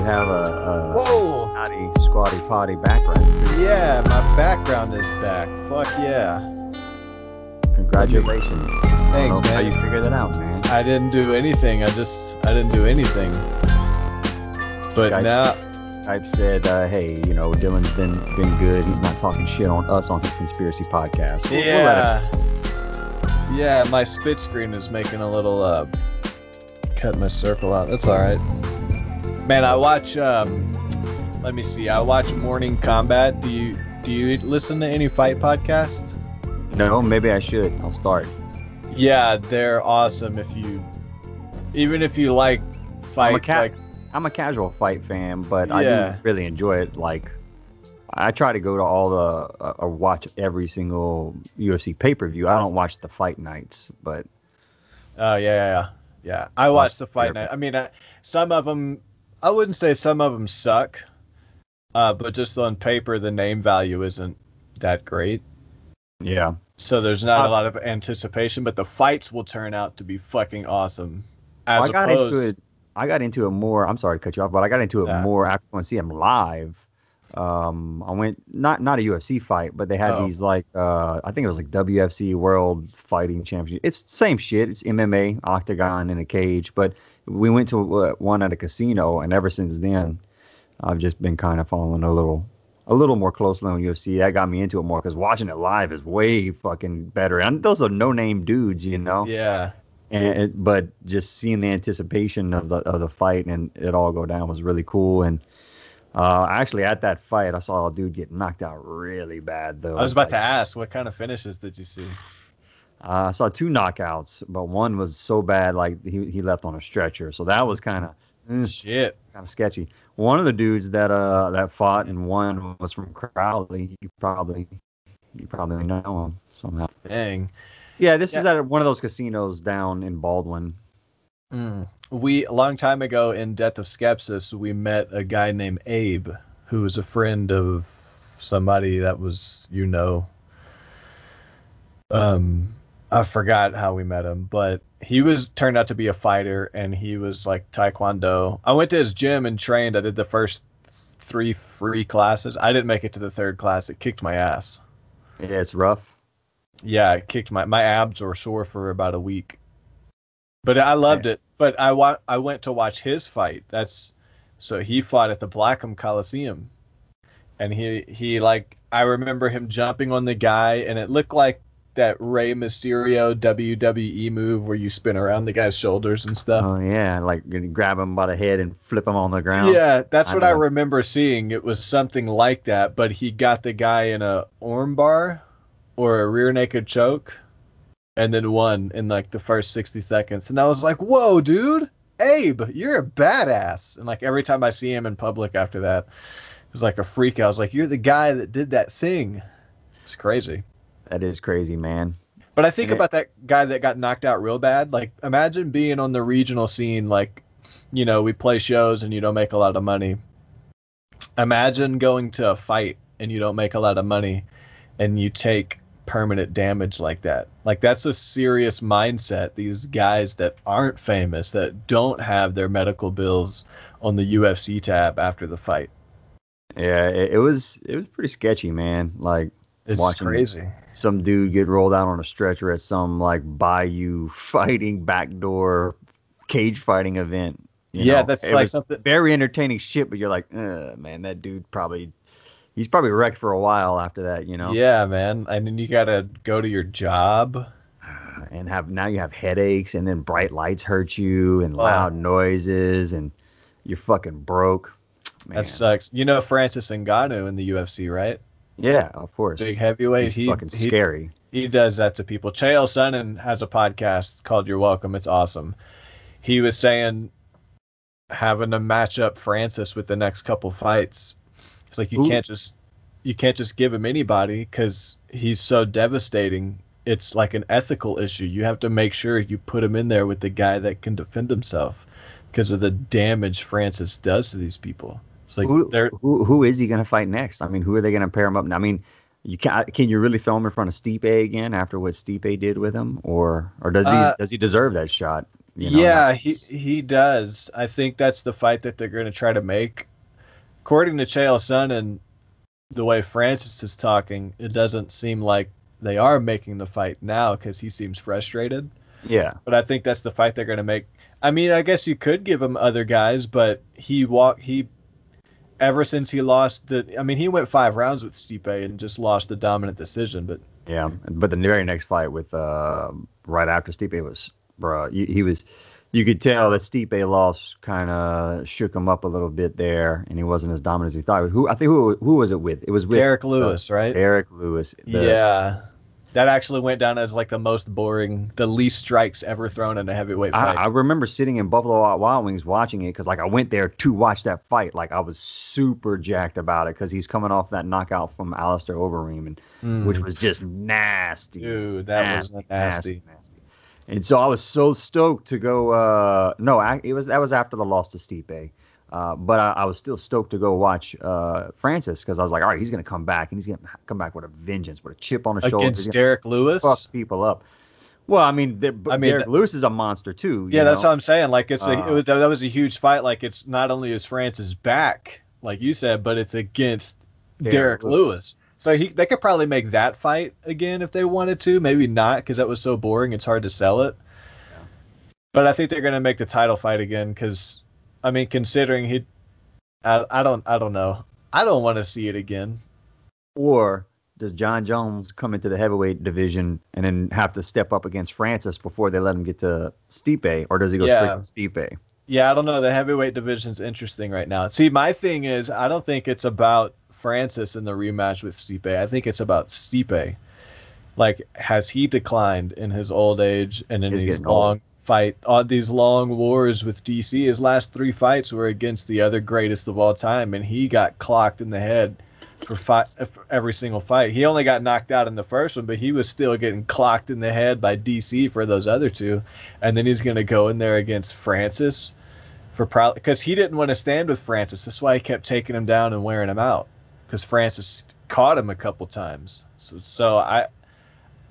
have a Whoa! potty, squatty potty background too. Yeah, my background is back. Fuck yeah. Congratulations. Thanks, man. How man. you figured that out, man? I didn't do anything. I didn't do anything. But Skype, now Skype said, hey, you know, Dylan's been good. He's not talking shit on us on his conspiracy podcast. We'll let it. Yeah, my spit screen is making a little cut my circle out. That's all right. Man, I watch let me see. I watch Morning Combat. Do you listen to any fight podcasts? No, maybe I should. I'll start. Yeah, they're awesome even if you like fights. I'm a casual fight fan, but Yeah. I do really enjoy it. Like, I try to go to all the or watch every single UFC pay-per-view. I don't watch the fight nights, but Oh yeah. I watch the fight night. I mean, some of them, I wouldn't say some of them suck, but just on paper, the name value isn't that great. yeah. So there's not a lot of anticipation, but the fights will turn out to be fucking awesome. I got into it more. I'm sorry to cut you off, but I got into it more after I see him live. I went not a UFC fight, but they had these like I think it was like WFC World Fighting Championship. It's the same shit. It's MMA, octagon in a cage. But we went to one at a casino, and ever since then, I've just been kind of following a little more closely on UFC. That got me into it more because watching it live is way fucking better. And those are no-name dudes, you know. Yeah. But just seeing the anticipation of the fight and it all go down was really cool. And actually at that fight, I saw a dude get knocked out really bad though. I was about to ask, what kind of finishes did you see? I saw 2 knockouts, but one was so bad like he left on a stretcher. So that was kind of sketchy. One of the dudes that fought and won was from Crowley. You probably know him somehow. Dang. Yeah, this is at one of those casinos down in Baldwin. A long time ago in Death of Skepsis, we met a guy named Abe, who was a friend of somebody that was, I forgot how we met him, but he turned out to be a fighter, and he was like Taekwondo. I went to his gym and trained. I did the first 3 free classes. I didn't make it to the 3rd class. It kicked my ass. Yeah, it's rough. Yeah, it kicked my abs were sore for about a week. But I loved it. But I went to watch his fight. So he fought at the Blackham Coliseum. And he I remember him jumping on the guy, and it looked like that Rey Mysterio WWE move where you spin around the guy's shoulders and stuff. Oh yeah, like you grab him by the head and flip him on the ground. Yeah, that's what I remember seeing. It was something like that, but he got the guy in a armbar or a rear naked choke, and then won in like the first 60 seconds. And I was like, whoa, dude, Abe, you're a badass. And like every time I see him in public after that, it was like a freak. I was like, you're the guy that did that thing. It's crazy. That is crazy, man. But I think about that guy that got knocked out real bad. Like, imagine being on the regional scene. Like, we play shows and you don't make a lot of money. Imagine going to a fight and you don't make a lot of money and you take permanent damage like that. Like, that's a serious mindset. These guys that aren't famous, that don't have their medical bills on the UFC tab after the fight. Yeah, it was pretty sketchy, man. Like, it's watching crazy. Some dude get rolled out on a stretcher at some like bayou fighting backdoor cage fighting event. That's like something very entertaining shit. But you're like, man, that dude he's probably wrecked for a while after that. Yeah, man. And then you gotta go to your job and now you have headaches, and then bright lights hurt you, and loud noises, and you're fucking broke. Man. That sucks. Francis Ngannou in the UFC, right? Yeah, of course. Big heavyweight. He's fucking scary. He does that to people. Chael Sonnen has a podcast called You're Welcome. It's awesome. He was saying having to match up Francis with the next couple fights. It's like you can't just give him anybody because he's so devastating. It's like an ethical issue. You have to make sure you put him in there with the guy that can defend himself because of the damage Francis does to these people. It's like who is he going to fight next? I mean, who are they going to pair him up? I mean, can you really throw him in front of Stipe again after what Stipe did with him, or does he deserve that shot? Yeah, he does. I think that's the fight that they're going to try to make. According to Chael Sonnen, the way Francis is talking, it doesn't seem like they are making the fight now because he seems frustrated. Yeah. But I think that's the fight they're going to make. I mean, I guess you could give him other guys, but ever since he lost he went 5 rounds with Stipe and just lost the dominant decision. But yeah, but the very next fight with right after Stipe was, bro, you could tell that Stipe loss kind of shook him up a little bit there, and he wasn't as dominant as he thought. Who was it with? It was with Derek Lewis, right? Derek Lewis. Yeah. That actually went down as like the most boring, the least strikes ever thrown in a heavyweight fight. I remember sitting in Buffalo Wild Wings watching it because, like, I went there to watch that fight. Like, I was super jacked about it because he's coming off that knockout from Alistair Overeem, which was just nasty. Dude, that was nasty. And so I was so stoked to go. That was after the loss to Stipe. But I was still stoked to go watch Francis because I was like, all right, he's going to come back, and he's going to come back with a vengeance, with a chip on his shoulder. Against Derek Lewis? Fuck people up. Well, I mean, Derek Lewis is a monster, too. Yeah, that's what I'm saying. Like, that was a huge fight. Like, it's not only is Francis back, like you said, but it's against Derek Lewis. So they could probably make that fight again if they wanted to. Maybe not, because that was so boring, it's hard to sell it. Yeah. But I think they're going to make the title fight again because... I mean, considering I don't know. I don't want to see it again. Or does John Jones come into the heavyweight division and then have to step up against Francis before they let him get to Stipe? Or does he go straight to Stipe? Yeah, I don't know. The heavyweight division's interesting right now. See, my thing is, I don't think it's about Francis in the rematch with Stipe. I think it's about Stipe. Like, has he declined in his old age and in these long fight on these long wars with DC? His last 3 fights were against the other greatest of all time, and he got clocked in the head for every single fight. He only got knocked out in the first one, but he was still getting clocked in the head by DC for those other 2. And then he's going to go in there against Francis because he didn't want to stand with Francis. That's why he kept taking him down and wearing him out, because Francis caught him a couple times. So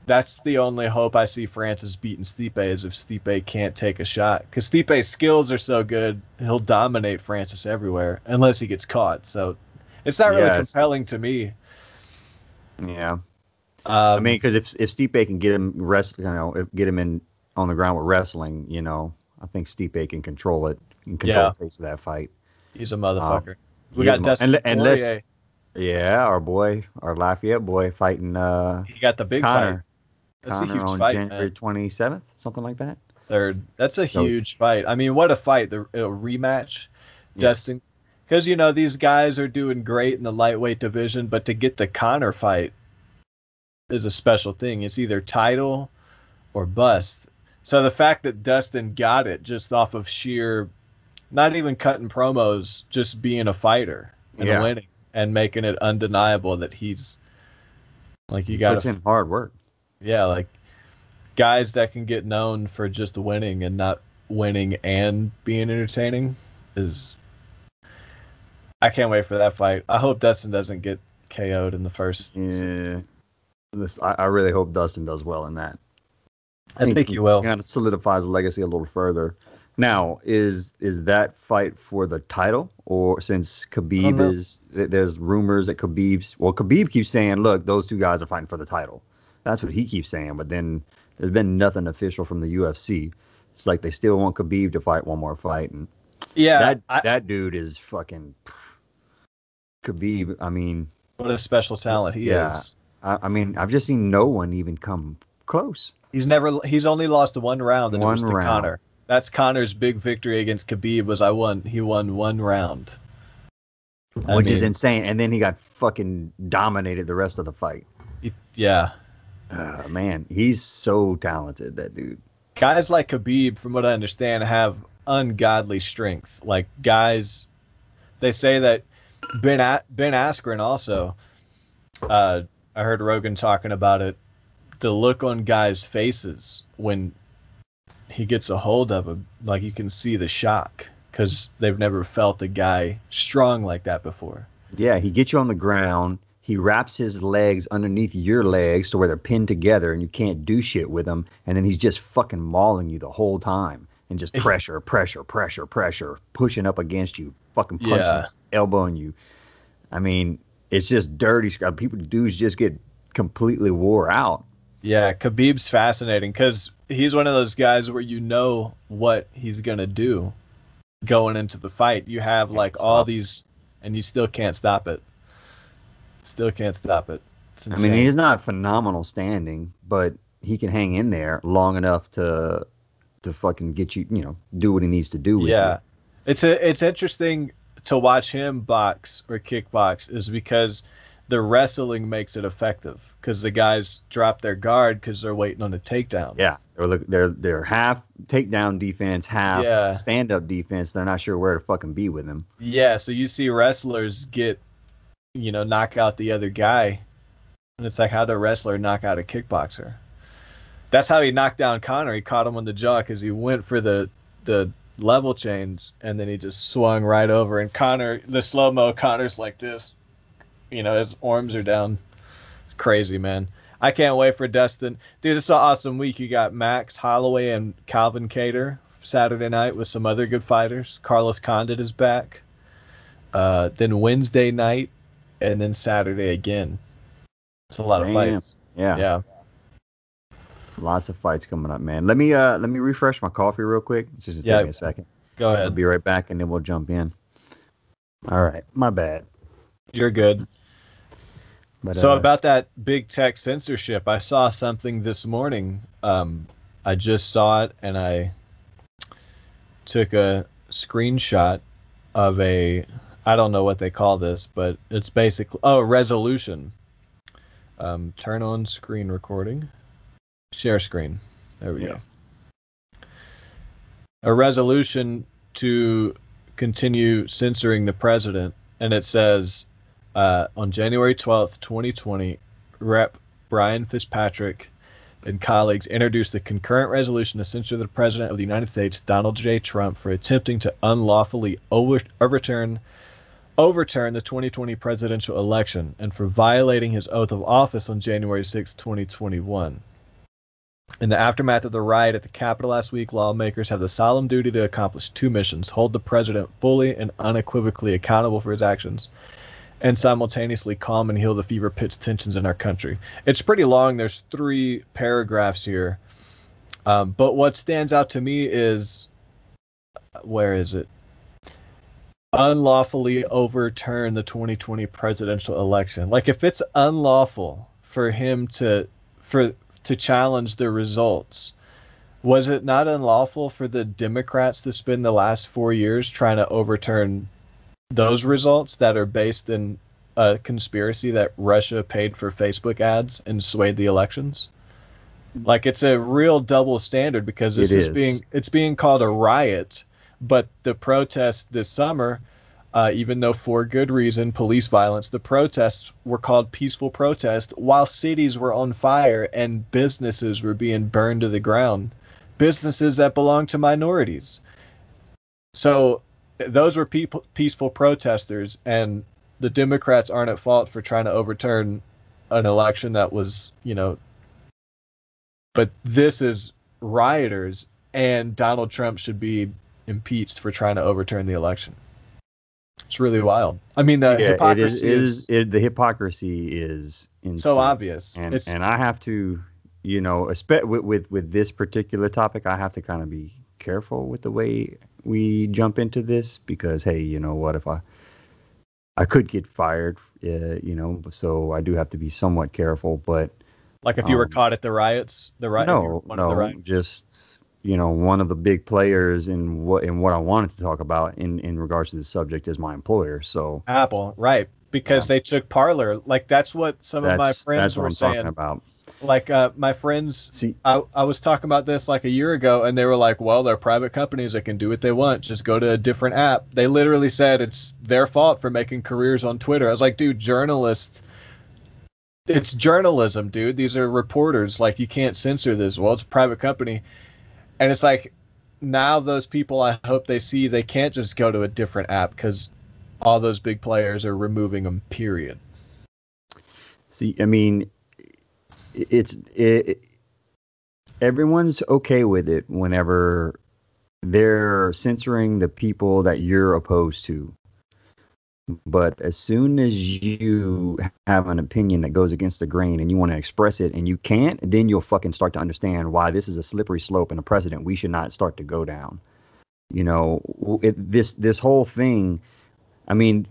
that's the only hope I see Francis beating Stipe, is if Stipe can't take a shot. Because Stipe's skills are so good, he'll dominate Francis everywhere, unless he gets caught. So it's not really compelling to me. Yeah. I mean, because if Stipe can get him get him in on the ground with wrestling, I think Stipe can control it and control the pace of that fight. He's a motherfucker. We got Dustin Poirier. Yeah, our Lafayette boy fighting. He got the big Connor. fight. That's a huge on fight, January 27th, something like that. 3rd. That's a huge fight. I mean, what a fight. A rematch. Yes. Dustin. Because, these guys are doing great in the lightweight division, but to get the Connor fight is a special thing. It's either title or bust. So the fact that Dustin got it just off of sheer, not even cutting promos, just being a fighter and winning and making it undeniable that he's, like, you got puts in hard work. Yeah, like guys that can get known for just winning and not winning and being entertaining is... I can't wait for that fight. I hope Dustin doesn't get KO'd in the first. Yeah. I really hope Dustin does well in that. I think he will. Kind of solidifies his legacy a little further. Now, is that fight for the title, or since Khabib there's rumors that Khabib keeps saying, look, those 2 guys are fighting for the title. That's what he keeps saying, but then there's been nothing official from the UFC. It's like they still want Khabib to fight one more fight, and that dude is fucking Khabib. I mean, what a special talent he is. I mean, I've just seen no one even come close. He's only lost 1 round, and it was to Connor. That's Connor's big victory against Khabib. He won 1 round, which is insane. And then he got fucking dominated the rest of the fight. Yeah. Man, he's so talented, that dude. Guys like Khabib, from what I understand, have ungodly strength. Like, guys, they say that Ben Askren also, I heard Rogan talking about it, the look on guys' faces when he gets a hold of him, like, you can see the shock because they've never felt a guy strong like that before. Yeah, he gets you on the ground. He wraps his legs underneath your legs to where they're pinned together and you can't do shit with them. And then he's just fucking mauling you the whole time. and just pressure, pushing up against you, fucking punching, elbowing you. I mean, it's just dirty. Dudes just get completely wore out. Yeah, Khabib's fascinating because he's one of those guys where you know what he's going to do going into the fight. You have like all these, and you still can't stop it. Still can't stop it. I mean, he's not phenomenal standing, but he can hang in there long enough to fucking get you, do what he needs to do with you. It's interesting to watch him box or kickbox is because the wrestling makes it effective because the guys drop their guard because they're waiting on a takedown. Yeah, they're half takedown defense, half stand up defense. They're not sure where to fucking be with him. Yeah, so you see wrestlers get, knock out the other guy, and it's like how the wrestler knock out a kickboxer. That's how he knocked down Conor. He caught him on the jaw because he went for the level change, and then he just swung right over. And Conor, the slow-mo, Conor's like this. His arms are down. It's crazy, man. I can't wait for Dustin. Dude, this is an awesome week. You got Max Holloway and Calvin Kattar Saturday night with some other good fighters. Carlos Condit is back. Then Wednesday night, and then Saturday again. It's a lot of fights. Yeah. Lots of fights coming up, man. Let me refresh my coffee real quick. Just take me a second. Go ahead. I'll be right back, and then we'll jump in. All right, my bad. You're good. But, so about that big tech censorship, I saw something this morning. I just saw it, and I took a screenshot of I don't know what they call this, but it's basically resolution. Turn on screen recording. Share screen. There we go. A resolution to continue censoring the president. And it says, on January 12th, 2020, Rep. Brian Fitzpatrick and colleagues introduced the concurrent resolution to censure the president of the United States, Donald J. Trump, for attempting to unlawfully overturn the 2020 presidential election and for violating his oath of office on January 6, 2021. In the aftermath of the riot at the Capitol last week, lawmakers have the solemn duty to accomplish two missions: hold the president fully and unequivocally accountable for his actions, and simultaneously calm and heal the fever-pitched tensions in our country. It's pretty long. There's 3 paragraphs here. But what stands out to me is, where is it? Unlawfully overturn the 2020 presidential election. Like, if it's unlawful for him to challenge the results, was it not unlawful for the Democrats to spend the last 4 years trying to overturn those results that are based in a conspiracy that Russia paid for Facebook ads and swayed the elections? Like, it's a real double standard because it's being called a riot, but the protest this summer, even though for good reason, police violence, the protests were called peaceful protests while cities were on fire and businesses were being burned to the ground. Businesses that belong to minorities. So those were peaceful protesters, and the Democrats aren't at fault for trying to overturn an election that was, but this is rioters, and Donald Trump should be impeached for trying to overturn the election. It's really wild. I mean, the hypocrisy the hypocrisy is insane. So obvious. And I have to, with this particular topic, I have to kind of be careful with the way we jump into this because, hey, you know what? If I could get fired, so I do have to be somewhat careful. But like if you were caught at the riots, no, just one of the big players in what I wanted to talk about in regards to the subject is my employer. So Apple, right? Because they took Parler. Like that's what some of my friends were saying. Talking about. Like my friends, I was talking about this like a year ago, and they were like, "Well, they're private companies that can do what they want. Just go to a different app." They literally said it's their fault for making careers on Twitter. I was like, "Dude, journalists." It's journalism, dude. These are reporters. Like, you can't censor this. Well, it's a private company. And it's like, now those people, I hope they see they can't just go to a different app because all those big players are removing them, period. See, I mean, everyone's okay with it whenever they're censoring the people that you're opposed to. But as soon as you have an opinion that goes against the grain and you want to express it and you can't, then you'll fucking start to understand why this is a slippery slope and a precedent we should not start to go down. You know, this whole thing, I mean,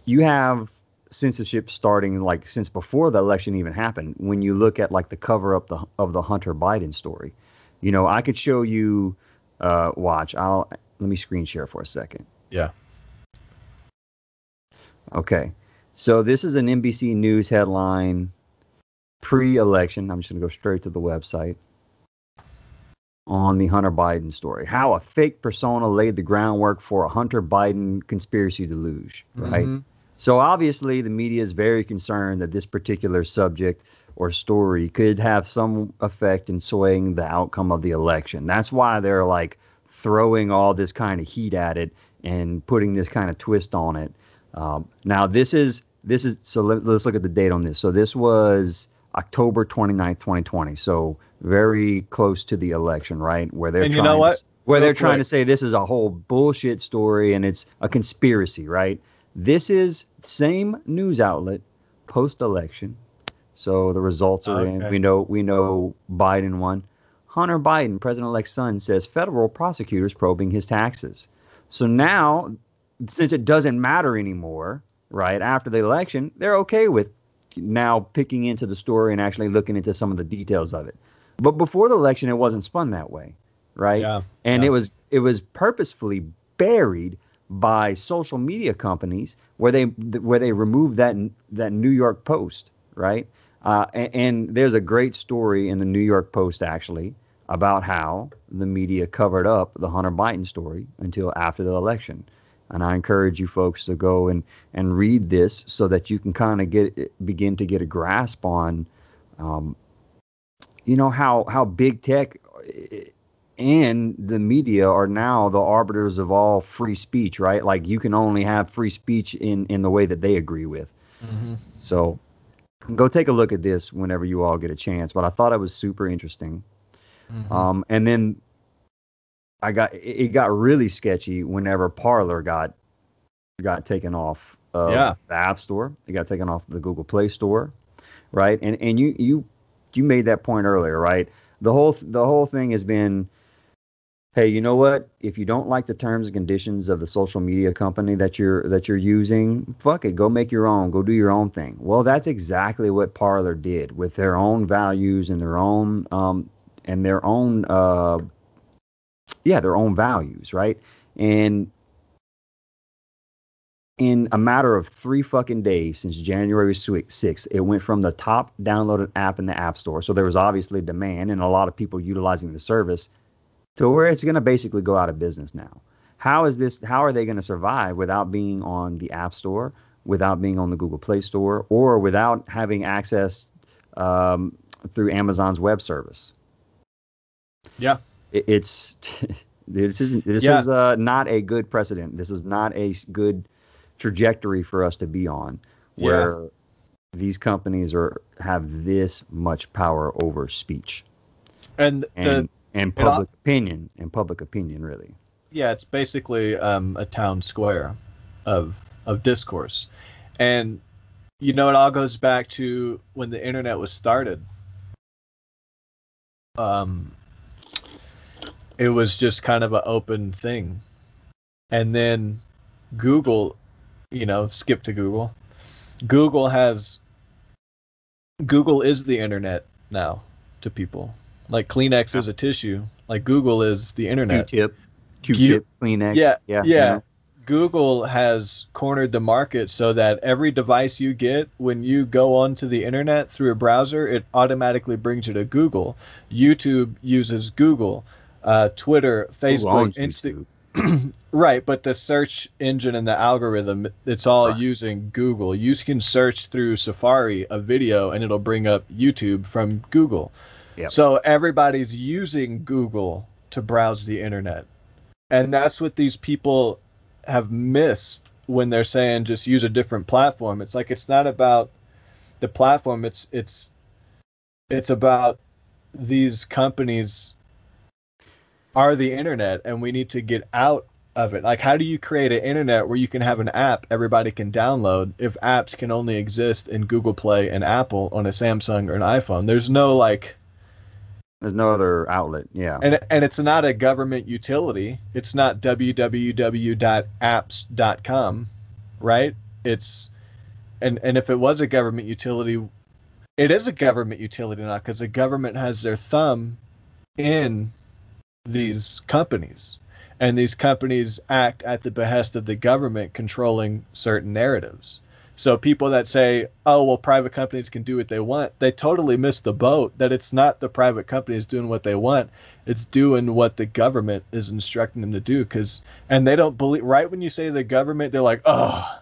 you have censorship starting like since before the election even happened. When you look at like the cover up of the Hunter Biden story, you know, I could show you, watch, let me screen share for a second. Yeah. Okay. So this is an NBC News headline pre-election. I'm just going to go straight to the website on the Hunter Biden story. How a fake persona laid the groundwork for a Hunter Biden conspiracy deluge, right? Mm-hmm. So obviously the media is very concerned that this particular subject or story could have some effect in swaying the outcome of the election. That's why they're like throwing all this kind of heat at it and putting this kind of twist on it. Now this is so let's look at the date on this. So this was October 29th, 2020. So very close to the election, right? Where they're trying to say this is a whole bullshit story and it's a conspiracy, right? This is same news outlet post-election. So the results are in. We know Biden won. Hunter Biden, president-elect's son, says federal prosecutors probing his taxes. So now, since it doesn't matter anymore, right, after the election, they're okay with now picking into the story and actually looking into some of the details of it. But before the election, it wasn't spun that way, right? Yeah. And it was purposefully buried by social media companies where they removed that New York Post, right? And there's a great story in the New York Post actually about how the media covered up the Hunter Biden story until after the election. And I encourage you folks to go and read this so that you can kind of begin to get a grasp on, you know, how big tech and the media are now the arbiters of all free speech, right? Like you can only have free speech in the way that they agree with. Mm-hmm. So go take a look at this whenever you all get a chance. But I thought it was super interesting. Mm-hmm. And then it got really sketchy whenever Parler got taken off the App Store. It got taken off the Google Play Store, right? And you made that point earlier, right? The whole thing has been, hey, you know what? If you don't like the terms and conditions of the social media company that you're using, fuck it, go make your own, go do your own thing. Well, that's exactly what Parler did with their own values and their own their own values, right? And in a matter of 3 fucking days since January 6th, it went from the top downloaded app in the App Store. So there was obviously demand and a lot of people utilizing the service to where it's going to basically go out of business now. How are they going to survive without being on the App Store, without being on the Google Play Store, or without having access through Amazon's web service? Yeah. This is not a good precedent. This is not a good trajectory for us to be on, where these companies have this much power over speech and public opinion, really. Yeah, it's basically a town square of discourse, and you know it all goes back to when the internet was started. It was just kind of an open thing, and then Google, skip to Google. Google is the internet now to people. Like Kleenex is a tissue. Like Google is the internet. Q-tip, Kleenex. Yeah. Google has cornered the market so that every device you get, when you go onto the internet through a browser, it automatically brings you to Google. YouTube uses Google. Twitter, Facebook, Instagram. Right, but the search engine and the algorithm, it's all using Google. You can search through Safari a video and it'll bring up YouTube from Google. Yep. So everybody's using Google to browse the internet. And that's what these people have missed when they're saying just use a different platform. It's like it's not about the platform, it's about these companies are the internet, and we need to get out of it. Like, how do you create an internet where you can have an app everybody can download if apps can only exist in Google Play and Apple on a Samsung or an iPhone? There's no other outlet. Yeah. And it's not a government utility. It's not www.apps.com, right? And if it was a government utility, it is a government utility now, because the government has their thumb in these companies, and these companies act at the behest of the government controlling certain narratives. So people that say, oh, well, private companies can do what they want, they totally miss the boat, that it's not the private companies doing what they want. It's doing what the government is instructing them to do. And they don't believe, right when you say the government, they're like, oh,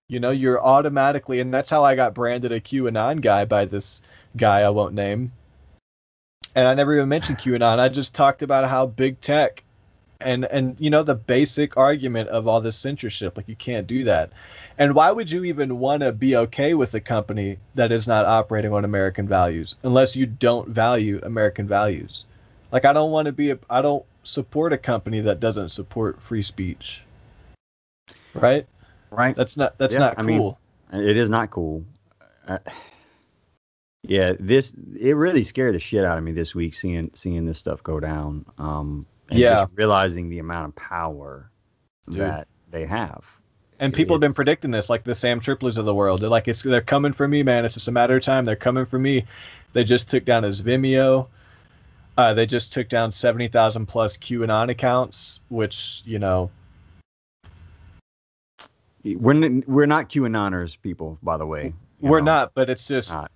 you're automatically, and that's how I got branded a QAnon guy by this guy I won't name. And I never even mentioned QAnon. I just talked about how big tech and the basic argument of all this censorship, like, you can't do that. And why would you even want to be okay with a company that is not operating on American values unless you don't value American values? Like, I don't support a company that doesn't support free speech. Right? Right. That's not cool. I mean, it is not cool. Yeah, it really scared the shit out of me this week, seeing this stuff go down. And just realizing the amount of power that they have. And people have been predicting this, like the Sam Triplers of the world. They're like, they're coming for me, man. It's just a matter of time. They're coming for me. They just took down his Vimeo. They just took down 70,000 plus QAnon accounts, which, we're not QAnoners, people, by the way. We're not, but it's just not.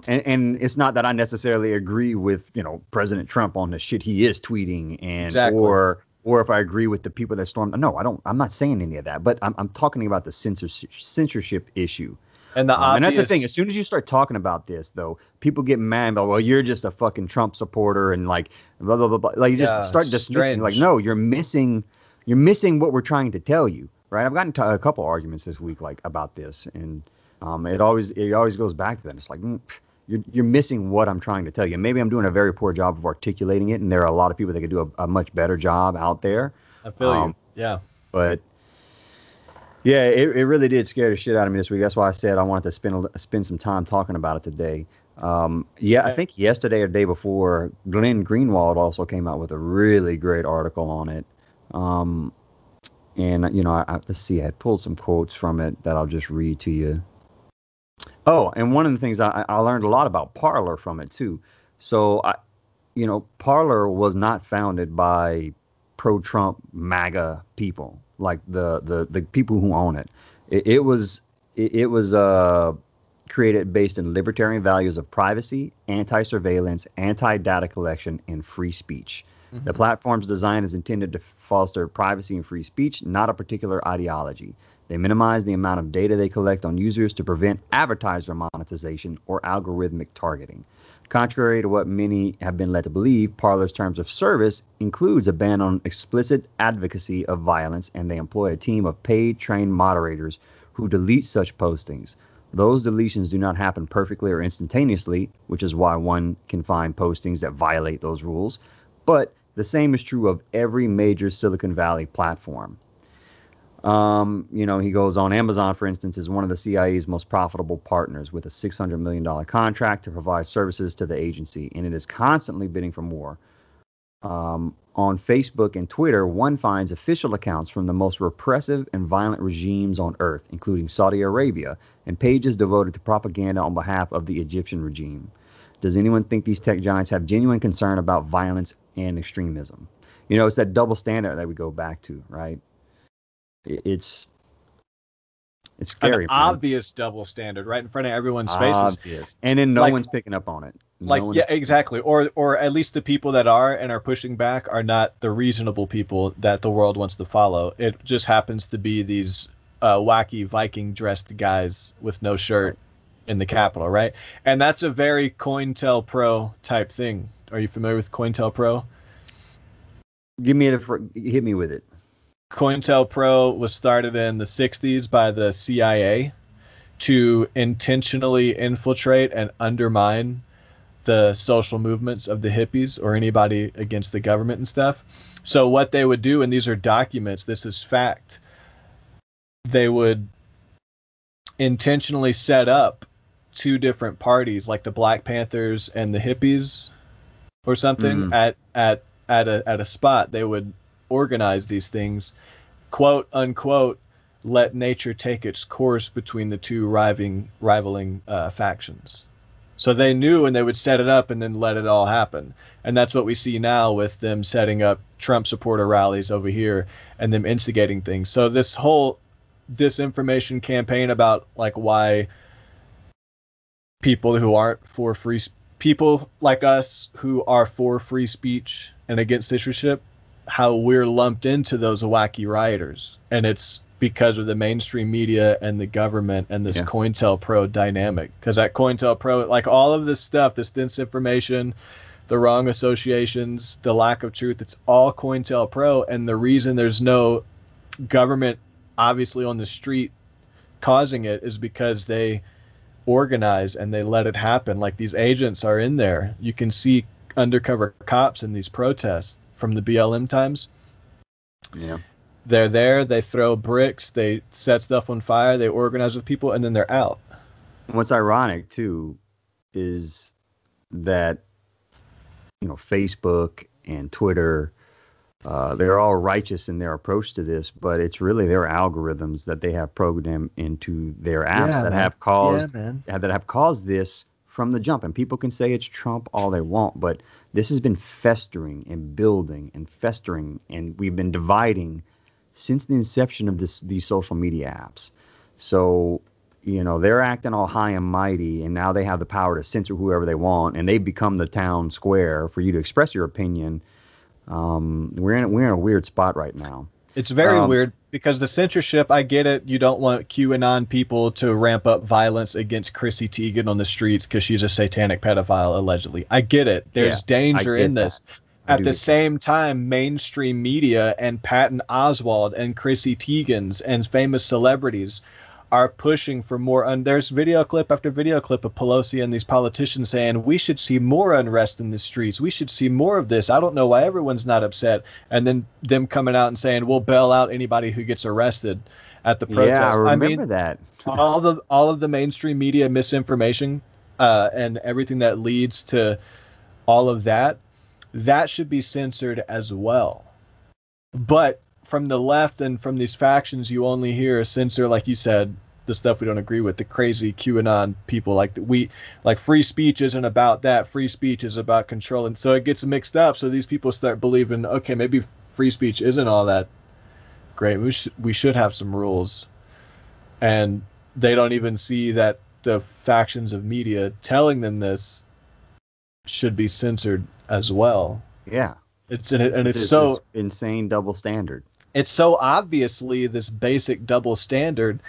And it's not that I necessarily agree with, President Trump on the shit he is tweeting, and exactly. or if I agree with the people that stormed. No, I don't. I'm not saying any of that. But I'm talking about the censorship issue. And and that's the thing. As soon as you start talking about this, though, people get mad about, well, you're just a fucking Trump supporter and like blah blah blah. Blah. Like, you just start dismissing. Like, no, you're missing what we're trying to tell you, right? I've gotten a couple arguments this week like about this, and it always goes back to that. It's like, you're missing what I'm trying to tell you. Maybe I'm doing a very poor job of articulating it, and there are a lot of people that could do a much better job out there. I feel you. Yeah. But yeah, it really did scare the shit out of me this week. That's why I said I wanted to spend some time talking about it today. I think yesterday or the day before, Glenn Greenwald also came out with a really great article on it. And let's see, I had pulled some quotes from it that I'll just read to you. Oh, and one of the things I learned a lot about Parler from it too. So Parler was not founded by pro-Trump MAGA people, like the people who own it. It was created based in libertarian values of privacy, anti-surveillance, anti-data collection, and free speech. Mm-hmm. The platform's design is intended to foster privacy and free speech, not a particular ideology. They minimize the amount of data they collect on users to prevent advertiser monetization or algorithmic targeting. Contrary to what many have been led to believe, Parler's terms of service includes a ban on explicit advocacy of violence, and they employ a team of paid, trained moderators who delete such postings. Those deletions do not happen perfectly or instantaneously, which is why one can find postings that violate those rules. But the same is true of every major Silicon Valley platform. He goes on. Amazon, for instance, is one of the CIA's most profitable partners with a $600 million contract to provide services to the agency, and it is constantly bidding for more. On Facebook and Twitter, one finds official accounts from the most repressive and violent regimes on earth, including Saudi Arabia, and pages devoted to propaganda on behalf of the Egyptian regime. Does anyone think these tech giants have genuine concern about violence and extremism? It's that double standard that we go back to, right? It's scary. An obvious double standard right in front of everyone's faces. Obvious. And then no one's picking up on it. Exactly. Or at least the people that are and are pushing back are not the reasonable people that the world wants to follow. It just happens to be these wacky Viking dressed guys with no shirt in the Capitol, right? And that's a very Cointelpro type thing. Are you familiar with Cointelpro? Hit me with it. Cointelpro was started in the 60s by the CIA to intentionally infiltrate and undermine the social movements of the hippies or anybody against the government and stuff. So what they would do, and these are documents, this is fact, they would intentionally set up two different parties, like the Black Panthers and the hippies or something, at a spot. They would organize these things, quote unquote, let nature take its course between the two rivaling factions. So they knew, and they would set it up and then let it all happen. And that's what we see now with them setting up Trump supporter rallies over here and them instigating things. So this whole disinformation campaign about like why people who aren't for people like us who are for free speech and against censorship, how we're lumped into those wacky rioters. And it's because of the mainstream media and the government and this Cointelpro dynamic. Because at Cointelpro, like all of this stuff, this disinformation, the wrong associations, the lack of truth, it's all Cointelpro. And the reason there's no government obviously on the street causing it is because they organize and they let it happen. Like these agents are in there. You can see undercover cops in these protests from the BLM times. Yeah. They're there, they throw bricks, they set stuff on fire, they organize with people, and then they're out. What's ironic, too, is that, Facebook and Twitter, they're all righteous in their approach to this, but it's really their algorithms that they have programmed into their apps that have caused this from the jump. And people can say it's Trump all they want, but this has been festering and building and festering, and we've been dividing since the inception of these social media apps. So, they're acting all high and mighty, and now they have the power to censor whoever they want, and they've become the town square for you to express your opinion. We're in a weird spot right now. It's very weird because the censorship, I get it. You don't want QAnon people to ramp up violence against Chrissy Teigen on the streets because she's a satanic pedophile, allegedly. I get it. There's danger in this. At the same time, mainstream media and Patton Oswalt and Chrissy Teigen's and famous celebrities are pushing for more. And there's video clip after video clip of Pelosi and these politicians saying, we should see more unrest in the streets. We should see more of this. I don't know why everyone's not upset. And then them coming out and saying, we'll bail out anybody who gets arrested at the protest. Yeah, I remember that. all of the mainstream media misinformation and everything that leads to all of that, that should be censored as well. But from the left and from these factions, you only hear a censor, like you said, the stuff we don't agree with, the crazy QAnon people. Like free speech isn't about that. Free speech is about control. And so it gets mixed up. So these people start believing, okay, maybe free speech isn't all that great. We should have some rules. And they don't even see that the factions of media telling them this should be censored as well. Yeah. It's so insane double standard. It's so obviously this basic double standard.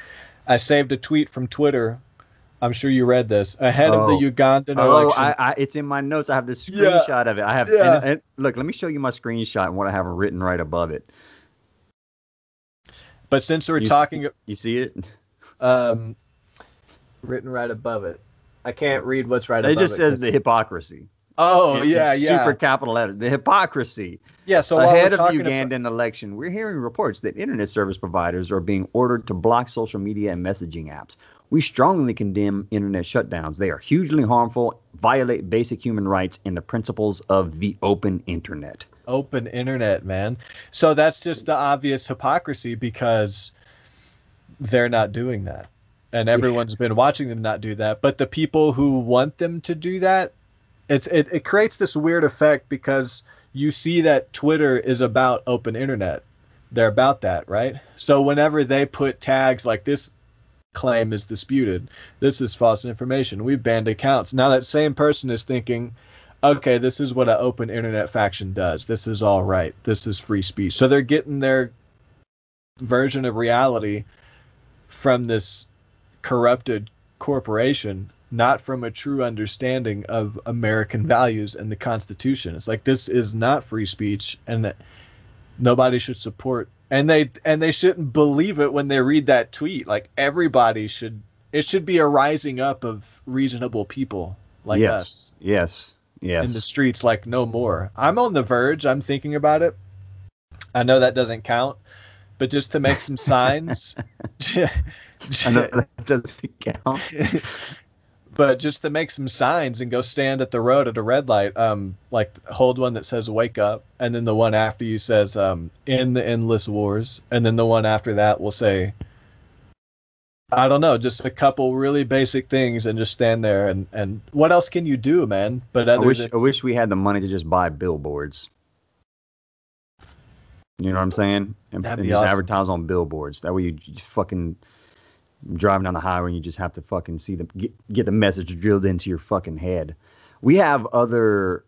I saved a tweet from Twitter. I'm sure you read this ahead of the Ugandan election. It's in my notes. I have this screenshot of it. I have. And look, let me show you my screenshot and what I have written right above it. But since we're talking, you see it? Written right above it. I can't read what's right above it. It just says the hypocrisy. Oh, Super capital letter. The hypocrisy. Yeah, so ahead of the Ugandan election, we're hearing reports that internet service providers are being ordered to block social media and messaging apps. We strongly condemn internet shutdowns. They are hugely harmful, violate basic human rights and the principles of the open internet. Open internet, man. So that's just the obvious hypocrisy because they're not doing that. And everyone's been watching them not do that. But the people who want them to do that, it creates this weird effect because you see that Twitter is about open internet. They're about that, right? So whenever they put tags like this claim is disputed, this is false information, we've banned accounts. Now that same person is thinking, okay, this is what an open internet faction does. This is all right. This is free speech. So they're getting their version of reality from this corrupted corporation, not from a true understanding of American values and the Constitution. It's like, this is not free speech, and that nobody should support. And they shouldn't believe it when they read that tweet. Like, everybody should. It should be a rising up of reasonable people. like us. Yes. In the streets like no more. I'm on the verge. I'm thinking about it. I know that doesn't count, but just to make some signs. I know that doesn't count. But just to make some signs and go stand at the road at a red light, like hold one that says "Wake up," and then the one after you says "In the endless wars," and then the one after that will say, I don't know, just a couple really basic things, and just stand there. And what else can you do, man? But I wish we had the money to just buy billboards. You know what I'm saying? And just awesome. Advertise on billboards. That way you just fucking driving down the highway and you just have to fucking see get the message drilled into your fucking head. We have what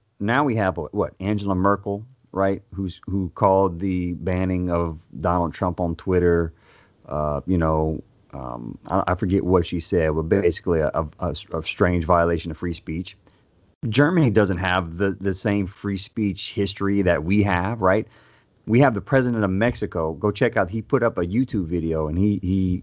Angela Merkel, right? Who called the banning of Donald Trump on Twitter, I forget what she said, but basically a strange violation of free speech. Germany doesn't have the same free speech history that we have, right? We have the president of Mexico. Go check out. He put up a YouTube video, and he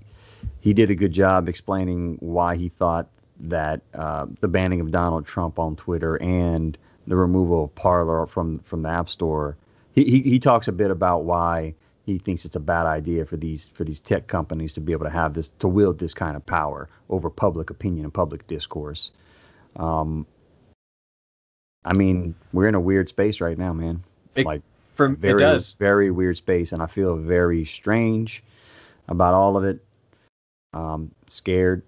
did a good job explaining why he thought that the banning of Donald Trump on Twitter and the removal of Parler from the App Store. He talks a bit about why he thinks it's a bad idea for these tech companies to be able to wield this kind of power over public opinion and public discourse. I mean, we're in a weird space right now, man. It does. Very weird space, and I feel very strange about all of it. Scared.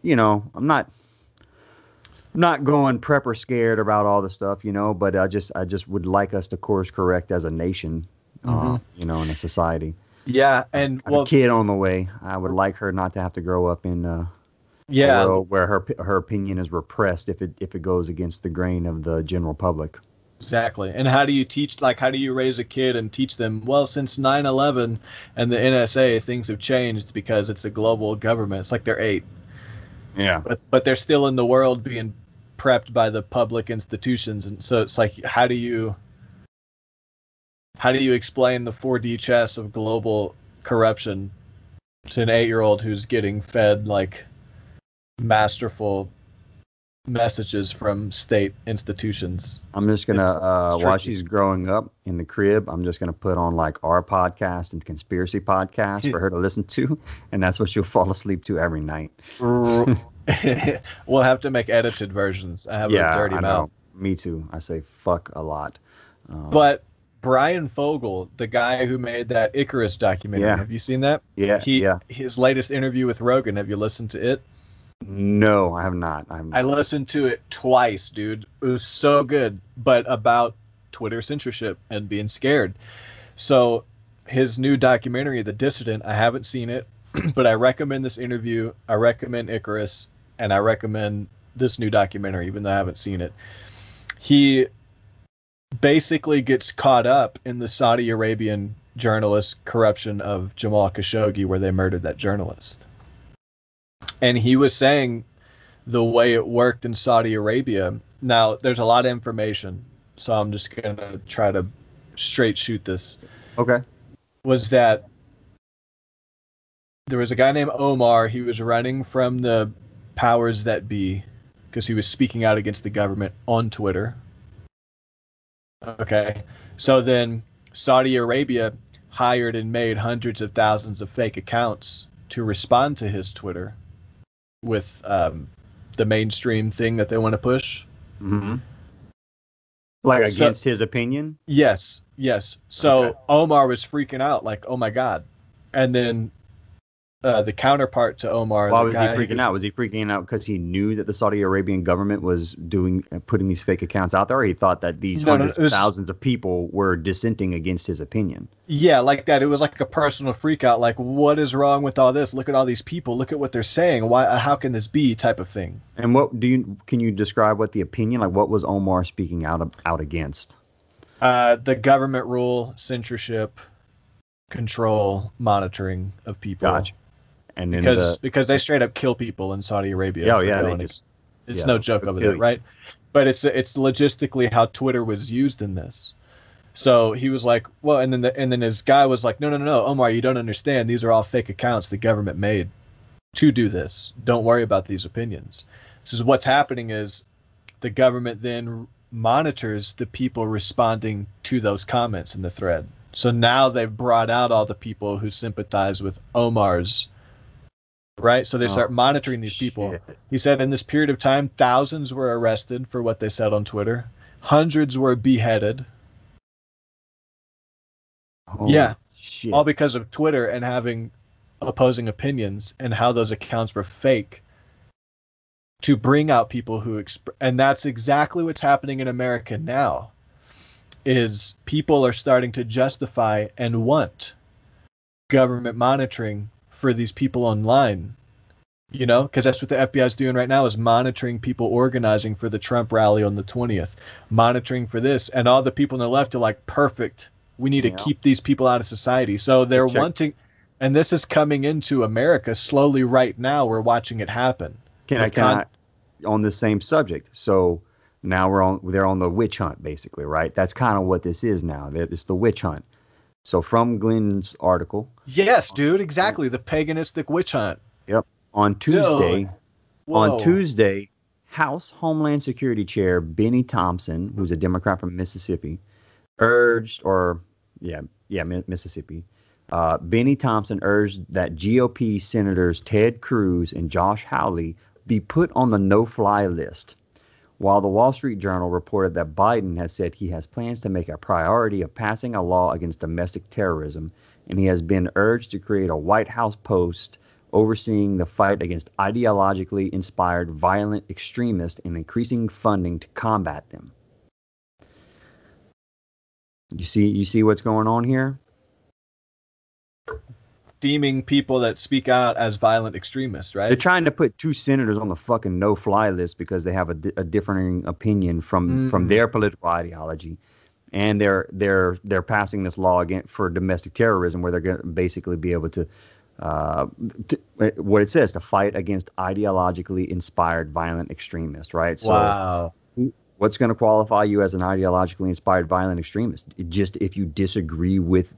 I'm not going prepper scared about all the stuff, but I just would like us to course correct as a nation, in a society. Yeah, and a kid on the way. I would like her not to have to grow up in a world where her opinion is repressed if it goes against the grain of the general public. Exactly. And how do you raise a kid and teach them, well, since 9/11 and the NSA, things have changed because it's a global government. It's like they're 8. Yeah. But they're still in the world being prepped by the public institutions. And so it's like, how do you explain the 4D chess of global corruption to an 8-year-old who's getting fed like masterful messages from state institutions? I'm just gonna while she's growing up in the crib, I'm just gonna put on like our podcast and conspiracy podcast for her to listen to, and that's what she'll fall asleep to every night. We'll have to make edited versions. I have a dirty mouth. Know. Me too. I say fuck a lot. But Brian Fogel, the guy who made that Icarus documentary, have you seen that? Yeah. His latest interview with Rogan. Have you listened to it? No, I have not. I listened to it twice, dude. It was so good, but about Twitter censorship and being scared. So his new documentary, The Dissident, I haven't seen it, but I recommend this interview. I recommend Icarus, and I recommend this new documentary, even though I haven't seen it. He basically gets caught up in the Saudi Arabian journalist corruption of Jamal Khashoggi, where they murdered that journalist. And he was saying the way it worked in Saudi Arabia. Now, there's a lot of information, so I'm just going to try to straight shoot this. Okay. Was that there was a guy named Omar. He was running from the powers that be because he was speaking out against the government on Twitter. Okay. So then Saudi Arabia hired and made hundreds of thousands of fake accounts to respond to his Twitter with the mainstream thing that they want to push. Mm-hmm. Like against his opinion? Yes. So Omar was freaking out, like, oh my God. And then the counterpart to Omar. Why was he freaking out? Was he freaking out because he knew that the Saudi Arabian government was putting these fake accounts out there, or he thought that these hundreds of thousands of people were dissenting against his opinion? Yeah, like that. It was like a personal freak out, like, what is wrong with all this? Look at all these people. Look at what they're saying. Why? How can this be? Type of thing. And can you describe what the opinion, like what was Omar speaking out against? The government rule, censorship, control, monitoring of people. Gotcha. And because they straight up kill people in Saudi Arabia. Oh yeah, it's no joke over there, right? But it's logistically how Twitter was used in this. So he was like, well, and then his guy was like, no, Omar, you don't understand. These are all fake accounts the government made to do this. Don't worry about these opinions. This is what's happening is the government then monitors the people responding to those comments in the thread. So now they've brought out all the people who sympathize with Omar's, right? So they start monitoring these people. He said in this period of time, thousands were arrested for what they said on Twitter. Hundreds were beheaded. Shit. All because of Twitter and having opposing opinions and how those accounts were fake to bring out people who and that's exactly what's happening in America now. Is people are starting to justify and want government monitoring for these people online, you know, because that's what the FBI is doing right now, is monitoring people organizing for the Trump rally on the 20th, monitoring for this, and all the people on the left are like, perfect, we need to keep these people out of society. So they're wanting, and this is coming into America slowly right now. We're watching it happen. Can I on the same subject? So now they're on the witch hunt, basically, right? That's kind of what this is now. It's the witch hunt. So from Glenn's article. Yes, dude, exactly. The paganistic witch hunt. Yep. On Tuesday, House Homeland Security Chair Benny Thompson, who's a Democrat from Mississippi, Mississippi. Benny Thompson urged that GOP Senators Ted Cruz and Josh Hawley be put on the no-fly list, while the Wall Street Journal reported that Biden has said he has plans to make a priority of passing a law against domestic terrorism, and he has been urged to create a White House post overseeing the fight against ideologically inspired violent extremists and increasing funding to combat them. You see what's going on here? Deeming people that speak out as violent extremists, right? They're trying to put two senators on the fucking no-fly list because they have a differing opinion from their political ideology, and they're passing this law again for domestic terrorism, where they're going to basically be able to what it says, to fight against ideologically inspired violent extremists, right? So wow. What's going to qualify you as an ideologically inspired violent extremist? Just if you disagree with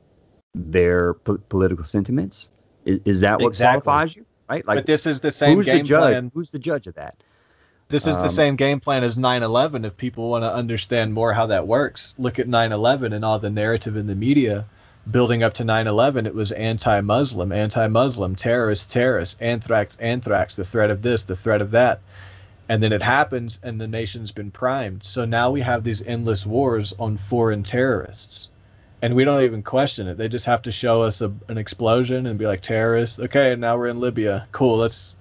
their political sentiments? Is that what qualifies you? Right? Like, but this is the same game plan. Who's the judge of that? This is the same game plan as 9/11. If people want to understand more how that works, look at 9/11 and all the narrative in the media building up to 9/11. It was anti-Muslim, terrorist, anthrax, the threat of this, the threat of that. And then it happens and the nation's been primed. So now we have these endless wars on foreign terrorists. And we don't even question it. They just have to show us an explosion and be like, terrorists. Okay, now we're in Libya. Cool, let's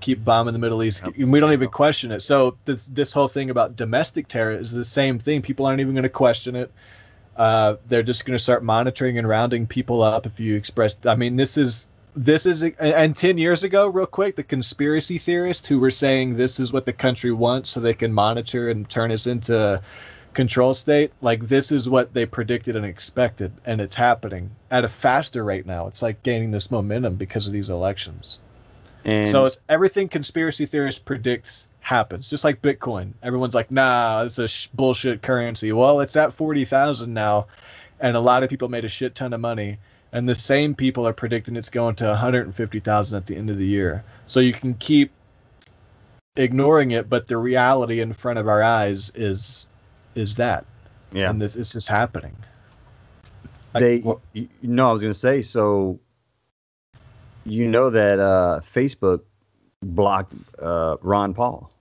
keep bombing the Middle East. Yep. We don't even question it. So this whole thing about domestic terror is the same thing. People aren't even going to question it. They're just going to start monitoring and rounding people up if you express. I mean, this is. And 10 years ago, real quick, the conspiracy theorists who were saying this is what the country wants so they can monitor and turn us into control state, like this is what they predicted and expected, and it's happening at a faster rate now. It's like gaining this momentum because of these elections. And so it's everything conspiracy theorists predicts happens, just like Bitcoin. Everyone's like, nah, it's a bullshit currency. Well, it's at 40,000 now, and a lot of people made a shit ton of money, and the same people are predicting it's going to 150,000 at the end of the year. So you can keep ignoring it, but the reality in front of our eyes is that. Yeah. And this is just happening. I was going to say, so you know that Facebook blocked Ron Paul.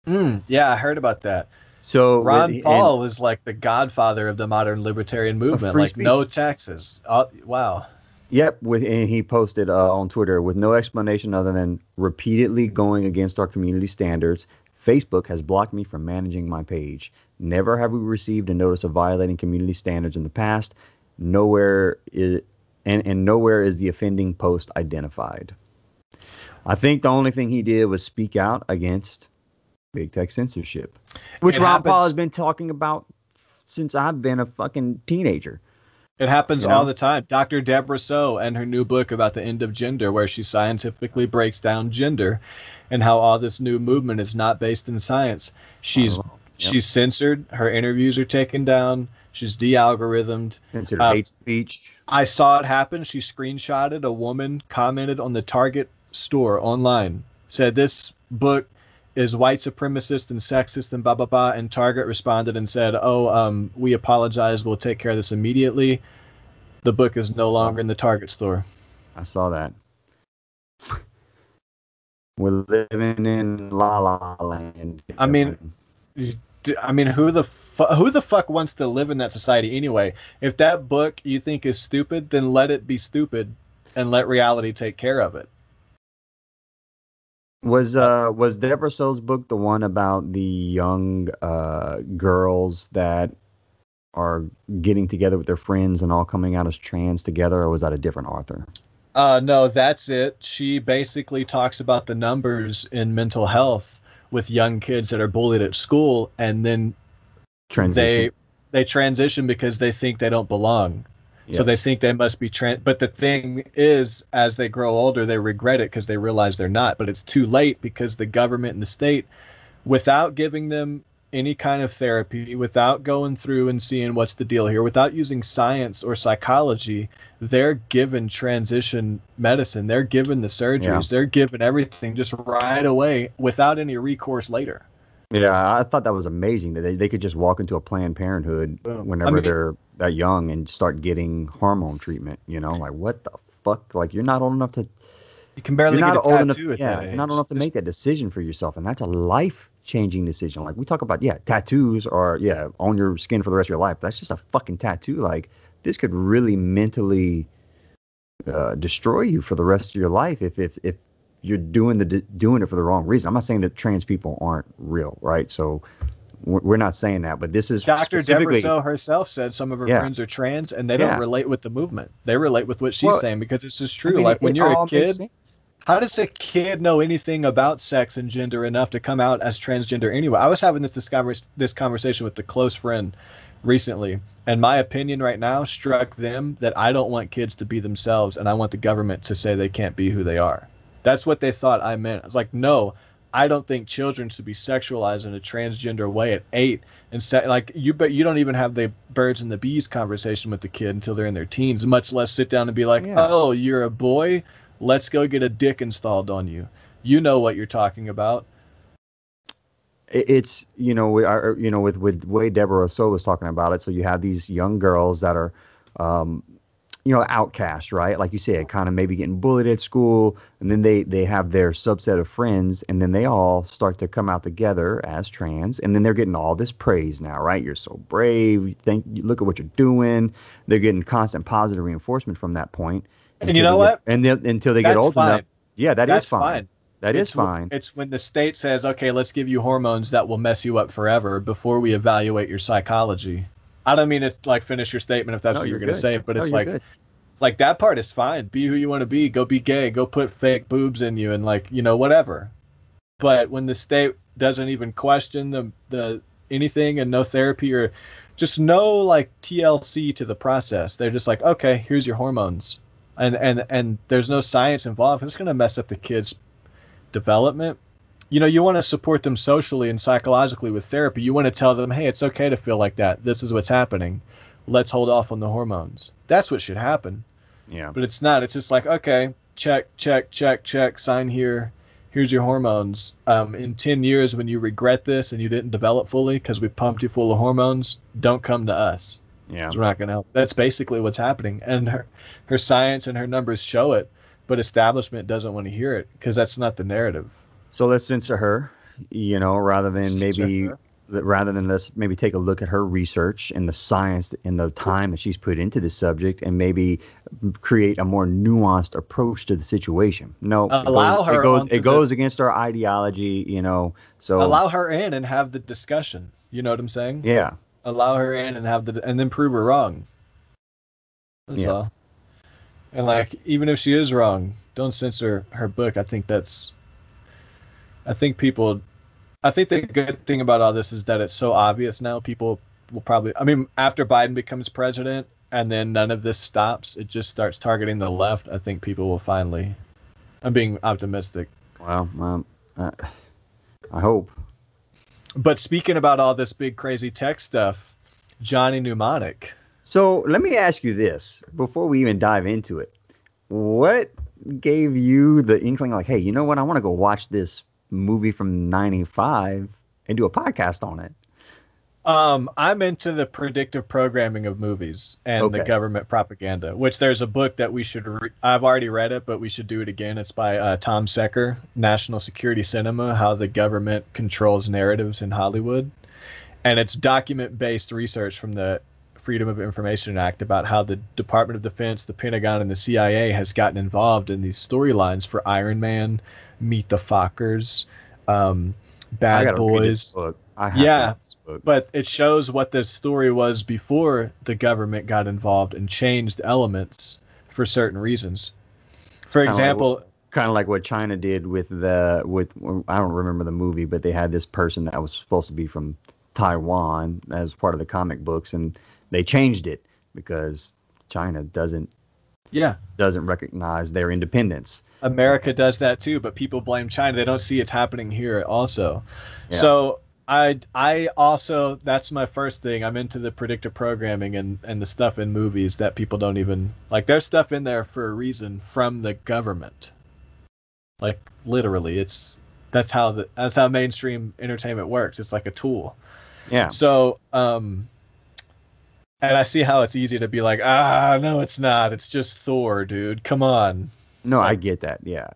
Yeah, I heard about that. So Ron Paul is like the godfather of the modern libertarian movement, like speech. No taxes. Wow. Yep, and he posted on Twitter, with no explanation other than repeatedly going against our community standards, Facebook has blocked me from managing my page. Never have we received a notice of violating community standards in the past. Nowhere is the offending post identified. I think the only thing he did was speak out against big tech censorship, which Ron Paul has been talking about since I've been a fucking teenager. It happens all the time. Dr. Deborah Soh and her new book about the end of gender, where she scientifically breaks down gender and how all this new movement is not based in science. She's censored. Her interviews are taken down. She's de-algorithmed. Considered hate speech. I saw it happen. She screenshotted. A woman commented on the Target store online, said this book is white supremacist and sexist and blah, blah, blah. And Target responded and said, oh, we apologize. We'll take care of this immediately. The book is no longer in the Target store. I saw that. We're living in La La Land. I mean, who the fuck wants to live in that society anyway? If that book you think is stupid, then let it be stupid and let reality take care of it. Was Deborah So's book the one about the young girls that are getting together with their friends and all coming out as trans together, or was that a different author? No, that's it. She basically talks about the numbers in mental health with young kids that are bullied at school, and then they transition because they think they don't belong. Yes. So they think they must be trans. But the thing is, as they grow older, they regret it because they realize they're not. But it's too late because the government and the state, without giving them any kind of therapy, without going through and seeing what's the deal here, without using science or psychology, they're given transition medicine. They're given the surgeries. They're given everything just right away without any recourse later. Yeah, I thought that was amazing that they could just walk into a Planned Parenthood whenever they're that young and start getting hormone treatment. You know, like what the fuck? Like you're not old enough to. You can barely get a tattoo at that age. You're not old enough to make that decision for yourself, and that's a life-changing decision. Like we talk about, tattoos are on your skin for the rest of your life. That's just a fucking tattoo. Like this could really mentally destroy you for the rest of your life if you're doing it for the wrong reason. I'm not saying that trans people aren't real, right? So we're not saying that, but this is Dr. Deborah So herself said some of her friends are trans and they don't relate with the movement. They relate with what she's saying because it's just true. I mean, like when you're a kid, how does a kid know anything about sex and gender enough to come out as transgender anyway? I was having this conversation with a close friend recently, and my opinion right now struck them that I don't want kids to be themselves and I want the government to say they can't be who they are. That's what they thought I meant. I was like, no, I don't think children should be sexualized in a transgender way at 8 and but you don't even have the birds and the bees conversation with the kid until they're in their teens, much less sit down and be like, oh, you're a boy, let's go get a dick installed on you. You know what you're talking about. It's with the way Deborah So was talking about it. So you have these young girls that are outcast, right? Like you said, kind of maybe getting bullied at school, and then they have their subset of friends, and then they all start to come out together as trans, and then they're getting all this praise now, right? You're so brave. Look at what you're doing. They're getting constant positive reinforcement from that point. And you know what? Until they get old enough. Yeah, that's fine. That is fine. It's when the state says, okay, let's give you hormones that will mess you up forever before we evaluate your psychology. I don't mean to finish your statement if that's what you're going to say, but it's like that part is fine. Be who you want to be. Go be gay. Go put fake boobs in you and whatever. But when the state doesn't even question the anything and no therapy or just no TLC to the process, they're just like, okay, here's your hormones, and there's no science involved. It's going to mess up the kids' development. You want to support them socially and psychologically with therapy. You want to tell them, hey, it's okay to feel like that. This is what's happening. Let's hold off on the hormones. That's what should happen. Yeah. But it's not. It's just like, okay, check, sign here. Here's your hormones. In 10 years, when you regret this and you didn't develop fully because we pumped you full of hormones, don't come to us. Yeah. We're not going to help. That's basically what's happening. And her science and her numbers show it, but establishment doesn't want to hear it because that's not the narrative. So let's censor her, rather than let's maybe take a look at her research and the science and the time that she's put into this subject and maybe create a more nuanced approach to the situation. No, it goes against our ideology, so allow her in and have the discussion. You know what I'm saying? Yeah. Allow her in and then prove her wrong. That's all. And even if she is wrong, don't censor her book. I think the good thing about all this is that it's so obvious now. People will probably, after Biden becomes president and then none of this stops, it just starts targeting the left. I think people will finally, I'm being optimistic. Wow. I hope. But speaking about all this big crazy tech stuff, Johnny Mnemonic. So let me ask you this before we even dive into it. What gave you the inkling hey, you know what? I want to go watch this movie from '95 and do a podcast on it. I'm into the predictive programming of movies and the Okay. government propaganda, which there's a book that we should I've already read it, but we should do it again. It's by Tom Secker, National Security Cinema, How the Government Controls Narratives in Hollywood. And it's document-based research from the Freedom of Information Act about how the Department of Defense, the Pentagon, and the CIA has gotten involved in these storylines for Iron Man, Meet the Fockers, Bad Boys. Yeah, but it shows what the story was before the government got involved and changed elements for certain reasons. For example, kind of like what China did with I don't remember the movie, but they had this person that was supposed to be from Taiwan as part of the comic books, and they changed it because China doesn't recognize their independence. America does that too, but people blame China. They don't see it's happening here also. Yeah. So I also, that's my first thing. I'm into the predictive programming and the stuff in movies that people don't even like. There's stuff in there for a reason from the government. Like literally, that's how mainstream entertainment works. It's like a tool. Yeah. So and I see how it's easy to be like, no, it's not. It's just Thor, dude. Come on. No, I get that. Yeah.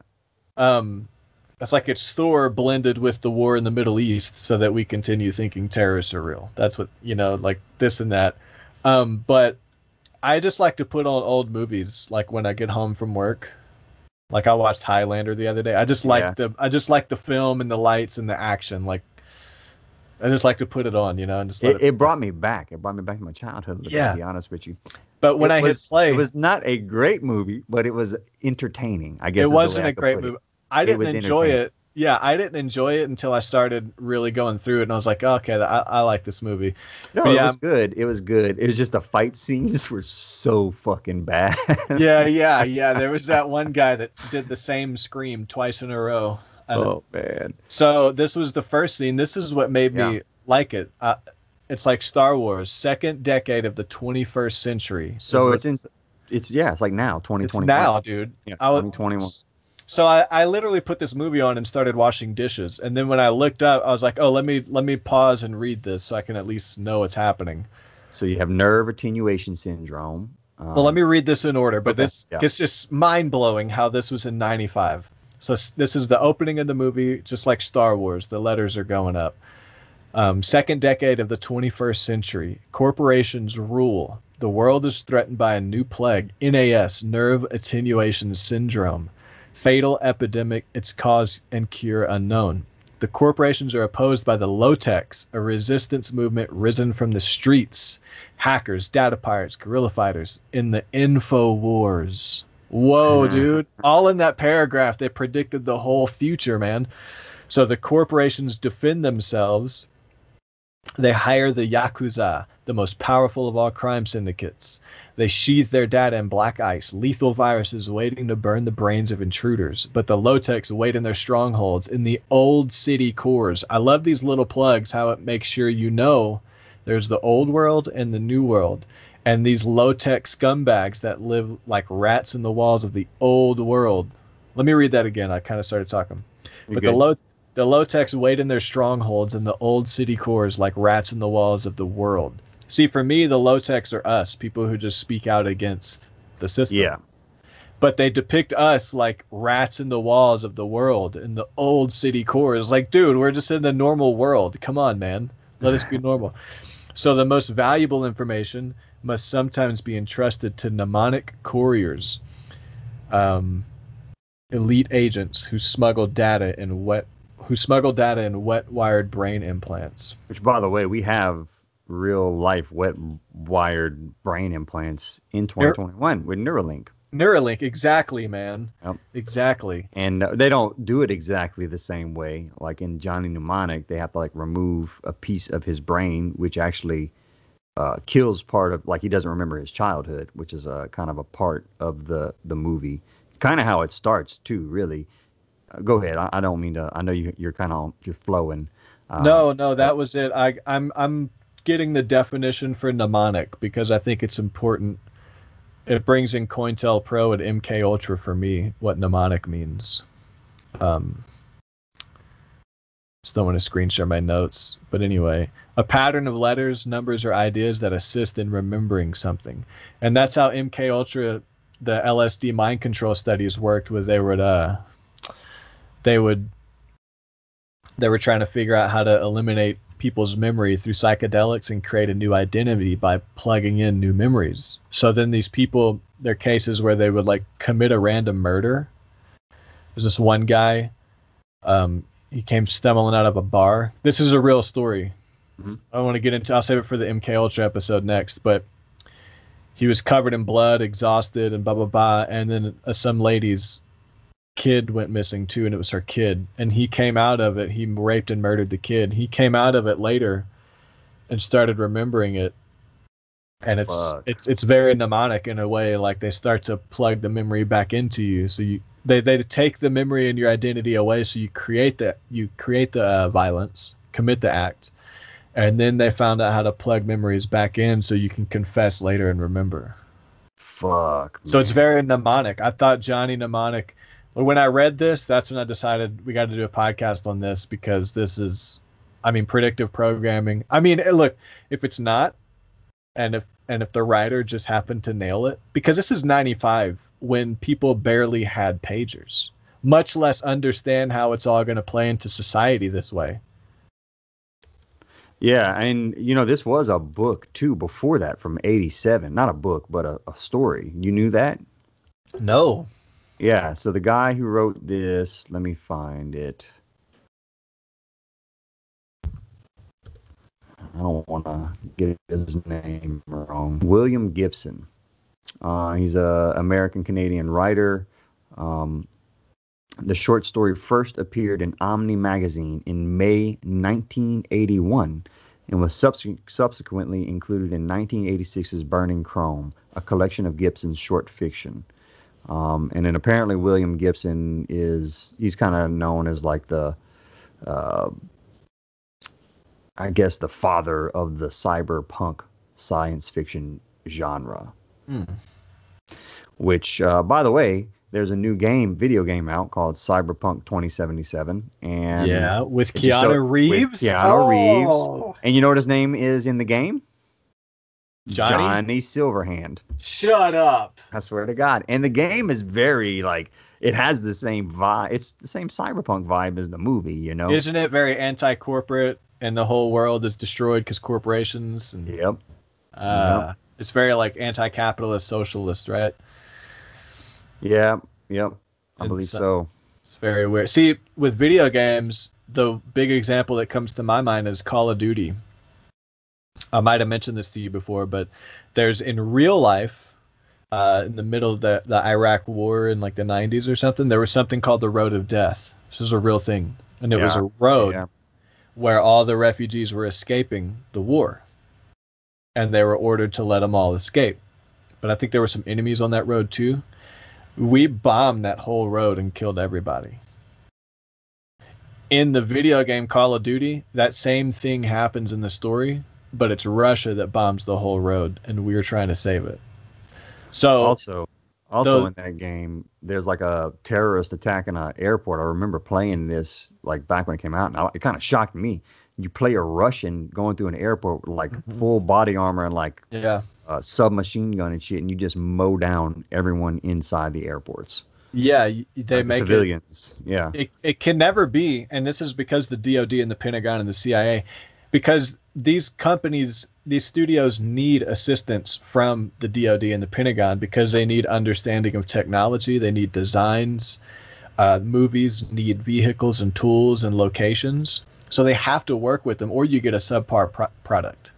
It's like it's Thor blended with the war in the Middle East so that we continue thinking terrorists are real. That's what, like this and that. But I just like to put on old movies, like when I get home from work. Like I watched Highlander the other day. I just like the film and the lights and the action. Like I just like to put it on, and just it brought me back. It brought me back to my childhood, to be honest with you. But when I hit play, it was not a great movie, but it was entertaining. I guess it wasn't a great movie. I didn't enjoy it. Yeah, I didn't enjoy it until I started really going through it, and I was like, okay, I like this movie. No, it was good. It was good. It was just the fight scenes were so fucking bad. Yeah. There was that one guy that did the same scream twice in a row. Oh, man. So this was the first scene. This is what made me like it. It's like Star Wars, second decade of the 21st century. So it's like now, 2021. It's now, dude. Yeah, 2021. So I literally put this movie on and started washing dishes. And then when I looked up, I was like, oh, let me pause and read this so I can at least know what's happening. So you have nerve attenuation syndrome. Well, let me read this in order. But it's just mind-blowing how this was in 95. So this is the opening of the movie, just like Star Wars. The letters are going up. Second decade of the 21st century. Corporations rule. The world is threatened by a new plague, NAS, nerve attenuation syndrome. Fatal epidemic, its cause and cure unknown. The corporations are opposed by the low-techs, a resistance movement risen from the streets. Hackers, data pirates, guerrilla fighters in the info wars. Whoa, dude. All in that paragraph, they predicted the whole future, man. So the corporations defend themselves. They hire the Yakuza, the most powerful of all crime syndicates. They sheathe their data in black ice, lethal viruses waiting to burn the brains of intruders. But the low-techs wait in their strongholds in the old city cores. I love these little plugs, how it makes sure there's the old world and the new world. And these low-tech scumbags that live like rats in the walls of the old world. Let me read that again. I kind of started talking. The low-techs wait in their strongholds in the old city cores like rats in the walls of the world. See, for me, the low-techs are us, people who just speak out against the system. Yeah. But they depict us like rats in the walls of the world in the old city cores. Like, dude, we're just in the normal world. Come on, man. Let us be normal. So the most valuable information must sometimes be entrusted to mnemonic couriers, elite agents who smuggle data in wet-wired brain implants. Which, by the way, we have real-life wet-wired brain implants in 2021 with Neuralink. Neuralink, exactly, man. Yep. Exactly. And they don't do it exactly the same way. Like in Johnny Mnemonic, they have to remove a piece of his brain, which actually kills part of, he doesn't remember his childhood, which is kind of a part of the movie. Kind of how it starts too, really. Go ahead. I don't mean to. I know you're flowing. No, that was it. I'm getting the definition for mnemonic because I think it's important. It brings in Cointelpro and MK Ultra for me what mnemonic means. Just don't want to screen share my notes. But anyway, a pattern of letters, numbers, or ideas that assist in remembering something. And that's how MK Ultra, the LSD mind control studies worked. Was they were trying to figure out how to eliminate people's memory through psychedelics and create a new identity by plugging in new memories. So then these people, their cases where they would like commit a random murder. There's this one guy, he came stumbling out of a bar. This is a real story. Mm-hmm. I don't want to get into, I'll save it for the MK Ultra episode next, but he was covered in blood, exhausted, and blah, blah, blah. And then some lady's kid went missing too, and it was her kid. And he came out of it. He raped and murdered the kid. He came out of it later and started remembering it. And it's very mnemonic in a way. Like they start to plug the memory back into you. So they take the memory and your identity away. So you create the violence, commit the act. And then they found out how to plug memories back in so you can confess later and remember. Fuck. So it's very mnemonic. I thought Johnny Mnemonic, when I read this, that's when I decided we got to do a podcast on this, because this is, predictive programming. Look, if it's not, and if the writer just happened to nail it, because this is 95 when people barely had pagers, much less understand how it's all going to play into society this way. Yeah, and this was a book too before that, from 87. Not a book, but a story. You knew that? No. Yeah, so the guy who wrote this, let me find it. I don't want to get his name wrong. William Gibson. He's a American-Canadian writer. The short story first appeared in Omni magazine in May 1981 and was subsequently included in 1986's Burning Chrome, a collection of Gibson's short fiction. And then apparently William Gibson he's kind of known as like the, I guess, the father of the cyberpunk science fiction genre. Which, by the way, there's a new video game out called Cyberpunk 2077. And yeah, with Keanu Reeves? Reeves. And you know what his name is in the game? Johnny Silverhand. Shut up. I swear to God. And the game is very, it has the same vibe. It's the same cyberpunk vibe as the movie, Isn't it very anti-corporate, and the whole world is destroyed because corporations? And, yep. It's very, anti-capitalist, socialist, right? Yeah, yep. I believe so. It's very weird. See, with video games, the big example that comes to my mind is Call of Duty. I might have mentioned this to you before, but there's in real life, in the middle of the Iraq War in the 90s or something, there was something called the Road of Death. This is a real thing. And it was a road where all the refugees were escaping the war. And they were ordered to let them all escape. But I think there were some enemies on that road too. We bombed that whole road and killed everybody. In the video game Call of Duty, that same thing happens in the story, but it's Russia that bombs the whole road, and we're trying to save it. So also in that game, there's a terrorist attack in an airport. I remember playing this back when it came out, and it kind of shocked me. You play a Russian going through an airport with full body armor and submachine gun and shit, and you just mow down everyone inside the airports. Yeah, they make civilians. It can never be, and this is because the DoD and the Pentagon and the CIA, because these companies, these studios need assistance from the DoD and the Pentagon because they need understanding of technology, they need designs, movies need vehicles and tools and locations. So they have to work with them, or you get a subpar product.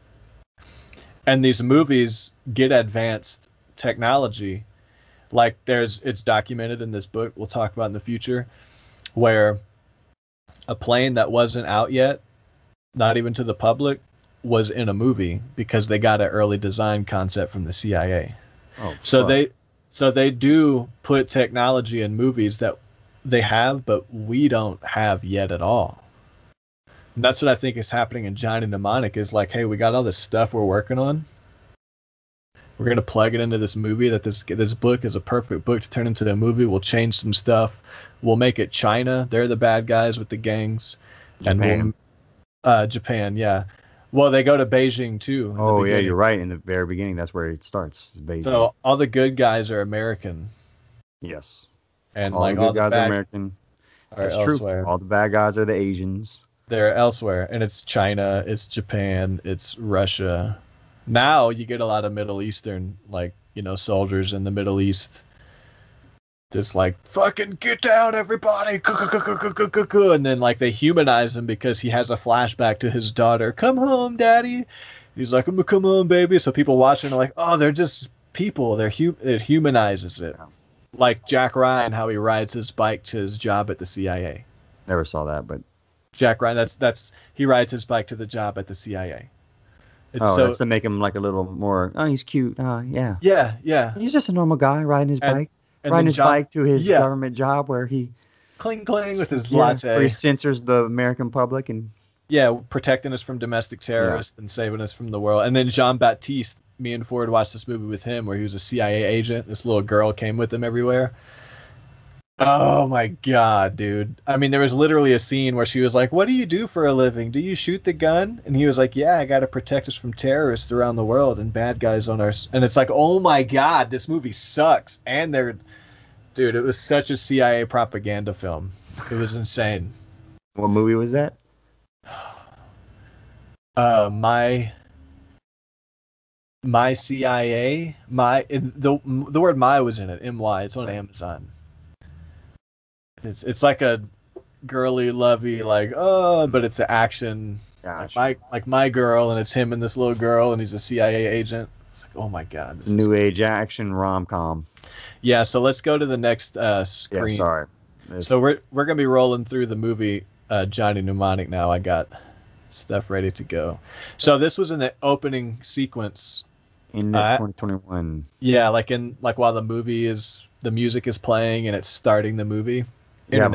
And these movies get advanced technology. It's documented in this book we'll talk about in the future, where a plane that wasn't out yet, not even to the public, was in a movie because they got an early design concept from the CIA. So they do put technology in movies that they have, but we don't have yet at all. And that's what I think is happening in Johnny Mnemonic is hey, we got all this stuff we're working on. We're going to plug it into this movie, that this book is a perfect book to turn into a movie. We'll change some stuff. We'll make it China. They're the bad guys with the gangs. Japan. And Japan, yeah. Well, they go to Beijing too. Oh yeah, you're right. In the very beginning, that's where it starts. Beijing. So all the good guys are American. Yes. And all the good guys are American. Are elsewhere. True. All the bad guys are the Asians. They're elsewhere, and it's China, it's Japan, it's Russia. Now you get a lot of Middle Eastern, like, soldiers in the Middle East. Just like, fucking get down, everybody! And then, like, they humanize him because he has a flashback to his daughter. Come home, daddy! He's like, I'm gonna come home, baby. So people watching are like, oh, they're just people. It humanizes it. Like Jack Ryan, how he rides his bike to his job at the CIA. Never saw that, but Jack Ryan, he rides his bike to the job at the CIA. That's to make him like a little more. Oh, he's cute. Yeah. Yeah. He's just a normal guy riding his bike, bike to his government job where he cling with his latte. Where he censors the American public and protecting us from domestic terrorists and saving us from the world. And then Jean-Baptiste, me and Ford watched this movie with him where he was a CIA agent. This little girl came with him everywhere. Oh my God, dude. I mean, there was literally a scene where she was like, what do you do for a living? Do you shoot the gun? And he was like, yeah, I got to protect us from terrorists around the world and bad guys on our... And it's like, oh my God, this movie sucks. And dude, it was such a CIA propaganda film. It was insane. What movie was that? My CIA, the word "my" was in it. M-Y. It's on Amazon. It's like a girly, lovey, but it's an action. Gotcha. Like my girl, and it's him and this little girl, and he's a CIA agent. It's like, oh my God, this new age action rom-com. Yeah, so let's go to the next screen. Yeah, sorry. So we're gonna be rolling through the movie Johnny Mnemonic now. I got stuff ready to go. So this was in the opening sequence in 2021. Yeah, like while the music is playing and it's starting the movie. You have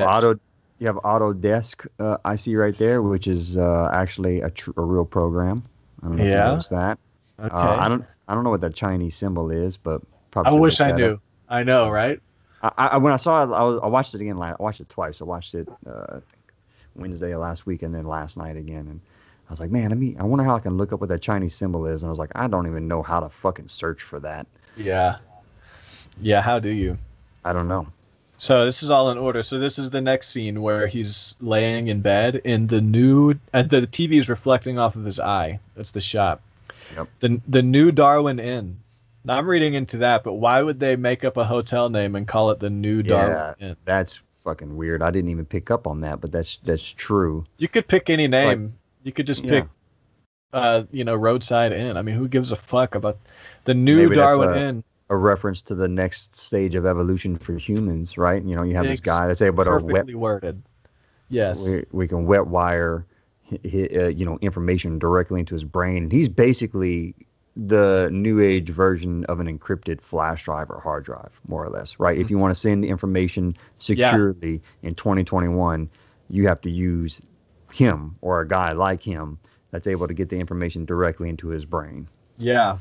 Autodesk, I see right there, which is actually a real program. I don't know if you noticed that. Okay. I don't know what that Chinese symbol is, but probably. I wish I knew. I know, right? I when I saw it, I watched it again. I watched it twice. I watched it I think Wednesday of last week and then last night again. And I was like, man, I wonder how I can look up what that Chinese symbol is. And I was like, I don't even know how to fucking search for that. Yeah. Yeah. How do you? I don't know. So this is all in order. So this is the next scene where he's laying in bed and the TV is reflecting off of his eye. That's the shot. Yep. The New Darwin Inn. Now I'm reading into that, but why would they make up a hotel name and call it the New Darwin Inn? That's fucking weird. I didn't even pick up on that, but that's true. You could pick any name. You could just pick Roadside Inn. I mean, who gives a fuck about the New Darwin Inn? A reference to the next stage of evolution for humans, right? You have this guy that's able to perfectly worded. Yes, we can wet wire, information directly into his brain. He's basically the new age version of an encrypted flash drive or hard drive, more or less, right? Mm-hmm. If you want to send information securely in 2021, you have to use him or a guy like him that's able to get the information directly into his brain. Yeah.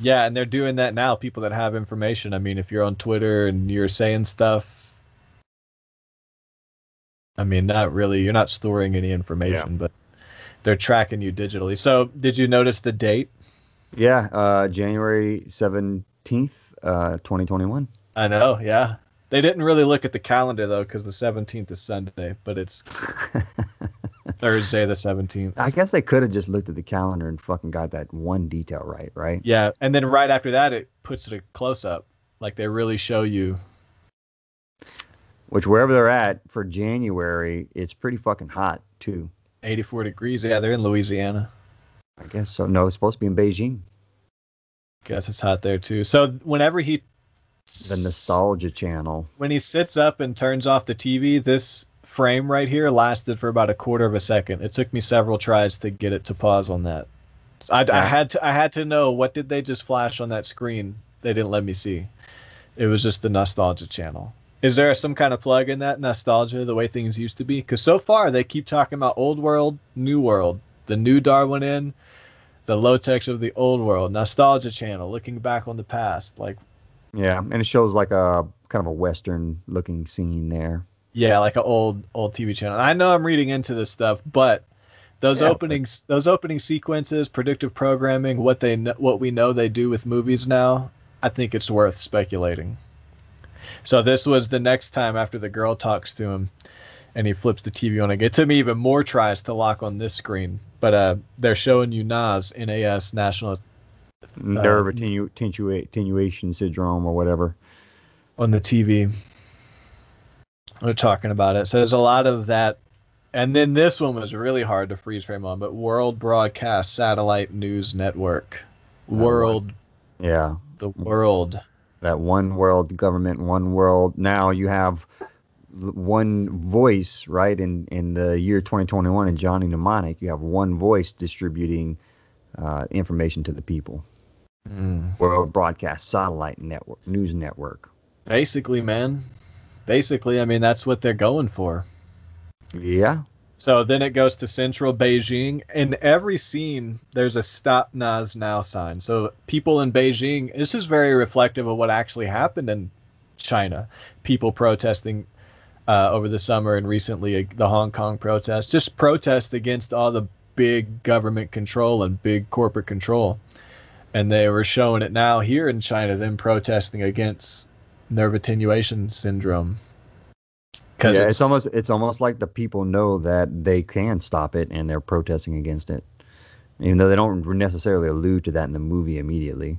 Yeah, and they're doing that now, people that have information. I mean, if you're on Twitter and you're saying stuff, I mean, not really, you're not storing any information, but they're tracking you digitally. So did you notice the date? Yeah, January 17th, 2021. I know, yeah. They didn't really look at the calendar, though, because the 17th is Sunday, but it's Thursday the 17th. I guess they could have just looked at the calendar and fucking got that one detail right? Yeah, and then right after that, it puts it a close-up. Like, they really show you. Which, wherever they're at for January, it's pretty fucking hot, too. 84 degrees. Yeah, they're in Louisiana. I guess so. No, it's supposed to be in Beijing. Guess it's hot there, too. So whenever the Nostalgia Channel. When he sits up and turns off the TV, this frame right here lasted for about a quarter of a second. It took me several tries to get it to pause on that. So I had to know, what did they just flash on that screen? They didn't let me see. It was just the Nostalgia Channel. Is there some kind of plug in that nostalgia, the way things used to be? Because so far they keep talking about old world, new world, the New Darwin Inn, the low tech of the old world, Nostalgia Channel, looking back on the past. Like, yeah, and it shows like a kind of a Western looking scene there. Yeah, like an old TV channel. I know I'm reading into this stuff, but those opening sequences, predictive programming, what we know they do with movies now, I think it's worth speculating. So this was the next time after the girl talks to him and he flips the TV on again. It took me even more tries to lock on this screen, but they're showing you NAS, National Nerve attenuation syndrome or whatever on the TV. We're talking about it. So there's a lot of that. And then this one was really hard to freeze frame on, but World Broadcast Satellite News Network. World. Yeah. The world. That one world government, one world. Now you have one voice, right? In the year 2021 in Johnny Mnemonic, you have one voice distributing information to the people. World Broadcast Satellite Network, News Network. Basically, man. Basically, I mean, that's what they're going for. Yeah. So then it goes to central Beijing. In every scene, there's a Stop NAS Now sign. So people in Beijing, this is very reflective of what actually happened in China. People protesting over the summer and recently the Hong Kong protests. Just protest against all the big government control and big corporate control. And they were showing it now here in China, them protesting against nerve attenuation syndrome. Yeah, it's almost like the people know that they can stop it and they're protesting against it, even though they don't necessarily allude to that in the movie immediately.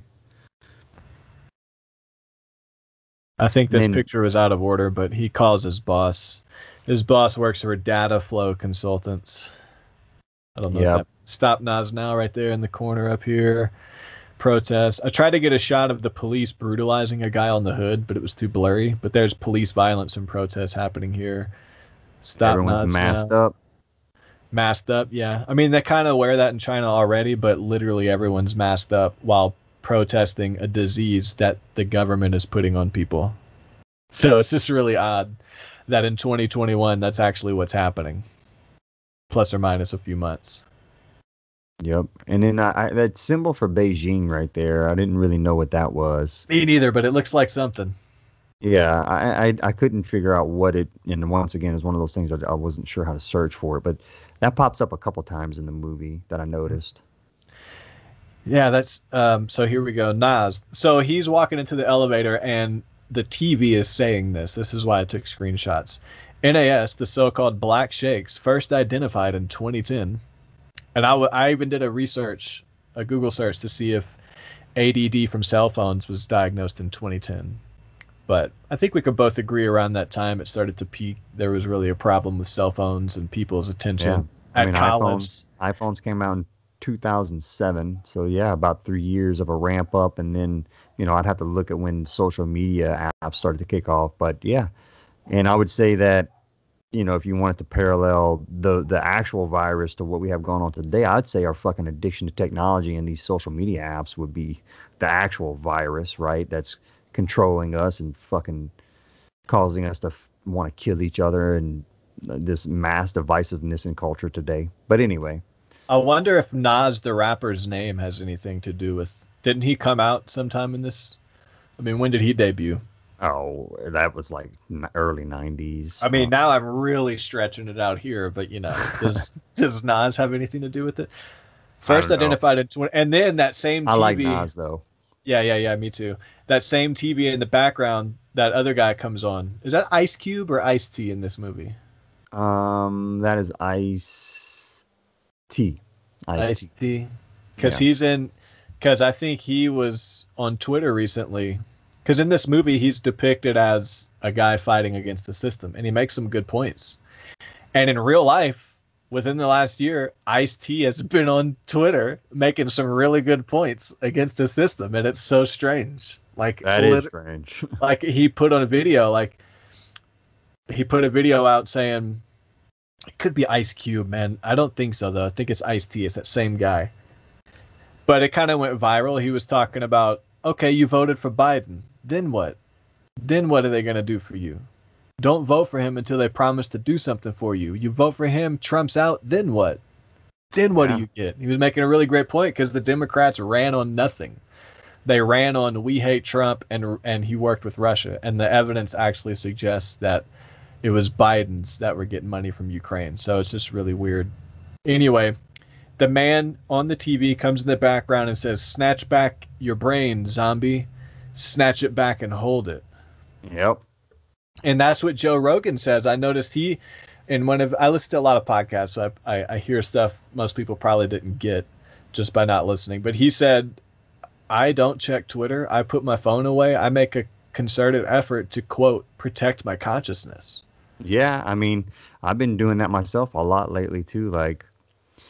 I think this picture was out of order, but he calls his boss. His boss works for Data Flow Consultants. I don't know. Yep. Stop NAS Now right there in the corner up here. Protests. I tried to get a shot of the police brutalizing a guy on the hood, but it was too blurry. But there's police violence and protests happening here. Everyone's masked up. Masked up, yeah. I mean, they kind of wear that in China already, but literally everyone's masked up while protesting a disease that the government is putting on people. So it's just really odd that in 2021, that's actually what's happening. Plus or minus a few months. Yep. And then that symbol for Beijing right there, I didn't really know what that was. Me neither, but it looks like something. Yeah, I couldn't figure out what it, and once again, it's one of those things I wasn't sure how to search for it, but that pops up a couple times in the movie that I noticed. Yeah, that's, so here we go, Nas. So he's walking into the elevator and the TV is saying this. This is why I took screenshots. NAS, the so-called Black Shakes, first identified in 2010. And I even did a Google search to see if ADD from cell phones was diagnosed in 2010. But I think we could both agree around that time it started to peak. There was really a problem with cell phones and people's attention at college. iPhones came out in 2007. So, yeah, about 3 years of a ramp up. And then, I'd have to look at when social media apps started to kick off. But, yeah. And I would say that, if you wanted to parallel the actual virus to what we have going on today, I'd say our fucking addiction to technology and these social media apps would be the actual virus, right? That's controlling us and fucking causing us to want to kill each other and this mass divisiveness in culture today. But anyway. I wonder if Nas, the rapper's name, has anything to do with... Didn't he come out sometime in this? I mean, when did he debut? Oh, that was like early 90s. I mean, now I'm really stretching it out here, but does Nas have anything to do with it? First identified in 20, and then that same TV. I like Nas though. Yeah, me too. That same TV in the background, that other guy comes on. Is that Ice Cube or Ice-T in this movie? That is Ice-T. Ice-T. Because I think he was on Twitter recently. Because in this movie, he's depicted as a guy fighting against the system, and he makes some good points. And in real life, within the last year, Ice-T has been on Twitter making some really good points against the system, and it's so strange. That is strange. He put on a video, he put a video out saying, it could be Ice Cube, man. I don't think so, though. I think it's Ice-T. It's that same guy. But it kind of went viral. He was talking about, okay, you voted for Biden. Then what? Then what are they going to do for you? Don't vote for him until they promise to do something for you. You vote for him, Trump's out, then what? Then what do you get? He was making a really great point because the Democrats ran on nothing. They ran on we hate Trump and he worked with Russia. And the evidence actually suggests that, it was Biden's that were getting money from Ukraine. So it's just really weird. Anyway, the man on the TV comes in the background and says, "Snatch back your brain, zombie. Snatch it back and hold it." Yep. And that's what Joe Rogan says. I noticed I listen to a lot of podcasts, so I hear stuff most people probably didn't get just by not listening. But he said, "I don't check Twitter. I put my phone away. I make a concerted effort to, quote, protect my consciousness." Yeah, I mean, I've been doing that myself a lot lately too. Like,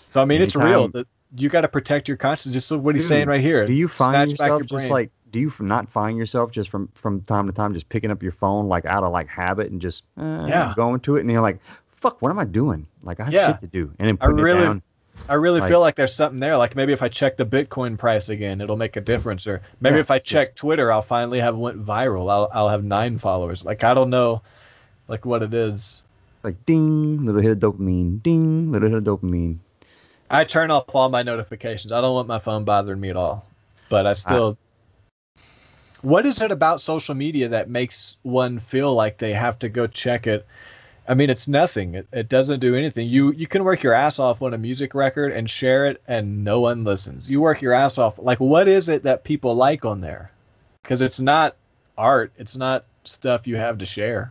so I mean, it's real that you got to protect your consciousness. Just what he's saying right here. Do you find yourself just like? Do you not find yourself just from time to time just picking up your phone like out of like habit and just going to it, and you're like, "Fuck, what am I doing? Like, I have shit to do," and then putting it down. I really feel like there's something there. Like maybe if I check the Bitcoin price again, it'll make a difference. Or maybe if I check Twitter, I'll finally have went viral. I'll have 9 followers. Like, I don't know, like what it is. Like ding, little hit of dopamine. Ding, little hit of dopamine. I turn off all my notifications. I don't want my phone bothering me at all. But I still. What is it about social media that makes one feel like they have to go check it? I mean, it's nothing. It doesn't do anything. You can work your ass off on a music record and share it, and no one listens. You work your ass off. Like, what is it that people like on there? Because it's not art. It's not stuff you have to share.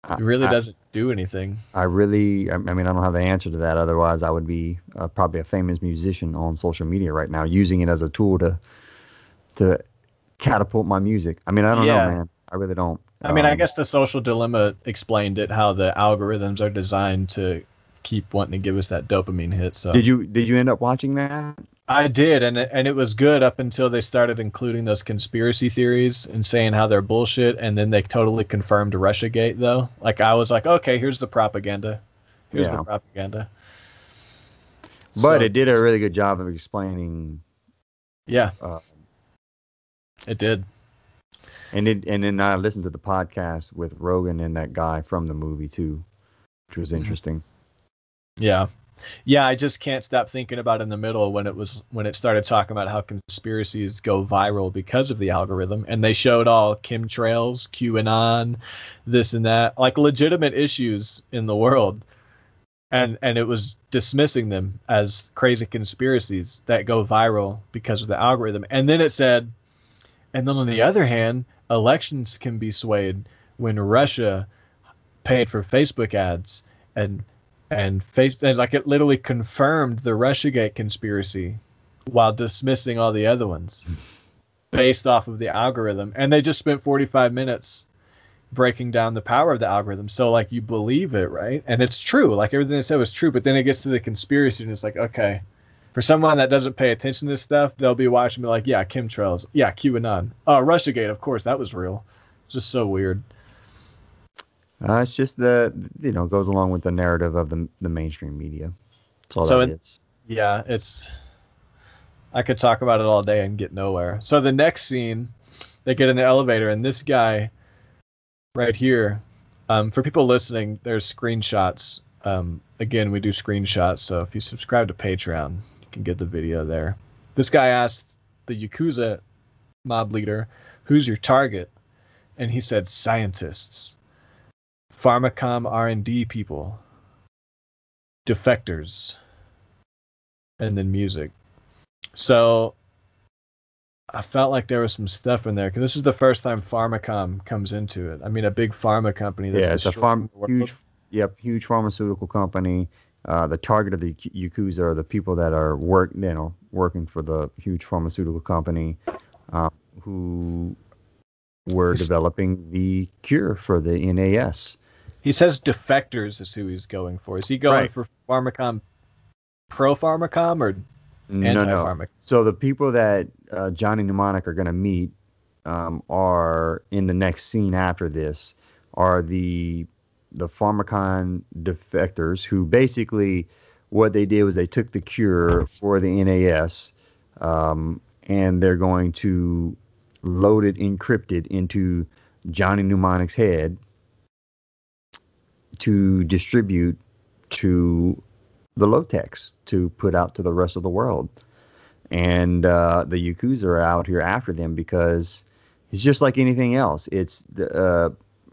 It really doesn't do anything. I mean, I don't have the answer to that. Otherwise, I would be probably a famous musician on social media right now, using it as a tool to catapult my music. I mean, I don't know, man. I really don't. I mean, I guess The Social Dilemma explained it, how the algorithms are designed to keep wanting to give us that dopamine hit. So did you end up watching that? I did, and it was good up until they started including those conspiracy theories and saying how they're bullshit, and then they totally confirmed Russiagate, though. Like, I was like, okay, here's the propaganda. Here's the propaganda. But it did a really good job of explaining. Yeah. It did. And then I listened to the podcast with Rogan and that guy from the movie too, which was interesting. Yeah. Yeah, I just can't stop thinking about in the middle when it started talking about how conspiracies go viral because of the algorithm, and they showed all chemtrails, QAnon, this and that, like legitimate issues in the world. And it was dismissing them as crazy conspiracies that go viral because of the algorithm. And then it said, and then on the other hand, elections can be swayed when Russia paid for Facebook ads and like it literally confirmed the Russiagate conspiracy while dismissing all the other ones based off of the algorithm. And they just spent 45 minutes breaking down the power of the algorithm. So like you believe it, right? And it's true. Like everything they said was true, but then it gets to the conspiracy and it's like, okay, for someone that doesn't pay attention to this stuff, they'll be watching me like, yeah, chemtrails. Yeah, QAnon. Oh, Russiagate, of course, that was real. It's just so weird. It's just goes along with the narrative of the mainstream media. That's all that is. Yeah, I could talk about it all day and get nowhere. So the next scene, they get in the elevator, and this guy right here, for people listening, there's screenshots. Again, we do screenshots, so if you subscribe to Patreon, you can get the video there. This guy asked the Yakuza mob leader, "Who's your target?" And he said, "Scientists, Pharmacom R&D people, defectors," and then music. So I felt like there was some stuff in there, because this is the first time Pharmacom comes into it. I mean, a big pharma company. That's it's a huge pharmaceutical company. The target of the Yakuza are the people that are working for the huge pharmaceutical company, who were developing the cure for the NAS. He says defectors is who he's going for. Is he going for Pharmacom, pro-Pharmacom, or anti-Pharmacom? No. So the people that Johnny Mnemonic are going to meet are in the next scene after this are the Pharmacom defectors, who basically what they did was they took the cure for the NAS, and they're going to load it encrypted into Johnny Mnemonic's head to distribute to the low-techs to put out to the rest of the world. And the Yakuza are out here after them because it's just like anything else. It's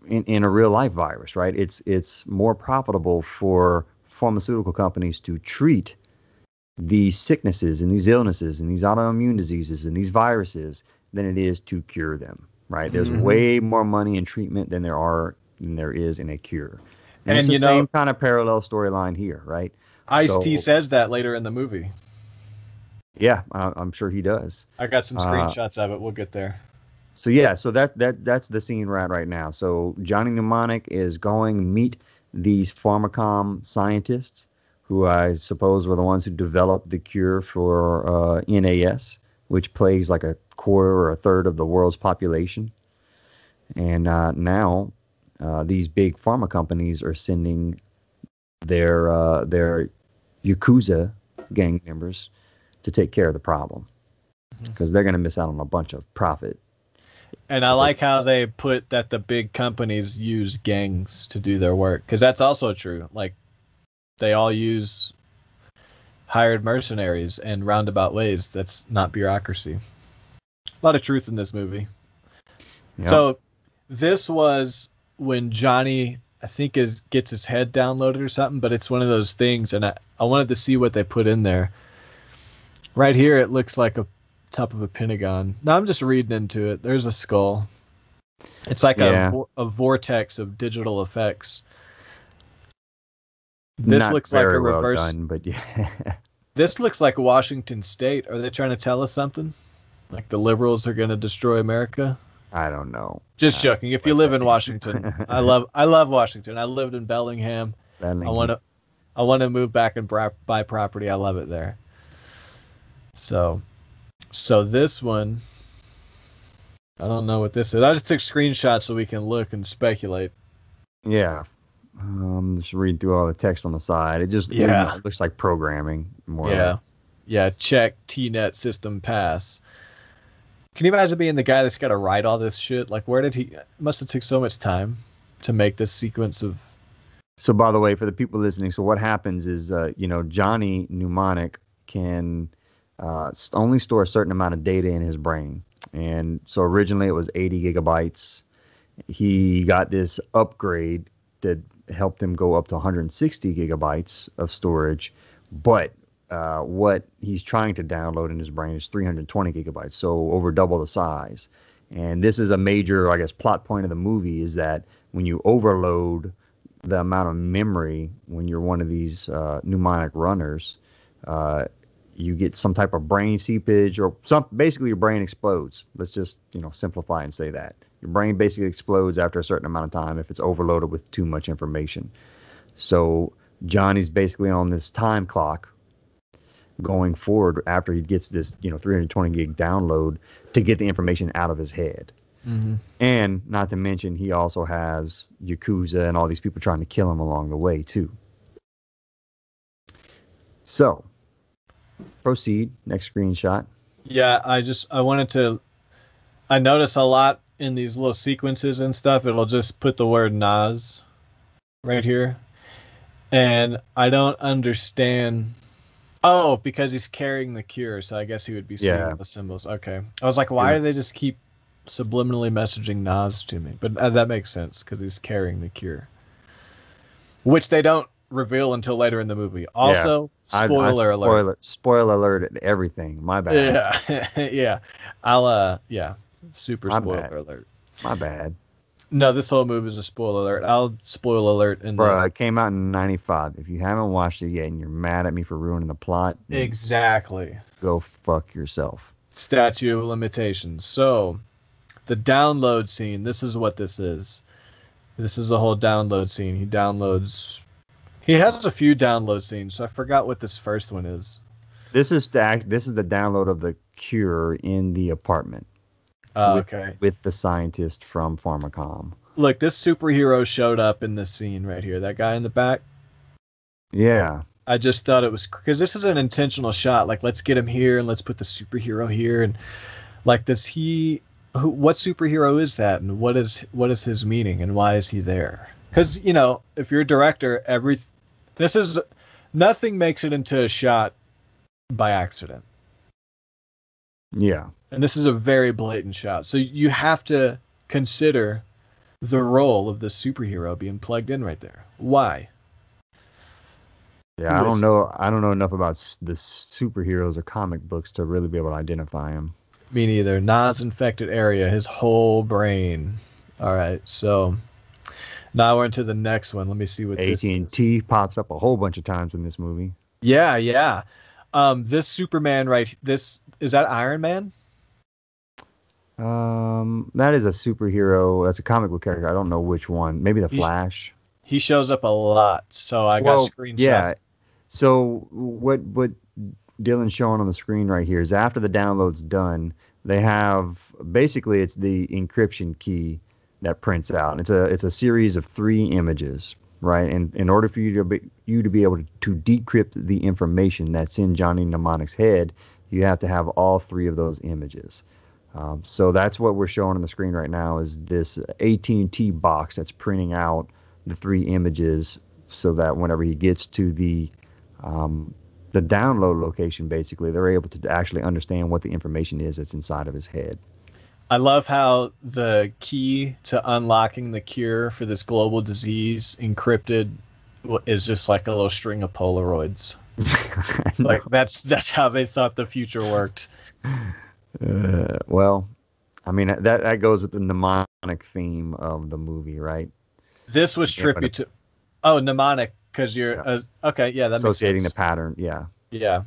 in a real life virus, right? It's more profitable for pharmaceutical companies to treat these sicknesses and these illnesses and these autoimmune diseases and these viruses than it is to cure them, right? There's way more money in treatment than there is in a cure. And it's the same kind of parallel storyline here, right? Ice-T says that later in the movie. Yeah, I'm sure he does. I got some screenshots of it. We'll get there. So yeah, so that's the scene we're at right now. So Johnny Mnemonic is going meet these pharmacom scientists, who I suppose were the ones who developed the cure for NAS, which plagues like a quarter or a third of the world's population. And now these big pharma companies are sending their Yakuza gang members to take care of the problem, because they're going to miss out on a bunch of profit. And I like how they put that the big companies use gangs to do their work, because that's also true. Like, they all use hired mercenaries in roundabout ways. That's not bureaucracy. A lot of truth in this movie. Yep. So this was when Johnny, I think, gets his head downloaded or something, but it's one of those things, and I wanted to see what they put in there. Right here, it looks like a top of a pentagon. No, I'm just reading into it. There's a skull. It's like a vortex of digital effects. This Not looks like a well reverse. Done, but yeah. This looks like Washington State. Are they trying to tell us something? Like the liberals are going to destroy America? I don't know. Just joking. If you live in Washington, I love Washington. I lived in Bellingham. I want to move back and buy property. I love it there. So this one, I don't know what this is. I just took screenshots so we can look and speculate. Yeah. I'm just reading through all the text on the side. It just it looks like programming more or less. Yeah, check TNet system pass. Can you imagine being the guy that's got to write all this shit? Like, where did he... Must have took so much time to make this sequence of... So, by the way, for the people listening, so what happens is, Johnny Mnemonic can only store a certain amount of data in his brain. And so originally it was 80 gigabytes. He got this upgrade that helped him go up to 160 gigabytes of storage. But what he's trying to download in his brain is 320 gigabytes, so over double the size. And this is a major, I guess, plot point of the movie, is that when you overload the amount of memory when you're one of these mnemonic runners, you get some type of brain seepage, or basically your brain explodes. Let's just simplify and say that. Your brain basically explodes after a certain amount of time if it's overloaded with too much information. So Johnny's basically on this time clock going forward after he gets this 320 gig download to get the information out of his head. Mm-hmm. And not to mention, he also has Yakuza and all these people trying to kill him along the way too. So proceed. Next screenshot. Yeah, I notice a lot in these little sequences and stuff, it'll just put the word Nas right here. And I don't understand. Oh, because he's carrying the cure, so I guess he would be seeing the symbols. Okay. I was like, why do they just keep subliminally messaging Nas to me? But that makes sense, because he's carrying the cure. Which they don't reveal until later in the movie. Also, spoiler alert. Spoiler alert at everything. My bad. Yeah. Super spoiler alert. My bad. No, this whole movie is a spoiler alert. I'll spoil alert. It came out in 95. If you haven't watched it yet and you're mad at me for ruining the plot, exactly, go fuck yourself. Statute of limitations. So, the download scene, this is what this is. This is a whole download scene. He has a few download scenes, so I forgot what this first one is. This is the download of the cure in the apartment. Okay. With the scientist from Pharmacom. Look, this superhero showed up in this scene right here. That guy in the back. Yeah. I just thought it was... Because this is an intentional shot. Like, let's get him here and let's put the superhero here. And, like, what superhero is that? And what is his meaning? And why is he there? Because, if you're a director, nothing makes it into a shot by accident. Yeah. And this is a very blatant shot. So you have to consider the role of the superhero being plugged in right there. Why? Yeah, I don't know. I don't know enough about the superheroes or comic books to really be able to identify him. Me neither. Nas infected area, his whole brain. All right, so now we're into the next one. Let me see what this is. AT&T pops up a whole bunch of times in this movie. Yeah. This Superman this is that Iron Man? That is a superhero. That's a comic book character. I don't know which one. Maybe the Flash. He shows up a lot, so I got screenshots. Yeah. So what Dylan's showing on the screen right here is after the download's done, they have basically it's the encryption key that prints out. It's a series of 3 images, right? And in order for you to be able to decrypt the information that's in Johnny Mnemonic's head, you have to have all 3 of those images. So that's what we're showing on the screen right now is this AT&T box that's printing out the 3 images so that whenever he gets to the download location, basically, they're able to actually understand what the information is that's inside of his head. I love how the key to unlocking the cure for this global disease encrypted is just like a little string of Polaroids. Like that's how they thought the future worked. Well, I mean that goes with the mnemonic theme of the movie, right? This was trippy to. Oh, mnemonic, because you're okay. Yeah, that associating makes sense. The pattern. Yeah.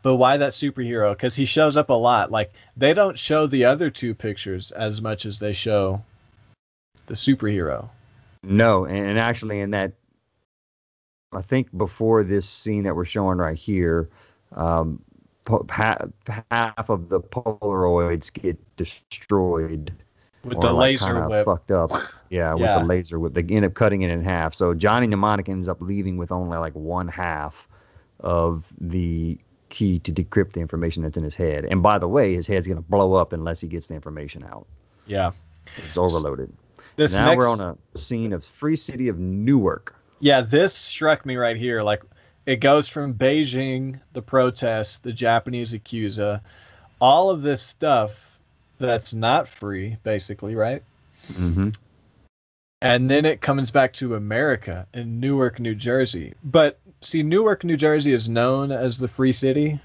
But why that superhero? Because he shows up a lot. Like they don't show the other 2 pictures as much as they show the superhero. No, and actually in that, I think before this scene that we're showing right here, half of the Polaroids get destroyed with the laser whip. Fucked up. Yeah, with the laser whip. They end up cutting it in half. So Johnny Mnemonic ends up leaving with only like 1/2 of the key to decrypt the information that's in his head. And by the way, his head's going to blow up unless he gets the information out. Yeah. It's overloaded. Now we're on a scene of Free City of Newark. Yeah, this struck me right here. Like, it goes from Beijing, the protests, the Japanese Yakuza, all of this stuff that's not free, basically, right? Mm-hmm. And then it comes back to America in Newark, New Jersey. But see, Newark, New Jersey is known as the Free City.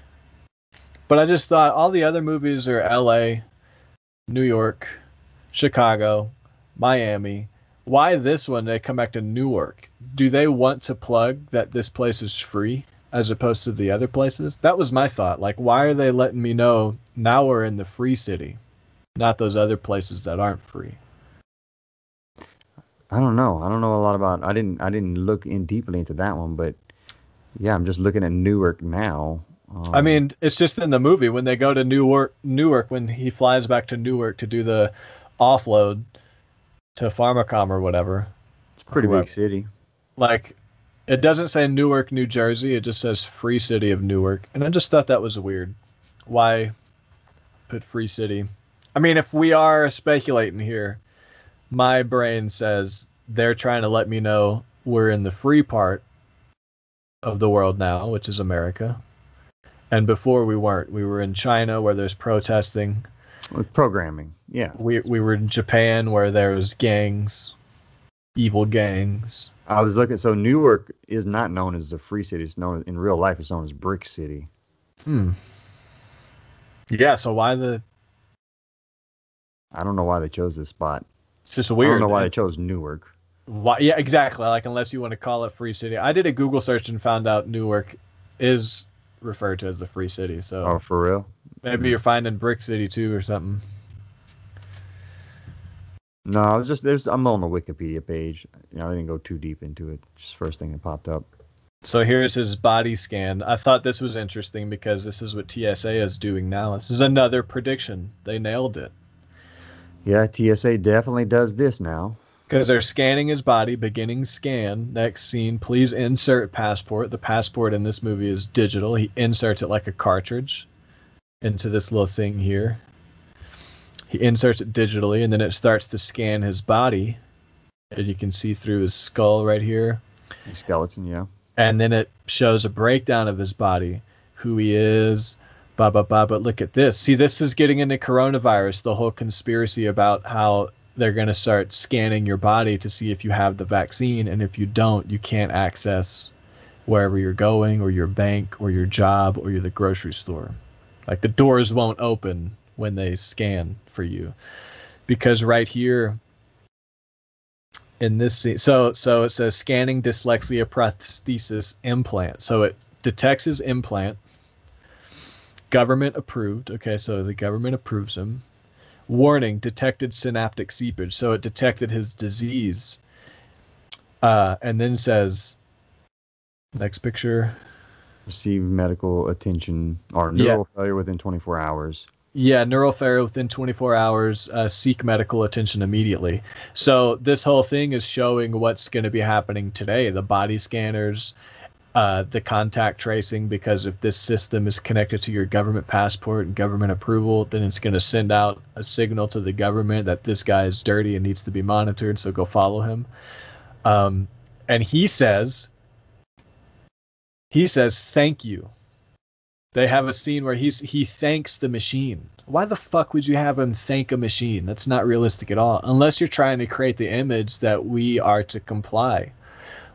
But I just thought all the other movies are LA, New York, Chicago, Miami. Why this one, they come back to Newark? Do they want to plug that this place is free as opposed to the other places? That was my thought. Like, why are they letting me know now we're in the Free City, not those other places that aren't free? I don't know. I don't know a lot about. I didn't look in deeply into that one, but yeah, I'm just looking at Newark now. I mean, it's just in the movie when they go to Newark when he flies back to Newark to do the offload to Pharmacom or whatever. It's a pretty big city. Like, it doesn't say Newark, New Jersey. It just says Free City of Newark, and I just thought that was weird. Why put Free City? I mean, if we are speculating here, my brain says they're trying to let me know we're in the free part of the world now, which is America. And before we weren't. We were in China where there's protesting. With programming, yeah. We were in Japan where there's gangs, evil gangs. I was looking. So Newark is not known as the Free City. It's known in real life. It's known as Brick City. Yeah. So why the? I don't know why they chose this spot. It's just weird. I don't know why they chose Newark. Why? Yeah, exactly. Like, unless you want to call it Free City. I did a Google search and found out Newark is referred to as the Free City. So. Oh, for real? Maybe you're finding Brick City too or something. No, I was just I'm on the Wikipedia page. I didn't go too deep into it. Just first thing that popped up. So here's his body scan. I thought this was interesting because this is what TSA is doing now. This is another prediction. They nailed it. Yeah, TSA definitely does this now. Because they're scanning his body, beginning scan. Next scene, please insert passport. The passport in this movie is digital. He inserts it like a cartridge into this little thing here. He inserts it digitally, and then it starts to scan his body. And you can see through his skull right here. The skeleton, yeah. And then it shows a breakdown of his body, who he is, blah, blah, blah. But look at this. See, this is getting into coronavirus, the whole conspiracy about how they're going to start scanning your body to see if you have the vaccine. And if you don't, you can't access wherever you're going, or your bank, or your job, or the grocery store. Like, the doors won't open when they scan for you. Because right here in this scene, so it says scanning dyslexia prosthesis implant. So it detects his implant. Government approved. Okay, so the government approves him. Warning, detected synaptic seepage. So it detected his disease. And then says, next picture. Receive medical attention or neural failure within 24 hours. Yeah, neural failure within 24 hours. Seek medical attention immediately. So this whole thing is showing what's going to be happening today. The body scanners, the contact tracing, because if this system is connected to your government passport and government approval, then it's going to send out a signal to the government that this guy is dirty and needs to be monitored, so go follow him. And he says thank you. They have a scene where he thanks the machine. Why the fuck would you have him thank a machine? That's not realistic at all, unless you're trying to create the image that we are to comply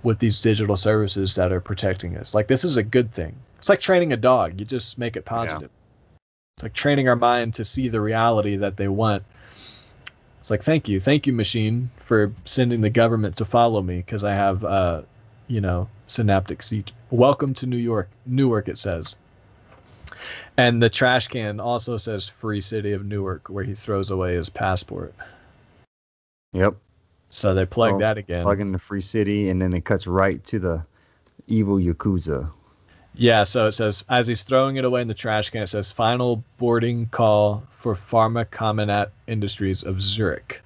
with these digital services that are protecting us. Like, this is a good thing. It's like training a dog. You just make it positive. Yeah. It's like training our mind to see the reality that they want. It's like, thank you, machine, for sending the government to follow me because I have, synaptic seat. Welcome to New York, Newark, it says. And the trash can also says Free City of Newark, where he throws away his passport. Yep. So they plug that again. Plug in the Free City, and then it cuts right to the evil Yakuza. Yeah, so it says, as he's throwing it away in the trash can, it says, final boarding call for Pharma Combinat Industries of Zurich.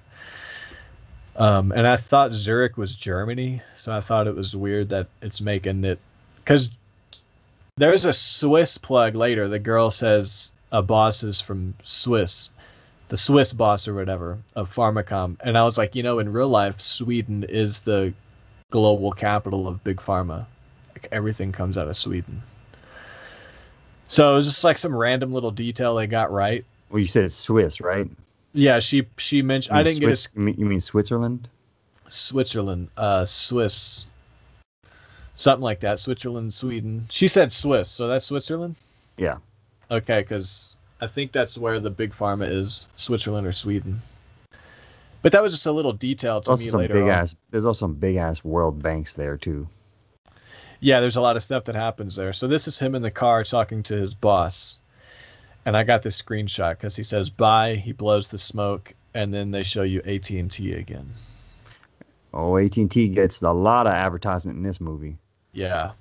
And I thought Zurich was Germany, so I thought it was weird that it's making it... Because there's a Swiss plug later. The girl says a boss is from Swiss. The Swiss boss or whatever of Pharmacom. And I was like, in real life, Sweden is the global capital of Big Pharma. Like, everything comes out of Sweden. So it was just like some random little detail they got right. Well, you said it's Swiss, right? Yeah, she mentioned... I didn't get it. You mean Switzerland? Switzerland. Swiss. Something like that. Switzerland, Sweden. She said Swiss, so that's Switzerland? Yeah. Okay, because I think that's where the big pharma is, Switzerland or Sweden. But that was just a little detail to me later on. There's also some big-ass world banks there, too. Yeah, there's a lot of stuff that happens there. So this is him in the car talking to his boss. And I got this screenshot because he says, bye, he blows the smoke, and then they show you AT&T again. Oh, AT&T gets a lot of advertisement in this movie. Yeah.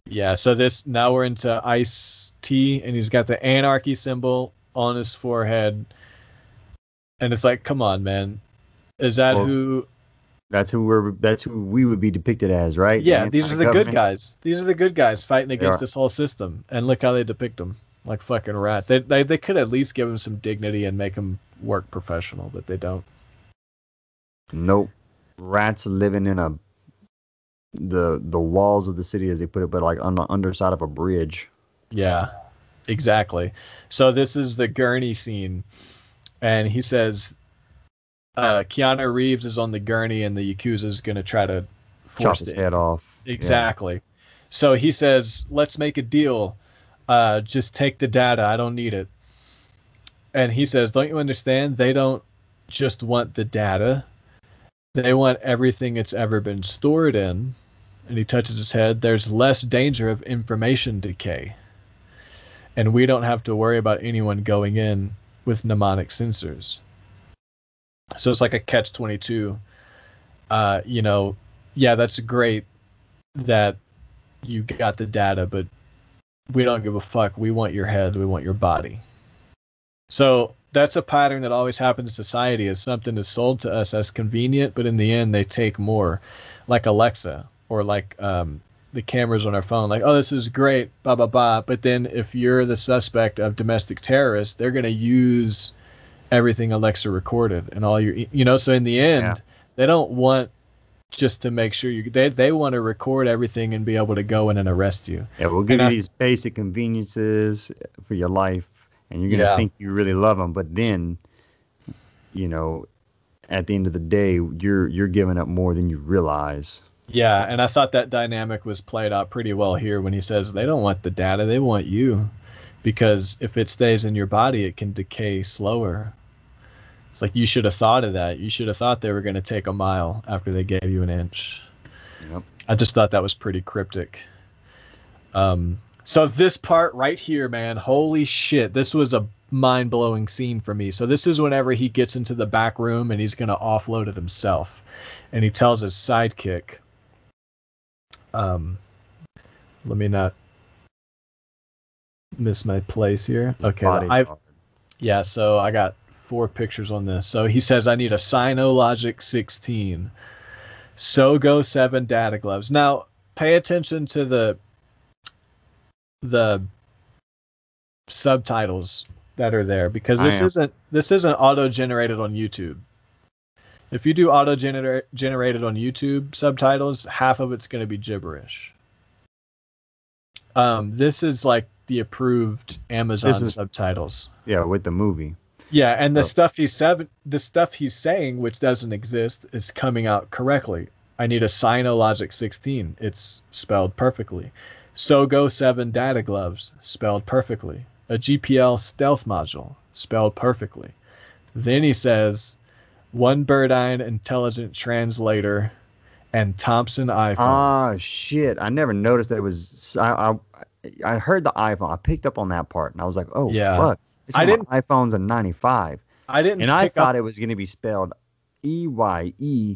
Yeah, so now we're into Ice-T, and he's got the anarchy symbol on his forehead. And it's like, come on, man. Is that who... That's who we would be depicted as, right? Yeah, these are the good guys. These are the good guys fighting against this whole system. And look how they depict them. Like fucking rats. They could at least give them some dignity and make them work professional, but they don't. Nope. Rats living in the walls of the city, as they put it, but like on the underside of a bridge. Yeah, exactly. So this is the gurney scene, and he says Keanu Reeves is on the gurney, and the Yakuza is going to try to force his head off. Exactly. Yeah. So he says, let's make a deal. Just take the data. I don't need it. And he says, don't you understand? They don't just want the data. They want everything it's ever been stored in. And he touches his head. There's less danger of information decay. And we don't have to worry about anyone going in with mnemonic sensors. So it's like a catch-22. Yeah, that's great that you got the data, but we don't give a fuck. We want your head. We want your body. So that's a pattern that always happens in society, is something is sold to us as convenient, but in the end they take more, like Alexa or like the cameras on our phone. Like, oh, this is great, blah, blah, blah. But then if you're the suspect of domestic terrorists, they're going to use everything Alexa recorded and all your, so in the end, they don't want just to make sure they want to record everything and be able to go in and arrest you. Yeah, we'll give you these basic conveniences for your life, and you're going to think you really love them, but then you know, at the end of the day, you're giving up more than you realize. Yeah, and I thought that dynamic was played out pretty well here when he says they don't want the data, they want you. Because if it stays in your body, it can decay slower. It's like you should have thought of that. You should have thought they were going to take a mile after they gave you an inch. Yep. I just thought that was pretty cryptic. So this part right here, man, holy shit, this was a mind-blowing scene for me. So this is whenever he gets into the back room and he's going to offload it himself. And he tells his sidekick, let me not miss my place here. Okay, yeah, so I got 4 pictures on this. So he says, I need a Sinologic 16. SOGO 7 data gloves. Now, pay attention to the subtitles that are there, because this isn't auto-generated on YouTube. If you do auto-generated on YouTube subtitles, half of it's going to be gibberish. This is like the approved Amazon subtitles. Yeah, with the movie. Yeah, and the stuff he's saying, which doesn't exist, is coming out correctly. I need a Sinologic 16. It's spelled perfectly. SOGO 7 data gloves, spelled perfectly. A GPL stealth module, spelled perfectly. Then he says, one Birdine intelligent translator and Thompson iPhone. Ah, shit. I never noticed that it was... I heard the iPhone. I picked up on that part, and I was like, oh, yeah. Fuck. I didn't... iPhone's a 95. And I thought it was going to be spelled EYEPHONE.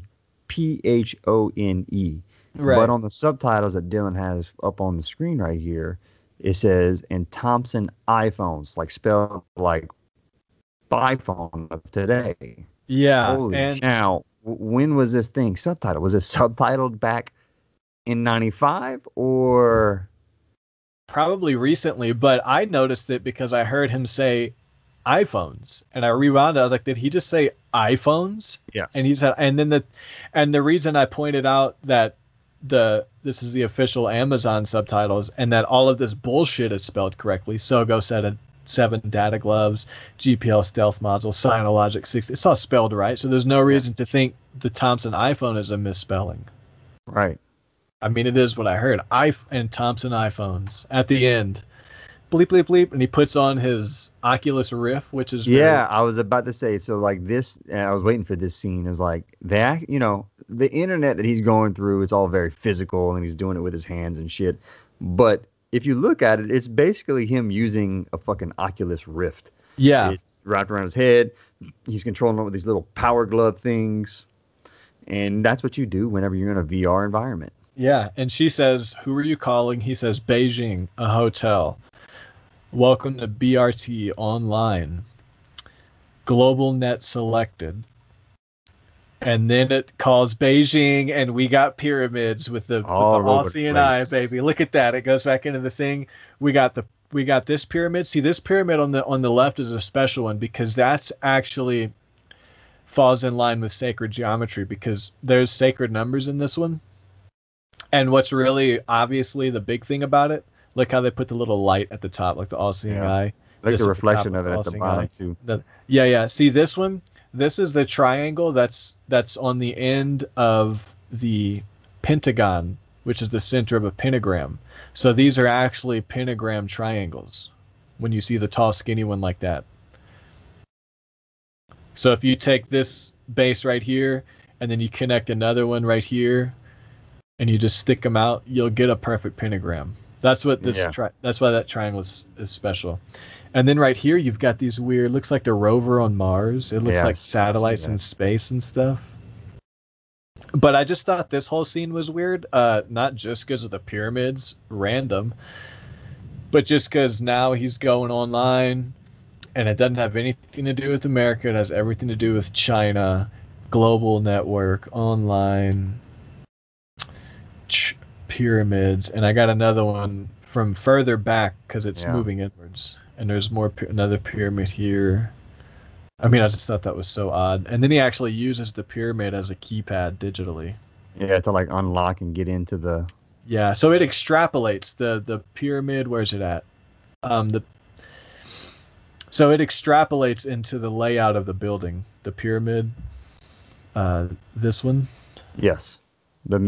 Right. But on the subtitles that Dylan has up on the screen right here, it says, and Thompson iPhones, like spelled like iPhone of today. Yeah. Holy now, when was this thing subtitled? Was it subtitled back in 95 or? Probably recently, but I noticed it because I heard him say iPhones, and I rewound it. I was like, did he just say iPhones? Yes. And he said, and the reason I pointed out that this is the official Amazon subtitles, and that all of this bullshit is spelled correctly. SOGO 7 data gloves, GPL stealth module, Sinologic 6. It's all spelled right, so there's no reason to think the Thompson iPhone is a misspelling. Right. I mean, it is what I heard. And Thompson iPhones at the end. Bleep, bleep, bleep. And he puts on his Oculus Rift, which is I was about to say, so like this, I was waiting for this scene, is like that, the internet that he's going through, it's all very physical, and he's doing it with his hands and shit. But if you look at it, it's basically him using a fucking Oculus Rift. Yeah. It's wrapped around his head. He's controlling it with these little power glove things. And that's what you do whenever you're in a VR environment. Yeah, and she says, who are you calling? He says, Beijing, a hotel. Welcome to BRT online. Global net selected. And then it calls Beijing, and we got pyramids with the Aussie and I, baby. Look at that. It goes back into the thing. We got this pyramid. See, this pyramid on the left is a special one, because that's actually falls in line with sacred geometry, because there's sacred numbers in this one. And what's really obviously the big thing about it, look how they put the little light at the top, like the all-seeing eye. Like the reflection of it at the bottom, too. Yeah. See, this one, this is the triangle that's on the end of the pentagon, which is the center of a pentagram. So these are actually pentagram triangles when you see the tall, skinny one like that. So if you take this base right here, and then you connect another one right here, and you just stick them out, you'll get a perfect pentagram. That's what this. That's why that triangle is special. And then right here, you've got these weird. Looks like the rover on Mars. It looks like satellites in space and stuff. But I just thought this whole scene was weird. Not just because of the pyramids, random, but just because now he's going online, and it doesn't have anything to do with America. It has everything to do with China, global network, online. Pyramids, and I got another one from further back because it's moving inwards, and there's another pyramid here. I mean, I just thought that was so odd. And then he actually uses the pyramid as a keypad digitally. Yeah, to like unlock and get into the. Yeah, so it extrapolates the pyramid. Where's it at? So it extrapolates into the layout of the building, the pyramid. This one. Yes, the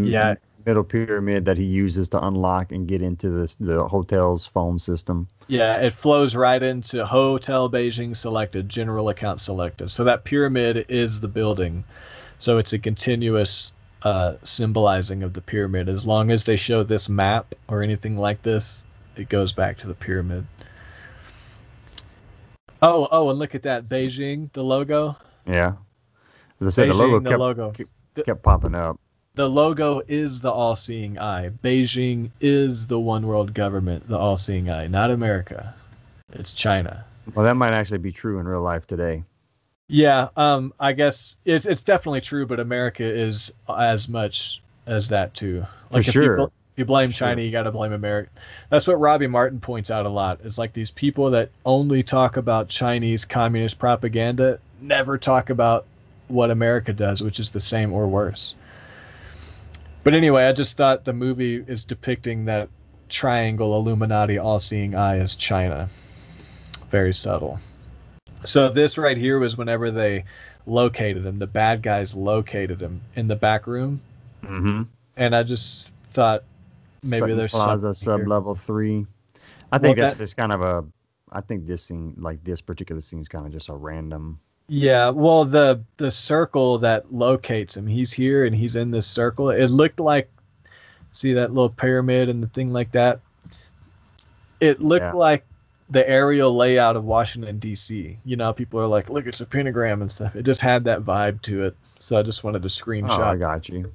middle pyramid that he uses to unlock and get into the hotel's phone system. Yeah, it flows right into Hotel Beijing selected, general account selected. So that pyramid is the building. So it's a continuous symbolizing of the pyramid. As long as they show this map or anything like this, it goes back to the pyramid. Oh, and look at that, Beijing, the logo. Yeah, as I said, Beijing, the logo kept popping up. The logo is the all-seeing eye. Beijing is the one world government, the all-seeing eye, not America. It's China. Well, that might actually be true in real life today. Yeah, I guess it's definitely true, but America is as much as that too. Like for sure. If you blame China, you got to blame America. That's what Robbie Martin points out a lot. Is like these people that only talk about Chinese communist propaganda never talk about what America does, which is the same or worse. But anyway, I just thought the movie is depicting that triangle Illuminati all-seeing eye as China. Very subtle. So this right here was whenever they located him. The bad guys located him in the back room. Mm-hmm. And I just thought maybe Sutton there's Plaza sub-level 3. I think that's just kind of a... I think this scene, like this particular scene, is kind of just a random... Yeah, well, the circle that locates him, he's here and he's in this circle. It looked like, see that little pyramid and the thing like that? It looked like the aerial layout of Washington, D.C. You know, people are like, look, it's a pentagram and stuff. It just had that vibe to it. So I just wanted to screenshot. Oh, I got you.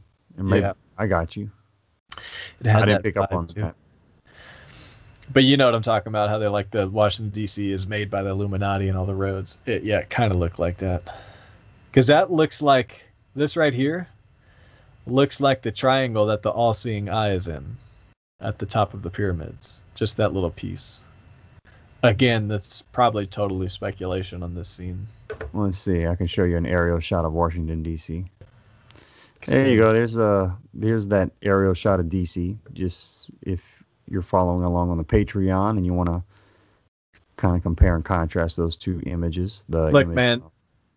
I got you. I didn't pick up on that. But you know what I'm talking about, how they're like the Washington, D.C. is made by the Illuminati and all the roads. It kind of looked like that. Because that looks like, this right here, looks like the triangle that the all-seeing eye is in at the top of the pyramids. Just that little piece. Again, that's probably totally speculation on this scene. Well, let's see. I can show you an aerial shot of Washington, D.C. There you go. There's that aerial shot of D.C. Just if you're following along on the Patreon and you want to kind of compare and contrast those two images. Look, man,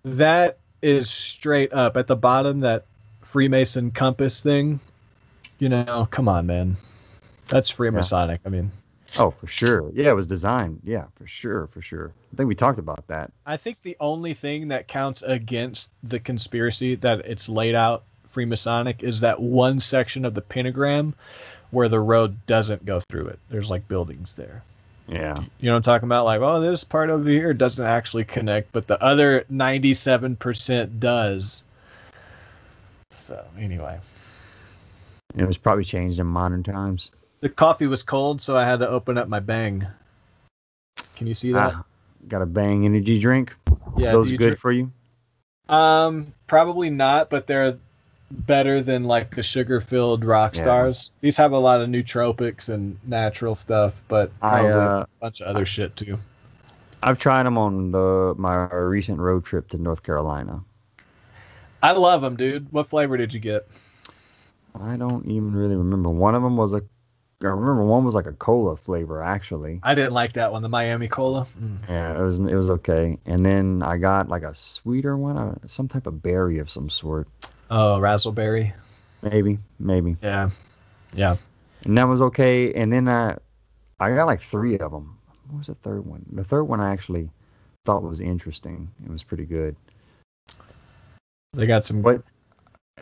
that is straight up at the bottom, that Freemason compass thing. You know, come on, man. That's Freemasonic. I mean... Oh, for sure. Yeah, it was designed. Yeah, for sure. I think we talked about that. I think the only thing that counts against the conspiracy that it's laid out Freemasonic is that one section of the pentagram where the road doesn't go through it. There's like buildings there. Yeah. You know what I'm talking about? Like, oh, this part over here doesn't actually connect, but the other 97% does. So, anyway. It was probably changed in modern times. The coffee was cold, so I had to open up my Bang. Can you see that? Got a Bang energy drink? Yeah. Those good for you? Probably not, but they're better than like the sugar-filled rock stars. These have a lot of nootropics and natural stuff, but probably a bunch of other shit too. I've tried them on my recent road trip to North Carolina. I love them, dude. What flavor did you get? I don't even really remember. One of them was I remember one was like a cola flavor, actually. I didn't like that one, the Miami Cola. Yeah, it was okay. And then I got like a sweeter one, some type of berry of some sort. Oh, raspberry. Maybe. Yeah. And that was okay. And then I got like 3 of them. What was the third one? The third one I actually thought was interesting. It was pretty good. They got some. What?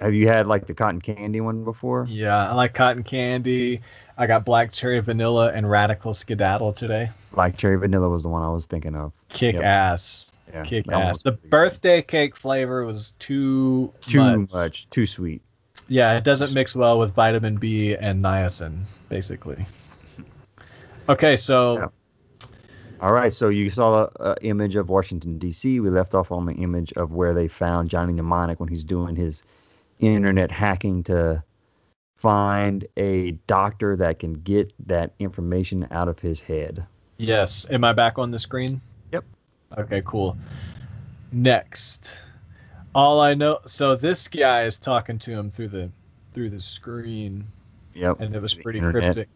Have you had like the cotton candy one before? Yeah, I like cotton candy. I got black cherry vanilla and radical skedaddle today. Black cherry vanilla was the one I was thinking of. Kick ass. Yeah, kick ass. The birthday cake flavor was too much, too sweet. Yeah, it doesn't mix well with vitamin B and niacin, basically. Okay, so... Yeah. All right, so you saw an image of Washington, D.C. We left off on the image of where they found Johnny Mnemonic when he's doing his internet hacking to find a doctor that can get that information out of his head. Yes. Am I back on the screen? Yep. Okay, cool. Next. All I know, so this guy is talking to him through the screen. Yep. And it was pretty cryptic.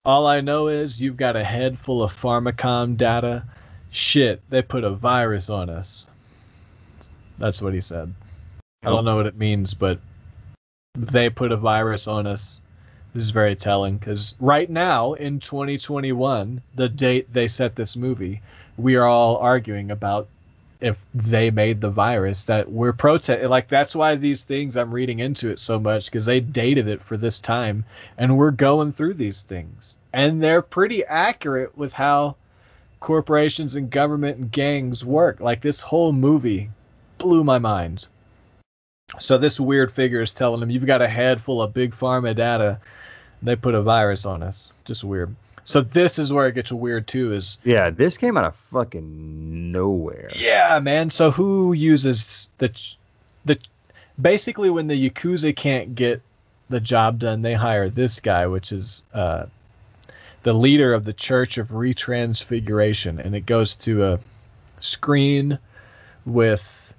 All I know is you've got a head full of Pharmacom data. Shit, they put a virus on us. That's what he said. I don't know what it means, but they put a virus on us. This is very telling because right now in 2021, the date they set this movie, we are all arguing about if they made the virus that we're protesting. Like, that's why these things, I'm reading into it so much because they dated it for this time and we're going through these things. And they're pretty accurate with how corporations and government and gangs work. Like, this whole movie blew my mind. So this weird figure is telling him, you've got a head full of big pharma data. They put a virus on us. Just weird. So this is where it gets weird too. This came out of fucking nowhere. Yeah, man. So who uses the basically when the Yakuza can't get the job done, they hire this guy, which is the leader of the Church of Retransfiguration, and it goes to a screen with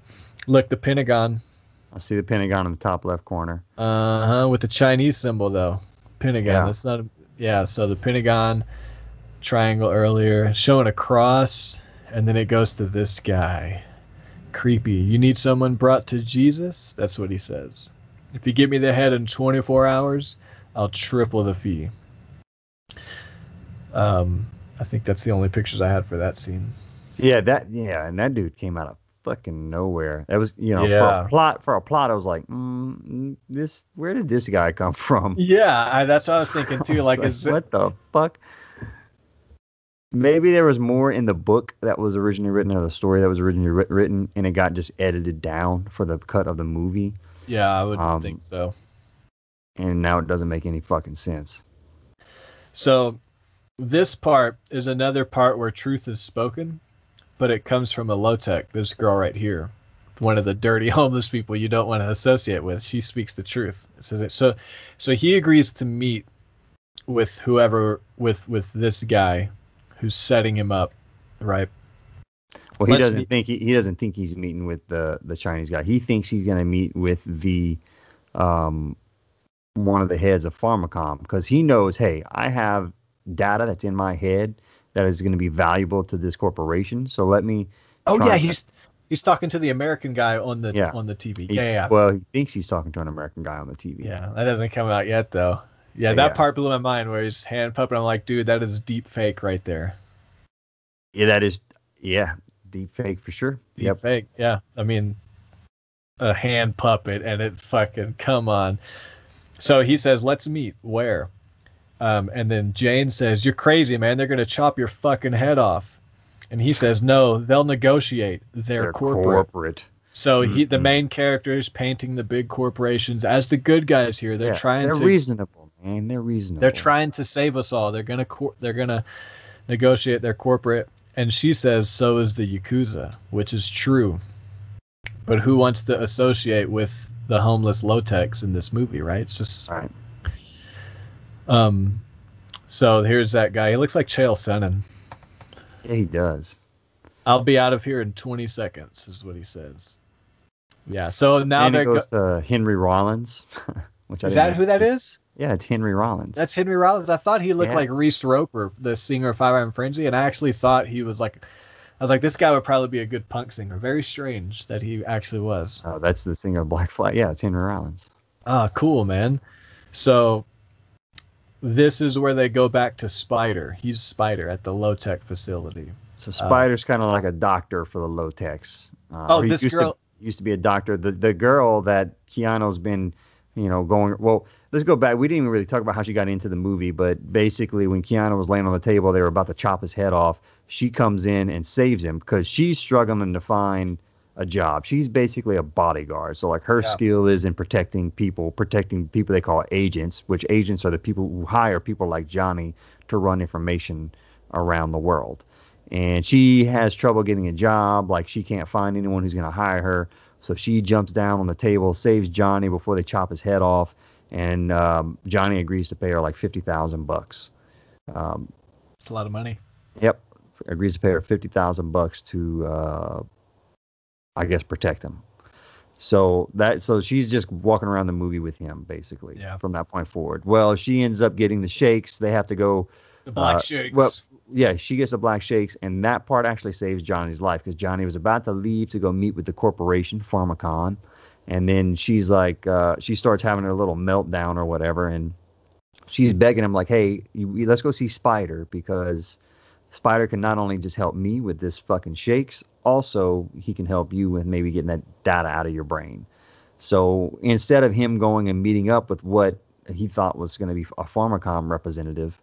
the Pentagon. I see the Pentagon in the top left corner. With the Chinese symbol though. Pentagon. Yeah. That's not so the Pentagon triangle earlier, showing a cross, and then it goes to this guy. Creepy. You need someone brought to Jesus? That's what he says. If you get me the head in 24 hours, I'll triple the fee. I think that's the only pictures I had for that scene. And that dude came out of fucking nowhere. That was, for a plot, I was like, where did this guy come from? Yeah, that's what I was thinking too. What the fuck? Maybe there was more in the book that was originally written, or the story that was originally written, and it got just edited down for the cut of the movie. Yeah, I would think so. And now it doesn't make any fucking sense. So this part is another part where truth is spoken, but it comes from a low-tech, this girl right here, one of the dirty homeless people you don't want to associate with. She speaks the truth. So he agrees to meet with whoever, with this guy who's setting him up, right? Well, he doesn't think he's meeting with the Chinese guy. He thinks he's going to meet with the one of the heads of Pharmacom, because he knows, hey, I have data that's in my head that is going to be valuable to this corporation. So let me. He's talking to the American guy on the TV. Yeah. Well, he thinks he's talking to an American guy on the TV. Yeah, that hasn't come out yet though. That part blew my mind where he's hand puppet. I'm like, dude, that is deep fake right there. Yeah, that is. Yeah, deep fake for sure. Deep fake. Yeah, I mean, a hand puppet, and it fucking come on. So he says, let's meet. Where? And then Jane says, you're crazy, man. They're going to chop your fucking head off. And he says, no, they'll negotiate. They're corporate. So the main character is painting the big corporations as the good guys here. They're reasonable, man. They're reasonable. They're trying to save us all. They're going to negotiate. They're corporate. And she says, so is the Yakuza, which is true. But who wants to associate with the homeless low-techs in this movie, right? It's just... Right. So here's that guy. He looks like Chael Sonnen. Yeah, he does. I'll be out of here in 20 seconds, is what he says. Yeah, so now there goes to Henry Rollins. Is that who that is? Yeah, it's Henry Rollins. That's Henry Rollins. I thought he looked like Reese Roper, the singer of Five Iron Frenzy, and I actually thought he was like... I was like, this guy would probably be a good punk singer. Very strange that he actually was. Oh, that's the singer of Black Flag. Yeah, it's Henry Rollins. Ah, cool, man. So... this is where they go back to Spider. He's Spider at the low-tech facility. So Spider's kind of like a doctor for the low-techs. This girl used to be a doctor. The girl that Keanu's been, going. Well, let's go back. We didn't even really talk about how she got into the movie, but basically when Keanu was laying on the table, they were about to chop his head off. She comes in and saves him because she's struggling to find a job. She's basically a bodyguard. So like her skill is in protecting people they call agents, which agents are the people who hire people like Johnny to run information around the world. And she has trouble getting a job. Like she can't find anyone who's going to hire her. So she jumps down on the table, saves Johnny before they chop his head off. And Johnny agrees to pay her like $50,000. It's a lot of money. Yep. Agrees to pay her $50,000 to, I guess, protect him. So she's just walking around the movie with him, basically, from that point forward. Well, she ends up getting the shakes. They have to go The black shakes. Well, yeah, she gets the black shakes, and that part actually saves Johnny's life because Johnny was about to leave to go meet with the corporation, Pharmacon, and then she's like, she starts having a little meltdown or whatever, and she's begging him like, "Hey, let's go see Spider because Spider can not only just help me with this fucking shakes, also he can help you with maybe getting that data out of your brain." So instead of him going and meeting up with what he thought was going to be a Pharmacom representative,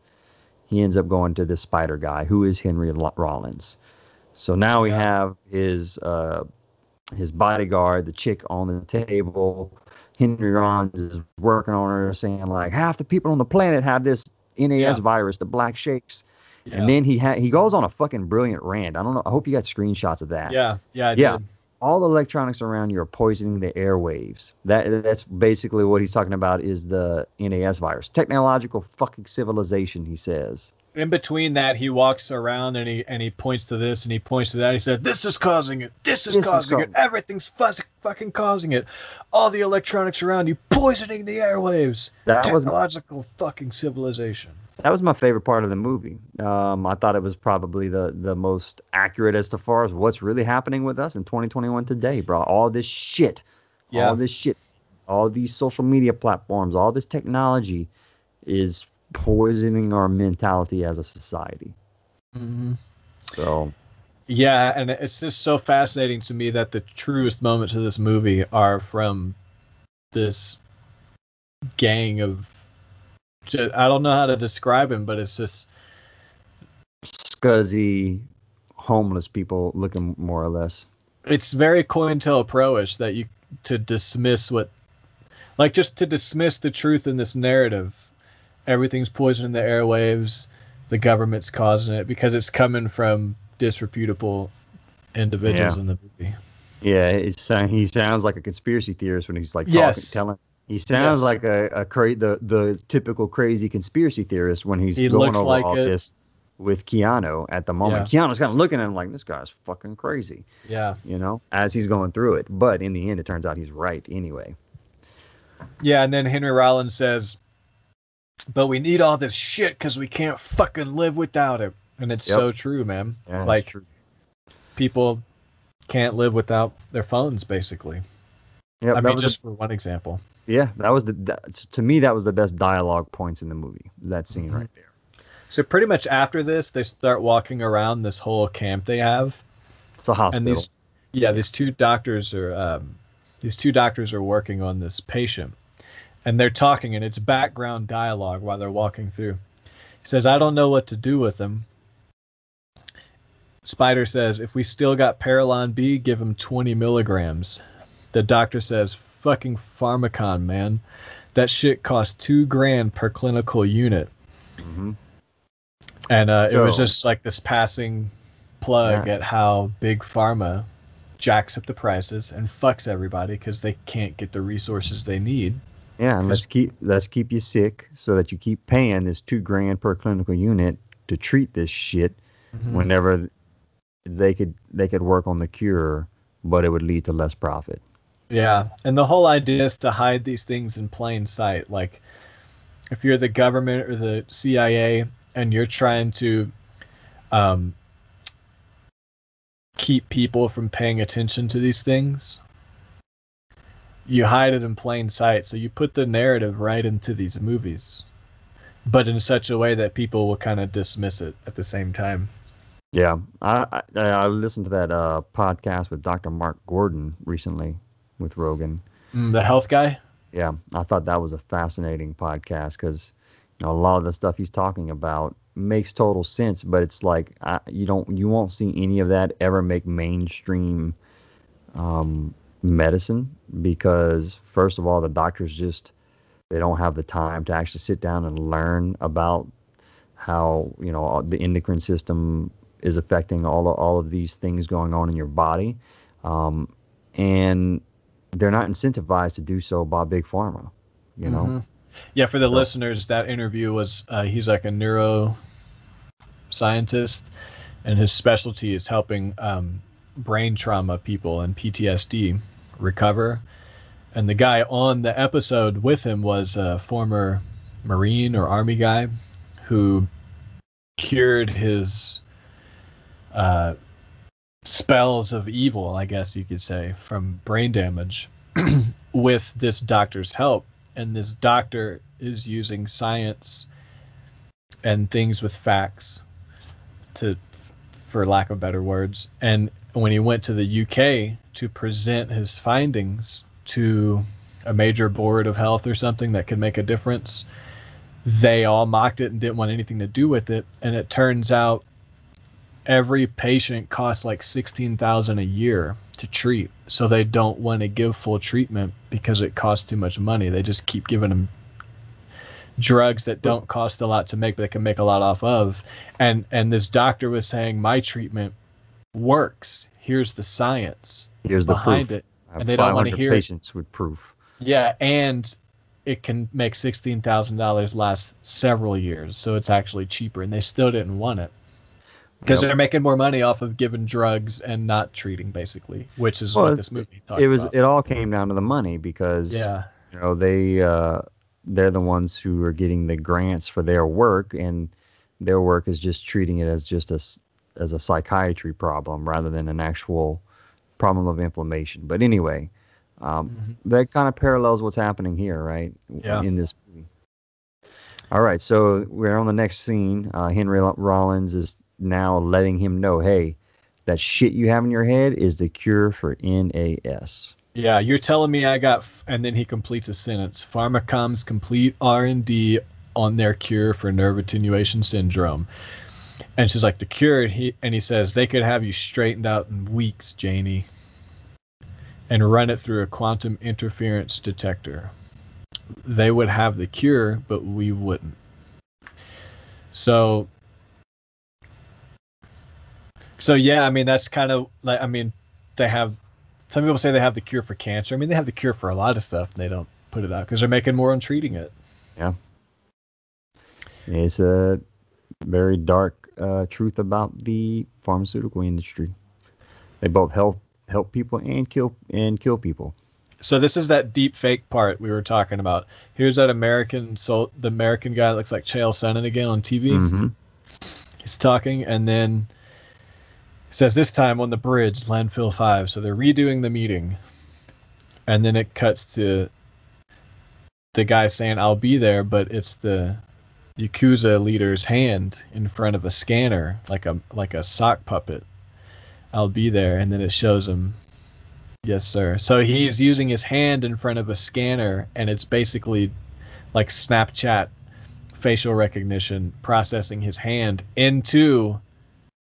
he ends up going to this Spider guy, who is Henry Rollins. So now we have his bodyguard, the chick on the table. Henry Rollins is working on her, saying like half the people on the planet have this NAS virus, the black shakes. Yeah. And then he goes on a fucking brilliant rant. I don't know. I hope you got screenshots of that. Yeah, I did. All the electronics around you are poisoning the airwaves. That's basically what he's talking about is the NAS virus. Technological fucking civilization, he says. In between that, he walks around and he points to this and he points to that. He said, "This is causing it. This is causing it. Everything's fucking causing it. All the electronics around you poisoning the airwaves. Technological fucking civilization." That was my favorite part of the movie. I thought it was probably the most accurate as far as what's really happening with us in 2021 today, bro. All this shit, all these social media platforms, all this technology is poisoning our mentality as a society. Mm-hmm. So, yeah, and it's just so fascinating to me that the truest moments of this movie are from this gang of, I don't know how to describe him, but it's just scuzzy, homeless people looking more or less. It's very Cointelpro-ish that to dismiss the truth in this narrative. Everything's poisoning the airwaves. The government's causing it because it's coming from disreputable individuals in the movie. Yeah, he sounds like a conspiracy theorist when he's like telling. He sounds like the typical crazy conspiracy theorist when he's going over all this with Keanu at the moment. Keanu's kind of looking at him like, this guy's fucking crazy. Yeah. As he's going through it. But in the end, it turns out he's right anyway. Yeah, and then Henry Rollins says, "But we need all this shit because we can't fucking live without it." And it's so true, man. Yeah, like, true. People can't live without their phones, basically. Yeah, I mean, just for one example. Yeah, that was to me, that was the best dialogue points in the movie. That scene right there. So pretty much after this, they start walking around this whole camp they have. It's a hospital. And these two doctors are working on this patient. And they're talking, and it's background dialogue while they're walking through. He says, "I don't know what to do with him." Spider says, "If we still got Paralon B, give him 20 milligrams. The doctor says, "Fucking Pharmacon, man. That shit costs $2,000 per clinical unit." Mm-hmm. And it was just like this passing plug at how Big Pharma jacks up the prices and fucks everybody because they can't get the resources they need. Yeah, and let's keep you sick so that you keep paying this $2,000 per clinical unit to treat this shit whenever they could work on the cure, but it would lead to less profit. Yeah, and the whole idea is to hide these things in plain sight. Like, if you're the government or the CIA and you're trying to keep people from paying attention to these things, you hide it in plain sight. So you put the narrative right into these movies, but in such a way that people will kind of dismiss it at the same time. Yeah, I listened to that podcast with Dr. Mark Gordon recently with Rogan. The health guy? Yeah, I thought that was a fascinating podcast because a lot of the stuff he's talking about makes total sense, but it's like you won't see any of that ever make mainstream medicine because, first of all, the doctors they don't have the time to actually sit down and learn about how the endocrine system is affecting all of these things going on in your body, and they're not incentivized to do so by Big Pharma. Yeah, for the listeners, that interview was he's like a neuroscientist, and his specialty is helping brain trauma people and PTSD recover. And the guy on the episode with him was a former Marine or Army guy who cured his spells of evil, I guess you could say, from brain damage with this doctor's help. And this doctor is using science and things with facts to, for lack of better words. And when he went to the UK to present his findings to a major board of health or something that could make a difference, they all mocked it and didn't want anything to do with it. And it turns out every patient costs like $16,000 a year to treat, so they don't want to give full treatment because it costs too much money. They just keep giving them drugs that don't cost a lot to make, but they can make a lot off of. And this doctor was saying, my treatment works. Here's the science. Here's the behind proof. it. And they don't want to hear patients with proof. Yeah, and it can make $16,000 last several years, so it's actually cheaper, and they still didn't want it. Because they're making more money off of giving drugs and not treating, basically, which is what this movie talked about. It all came down to the money because they're the ones who are getting the grants for their work, and their work is just treating it as just as a psychiatry problem rather than an actual problem of inflammation. But anyway, that kind of parallels what's happening here, right? Yeah. In this movie. All right, so we're on the next scene. Henry Rollins is now letting him know, hey, that shit you have in your head is the cure for NAS. Yeah, you're telling me I got, and then he completes a sentence, Pharmacom's complete R&D on their cure for nerve attenuation syndrome. And she's like, the cure, and he says, they could have you straightened out in weeks, Janie, and run it through a quantum interference detector. They would have the cure, but we wouldn't. So yeah, I mean, that's kind of like, I mean, they have, some people say they have the cure for cancer. I mean, they have the cure for a lot of stuff, and they don't put it out because they're making more on treating it. Yeah. It's a very dark truth about the pharmaceutical industry. They both help people and kill people. So this is that deep fake part we were talking about. Here's that the American guy that looks like Chael Sonnen again on TV. Mm-hmm. He's talking, and then it says this time on the bridge, Landfill 5. So they're redoing the meeting. And then it cuts to the guy saying, I'll be there, but it's the Yakuza leader's hand in front of a scanner, like a sock puppet. I'll be there. And then it shows him, yes, sir. So he's using his hand in front of a scanner, and it's basically like Snapchat facial recognition, processing his hand into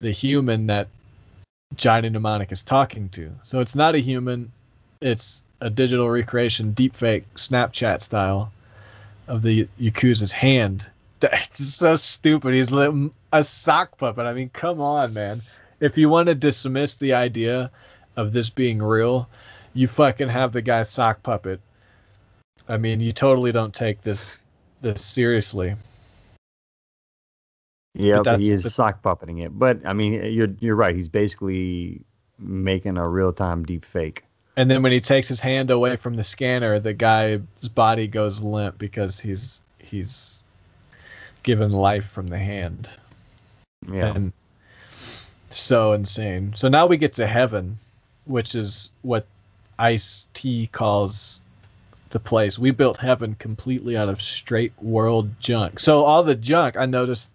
the human that Johnny Mnemonic is talking to. So it's not a human, it's a digital recreation, deepfake, Snapchat style of the Yakuza's hand. That's just so stupid. He's a sock puppet. I mean, come on, man. If you want to dismiss the idea of this being real, you fucking have the guy sock puppet. I mean, you totally don't take this seriously. Yeah, but he is sock puppeting it. But I mean, you're right. He's basically making a real time deep fake. And then when he takes his hand away from the scanner, the guy's body goes limp because he's given life from the hand. Yeah. And so insane. So now we get to heaven, which is what Ice-T calls the place. We built heaven completely out of straight world junk. So all the junk, I noticed,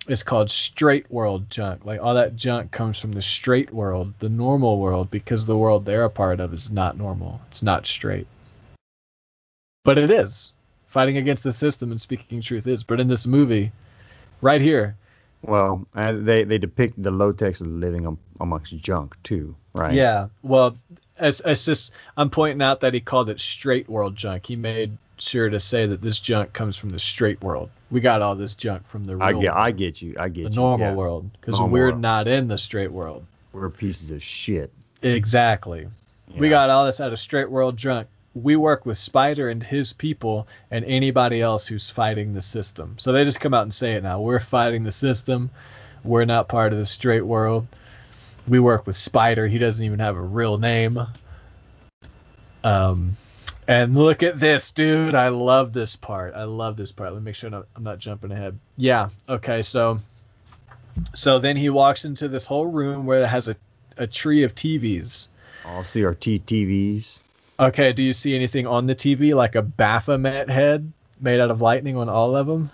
is called straight world junk. Like all that junk comes from the straight world, the normal world, because the world they're a part of is not normal. It's not straight. But it is. Fighting against the system and speaking truth is. But in this movie, right here. Well, they depict the low-techs living amongst junk too, right? Yeah. Well, it's just, I'm pointing out that he called it straight world junk. He made sure to say that this junk comes from the straight world. We got all this junk from the real world. I get you. The normal world. Because we're not in the straight world. We're pieces of shit. Exactly. Yeah. We got all this out of straight world junk. We work with Spider and his people and anybody else who's fighting the system. So they just come out and say it now. We're fighting the system. We're not part of the straight world. We work with Spider. He doesn't even have a real name. And And look at this, dude. I love this part. Let me make sure I'm not jumping ahead. Yeah. Okay. So then he walks into this whole room where it has a tree of TVs. All CRT TVs. Okay. Do you see anything on the TV like a Baphomet head made out of lightning on all of them?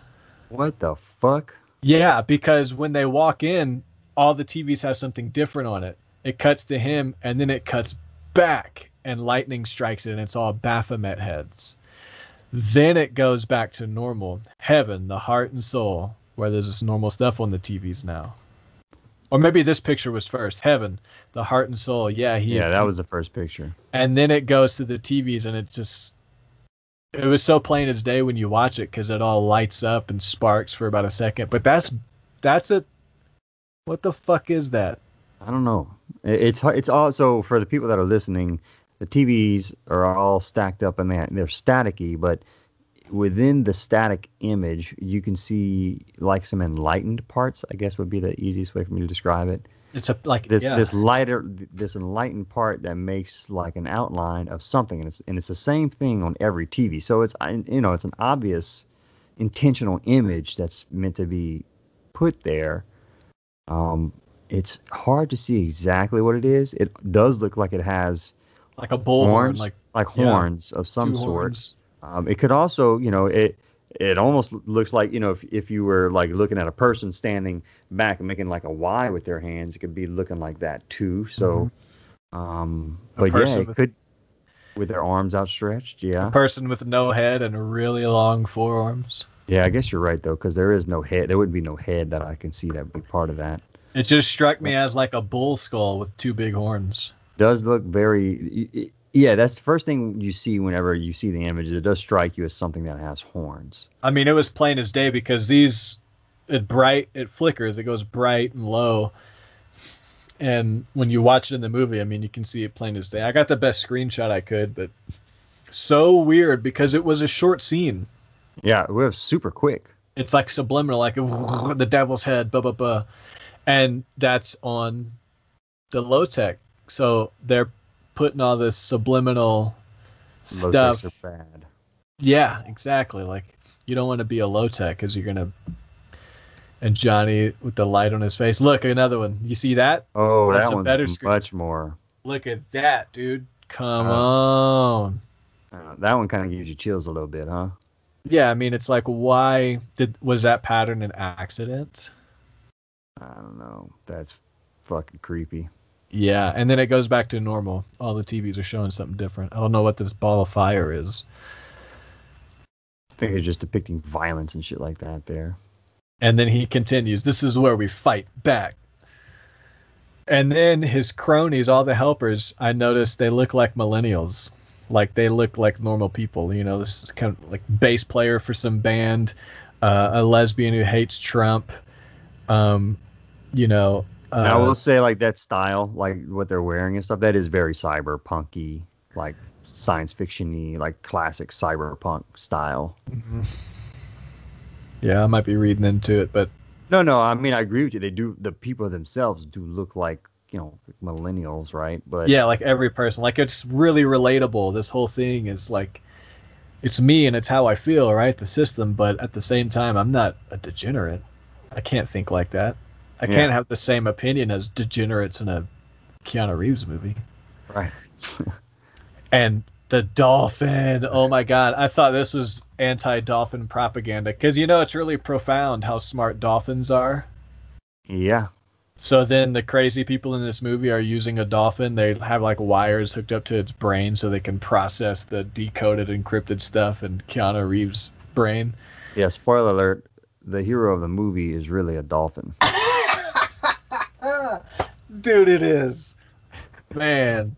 What the fuck? Yeah, because when they walk in, all the TVs have something different on it. It cuts to him, and then it cuts back, and lightning strikes it, and it's all Baphomet heads. Then it goes back to normal. Heaven, the heart and soul, where there's this normal stuff on the TVs now. Or maybe this picture was first. Heaven, the heart and soul. Yeah, that was the first picture. And then it goes to the TVs, and it was so plain as day when you watch it because it all lights up and sparks for about a second. But that's it. What the fuck is that? I don't know. It's also for the people that are listening. The TVs are all stacked up and they're staticky, but within the static image, you can see like some enlightened parts. I guess would be the easiest way for me to describe it. It's this enlightened part that makes like an outline of something, and it's the same thing on every TV. So it's it's an obvious intentional image that's meant to be put there. It's hard to see exactly what it is. It does look like it has like a bullhorn, like horns of some sort. It could also, it almost looks like, if you were like looking at a person standing back and making like a Y with their hands, it could be looking like that too. So, but yeah, it could with their arms outstretched. Yeah. A person with no head and really long forearms. Yeah, I guess you're right though, because there is no head. There wouldn't be no head that I can see that would be part of that. It just struck me as like a bull skull with two big horns. Does look very. Yeah, that's the first thing you see whenever you see the image. It does strike you as something that has horns. I mean, it was plain as day because it flickers. It goes bright and low. And when you watch it in the movie, I mean, you can see it plain as day. I got the best screenshot I could, but so weird because it was a short scene. Yeah, it was super quick. It's like subliminal, like the devil's head, blah, blah, blah. And that's on the low tech. So they're putting all this subliminal stuff. Low techs are bad. Yeah, exactly. Like you don't want to be a low tech because you're gonna. And Johnny with the light on his face. Look, another one. You see that? Oh, that's that one's better much more. Look at that, dude. Come on. That one kind of gives you chills a little bit, huh? Yeah, I mean, it's like, was that pattern an accident? I don't know. That's fucking creepy. Yeah, and then it goes back to normal. All the TVs are showing something different. I don't know what this ball of fire is. I think it's just depicting violence and shit like that there. And then he continues, this is where we fight back. And then his cronies, all the helpers, I noticed they look like millennials. Like they look like normal people. This is kind of like bass player for some band, a lesbian who hates Trump. I will say like that style, like what they're wearing and stuff, that is very cyberpunky, like science fiction-y, like classic cyberpunk style. Mm-hmm. Yeah, I might be reading into it, but no. I mean, I agree with you. They do. The people themselves do look like millennials, right? But yeah, like every person, like it's really relatable. This whole thing is like, it's me and it's how I feel, right? The system, but at the same time, I'm not a degenerate. I can't think like that. I can't have the same opinion as degenerates in a Keanu Reeves movie. Right. And the dolphin. Oh my God. I thought this was anti-dolphin propaganda because, it's really profound how smart dolphins are. Yeah. So then the crazy people in this movie are using a dolphin. They have like wires hooked up to its brain so they can process the decoded, encrypted stuff in Keanu Reeves' brain. Yeah, spoiler alert. The hero of the movie is really a dolphin. Dude, it is. Man.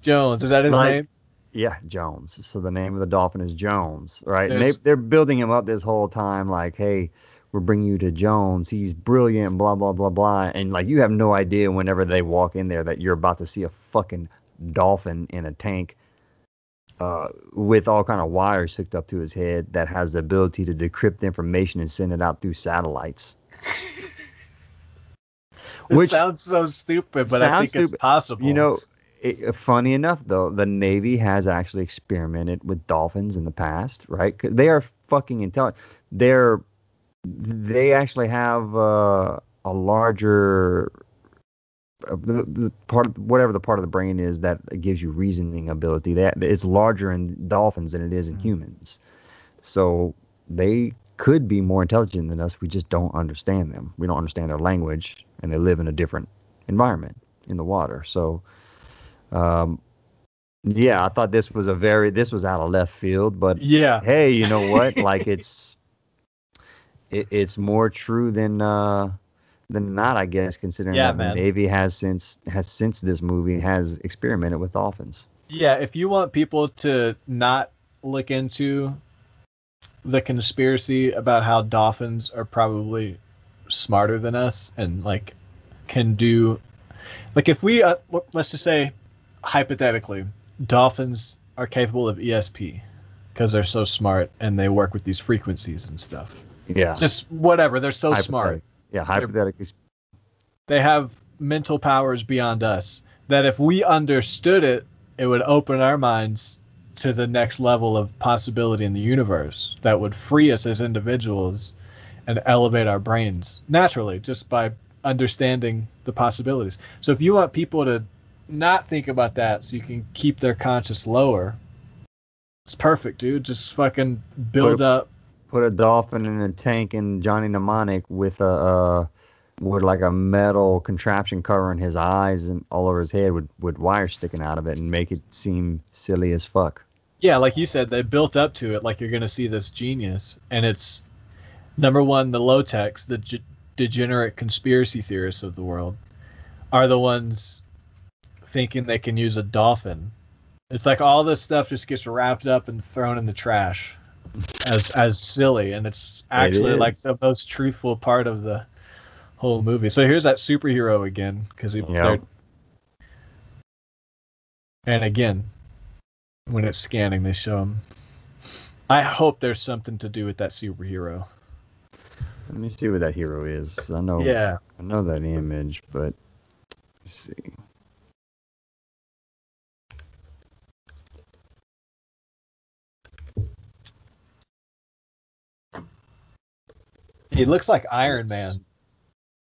Jones, is that his name? Yeah, Jones. So the name of the dolphin is Jones, right? And they're building him up this whole time like, hey, we're bringing you to Jones. He's brilliant, blah, blah, blah, blah. And like you have no idea whenever they walk in there that you're about to see a fucking dolphin in a tank with all kind of wires hooked up to his head that has the ability to decrypt information and send it out through satellites. Which sounds so stupid, but I think it's possible. Funny enough, though, the Navy has actually experimented with dolphins in the past, right? 'Cause they are fucking intelligent. They actually have a larger the part of, whatever the part of the brain is that gives you reasoning ability. That it's larger in dolphins than it is in humans. So they could be more intelligent than us. We just don't understand them. We don't understand their language, and they live in a different environment in the water. So. Yeah, I thought this was out of left field, but yeah, hey, you know what? Like it's more true than not, I guess, considering yeah, that the man. Navy has since this movie has experimented with dolphins. Yeah, if you want people to not look into the conspiracy about how dolphins are probably smarter than us and like can do like if we let's just say hypothetically dolphins are capable of ESP because they're so smart and they work with these frequencies and stuff. Yeah. Just whatever, they're so smart. Yeah, hypothetically. They have mental powers beyond us that if we understood it, it would open our minds to the next level of possibility in the universe that would free us as individuals and elevate our brains naturally just by understanding the possibilities. So if you want people to not think about that so you can keep their conscious lower, it's perfect, dude. Just fucking build up. Put a dolphin in a tank in Johnny Mnemonic with like a metal contraption covering his eyes and all over his head with wires sticking out of it and make it seem silly as fuck. Yeah, like you said, they built up to it like you're going to see this genius. And it's, number one, the low-techs, the degenerate conspiracy theorists of the world, are the ones thinking they can use a dolphin. It's like all this stuff just gets wrapped up and thrown in the trash as silly. And it's actually like the most truthful part of the whole movie. So here's that superhero again, because they're, and again, when it's scanning, they show him. I hope there's something to do with that superhero. Let me see what that hero is. I know that image, but let's see. He looks like Iron Man.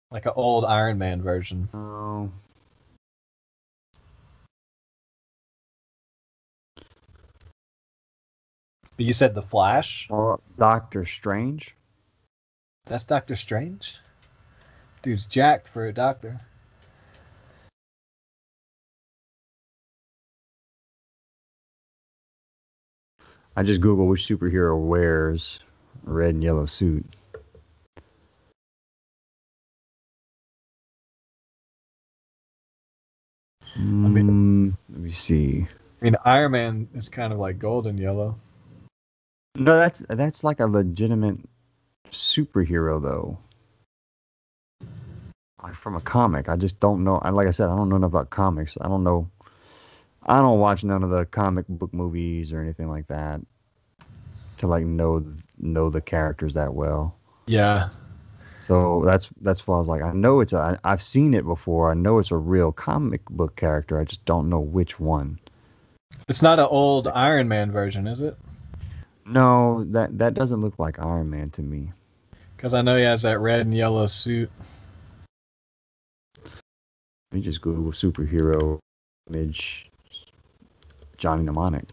Like an old Iron Man version. Oh. But you said the Flash? Or Doctor Strange? That's Doctor Strange? Dude's jacked for a doctor. I just Googled which superhero wears a red and yellow suit. Let me see. I mean, Iron Man is kind of like gold and yellow. No, that's like a legitimate superhero, though. Like from a comic. I just don't know. Like I said, I don't know enough about comics. I don't know. I don't watch none of the comic book movies or anything like that to like know the characters that well. Yeah. So that's why I was like, I know I've seen it before. I know it's a real comic book character. I just don't know which one. It's not an old Iron Man version, is it? No, that doesn't look like Iron Man to me. Because I know he has that red and yellow suit. Let me just Google superhero image Johnny Mnemonic.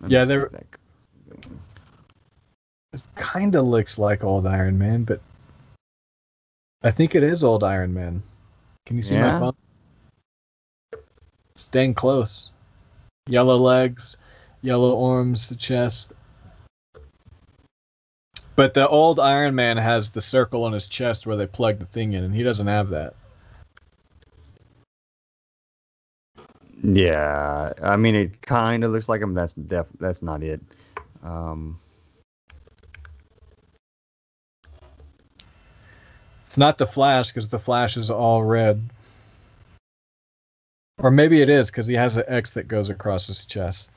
Yeah, it kind of looks like old Iron Man, but I think it is old Iron Man. Can you see my phone? It's dang close. Yellow legs, yellow arms, the chest. But the old Iron Man has the circle on his chest where they plug the thing in, and he doesn't have that. Yeah, I mean, it kind of looks like him. That's not it. It's not the Flash, because the Flash is all red. Or maybe it is, because he has an X that goes across his chest.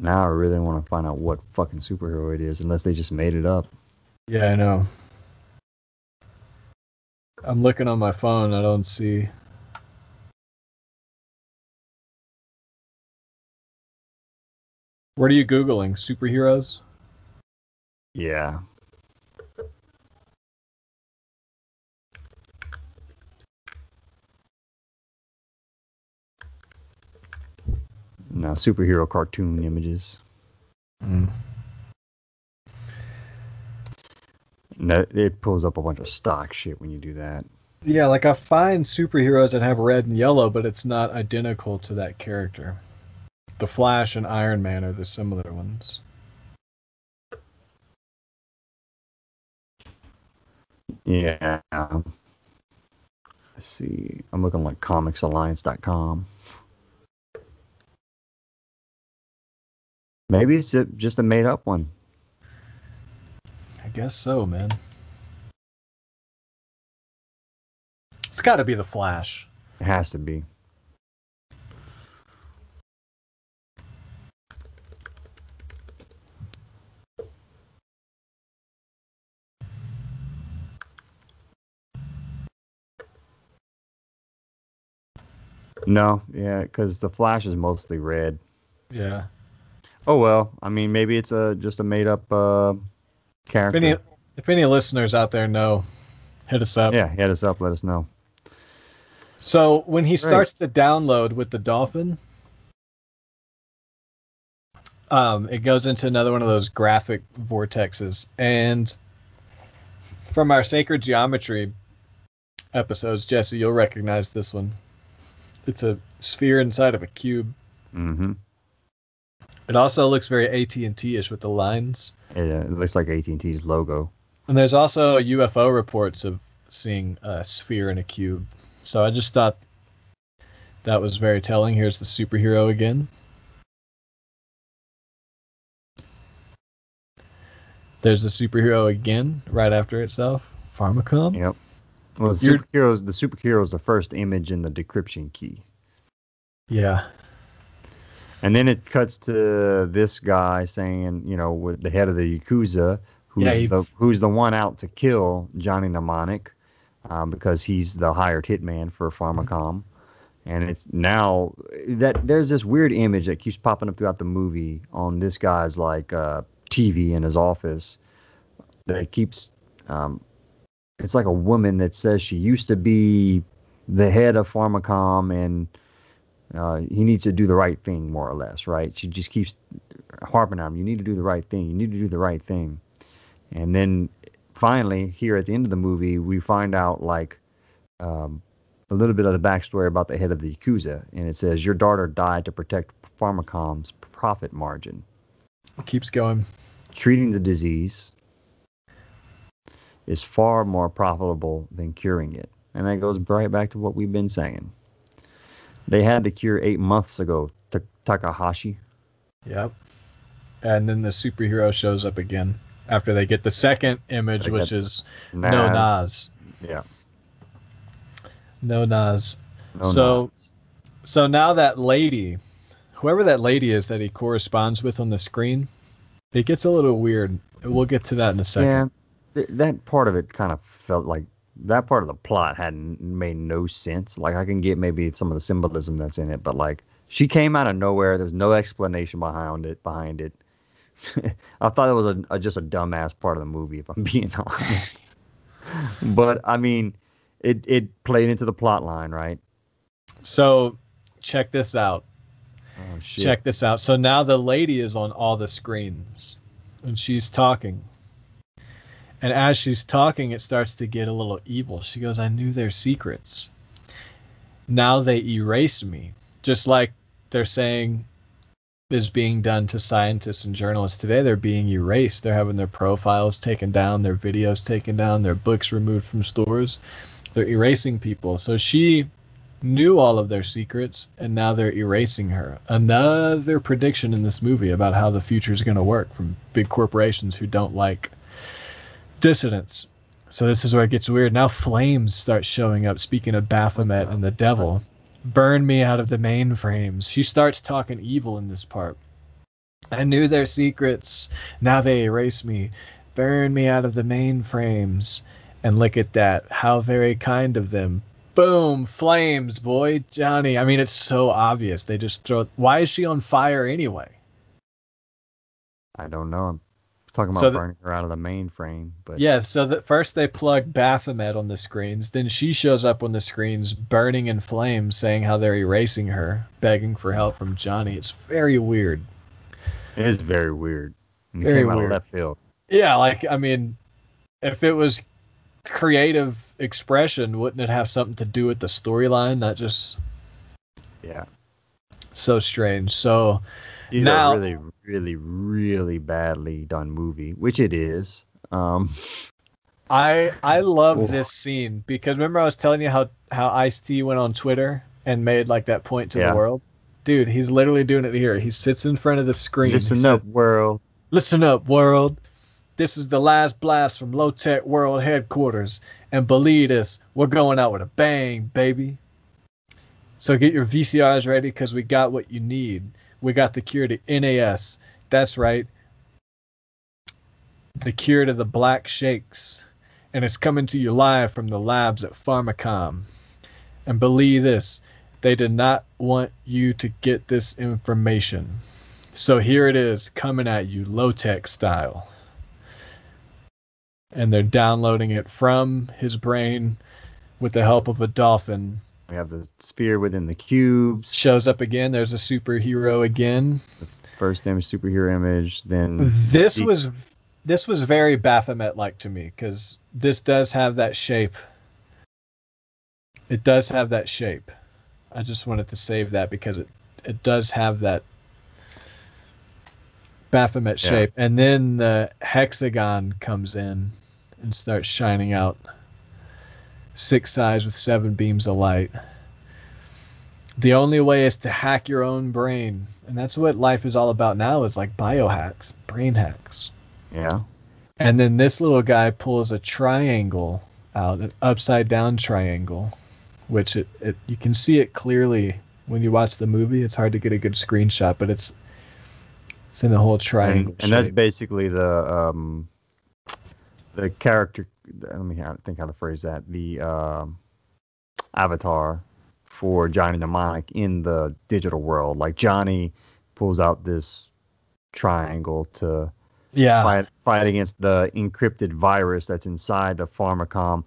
Now I really want to find out what fucking superhero it is, unless they just made it up. Yeah, I know. I'm looking on my phone. I don't see. What are you Googling? Superheroes? Yeah. No, superhero cartoon images. No, it pulls up a bunch of stock shit when you do that. Yeah, like I find superheroes that have red and yellow, but it's not identical to that character. The Flash and Iron Man are the similar ones. Yeah. Let's see. I'm looking like comicsalliance.com. Maybe it's just a made up one. I guess so, man. It's got to be the Flash. It has to be. No, yeah, because the Flash is mostly red. Yeah. Oh well, I mean, maybe it's just a made up character. If any listeners out there know, hit us up. Yeah, hit us up. Let us know. So when he starts the download with the dolphin, it goes into another one of those graphic vortexes, and from our sacred geometry episodes, Jesse, you'll recognize this one. It's a sphere inside of a cube. Mm-hmm. It also looks very AT&T-ish with the lines. It looks like AT&T's logo. And there's also UFO reports of seeing a sphere in a cube. So I just thought that was very telling. Here's the superhero again. There's the superhero again right after itself. Pharmacom. Yep. Well, the superhero is the first image in the decryption key. Yeah. And then it cuts to this guy saying, you know, with the head of the Yakuza, who's the one out to kill Johnny Mnemonic, because he's the hired hitman for Pharmacom. And it's now that there's this weird image that keeps popping up throughout the movie on this guy's like TV in his office that keeps it's like a woman that says she used to be the head of Pharmacom and he needs to do the right thing, more or less, right? She just keeps harping on him. You need to do the right thing. You need to do the right thing. And then finally, here at the end of the movie, we find out like a little bit of the backstory about the head of the Yakuza. And it says, your daughter died to protect Pharmacom's profit margin. It keeps going. Treating the disease is far more profitable than curing it. And that goes right back to what we've been saying. They had the cure 8 months ago, Takahashi. Yep. And then the superhero shows up again after they get the second image, which is No Nas. Yeah. No Nas. So now that lady, whoever that lady is that he corresponds with on the screen, it gets a little weird. We'll get to that in a second. Yeah, that part of it kind of felt like that part of the plot hadn't made no sense. Like I can get maybe some of the symbolism that's in it, but like she came out of nowhere. There's no explanation behind it. I thought it was just a dumbass part of the movie, if I'm being honest. But I mean, it played into the plot line, right? So check this out. Oh shit. Check this out. So now the lady is on all the screens and she's talking. And as she's talking, it starts to get a little evil. She goes, I knew their secrets. Now they erase me. Just like they're saying is being done to scientists and journalists today. They're being erased. They're having their profiles taken down, their videos taken down, their books removed from stores. They're erasing people. So she knew all of their secrets, and now they're erasing her. Another prediction in this movie about how the future is going to work from big corporations who don't like dissidents. So this is where it gets weird. Now flames start showing up. Speaking of Baphomet and the devil, burn me out of the mainframes. She starts talking evil in this part. I knew their secrets. Now they erase me, burn me out of the mainframes. And look at that. How very kind of them. Boom, flames, boy, Johnny. I mean, it's so obvious. They just throw. Why is she on fire anyway? I don't know. I'm talking about burning her out of the mainframe, but yeah. So first they plug Baphomet on the screens, then she shows up on the screens, burning in flames, saying how they're erasing her, begging for help from Johnny. It's very weird. It is very weird. It very came out weird. of left field. Yeah, like I mean, if it was creative expression, wouldn't it have something to do with the storyline, not just so strange. So It's now a really badly done movie, which it is. I love this scene because remember I was telling you how Ice-T went on Twitter and made like that point to the world? Dude, he's literally doing it here. He sits in front of the screen. Listen up, world. Listen up, world. This is the last blast from Low Tech World headquarters. And believe this, we're going out with a bang, baby. So get your VCRs ready because we got what you need. We got the cure to NAS. That's right. The cure to the black shakes. And it's coming to you live from the labs at Pharmacom. And believe this, they did not want you to get this information. So here it is, coming at you, low-tech style. And they're downloading it from his brain with the help of a dolphin. We have the sphere within the cubes. Shows up again. There's a superhero again. The first image, superhero image. Then this was very Baphomet-like to me because this does have that shape. It does have that shape. I just wanted to save that because it does have that Baphomet shape. And then the hexagon comes in and starts shining out. 6 sides with 7 beams of light. The only way is to hack your own brain. And that's what life is all about now, is like biohacks, brain hacks. Yeah. And then this little guy pulls a triangle out, an upside down triangle, which you can see it clearly when you watch the movie. It's hard to get a good screenshot, but it's in the whole triangle and that's basically the character. Let me think how to phrase that. The avatar for Johnny Mnemonic in the digital world. Like Johnny pulls out this triangle to fight against the encrypted virus that's inside the Pharmacom.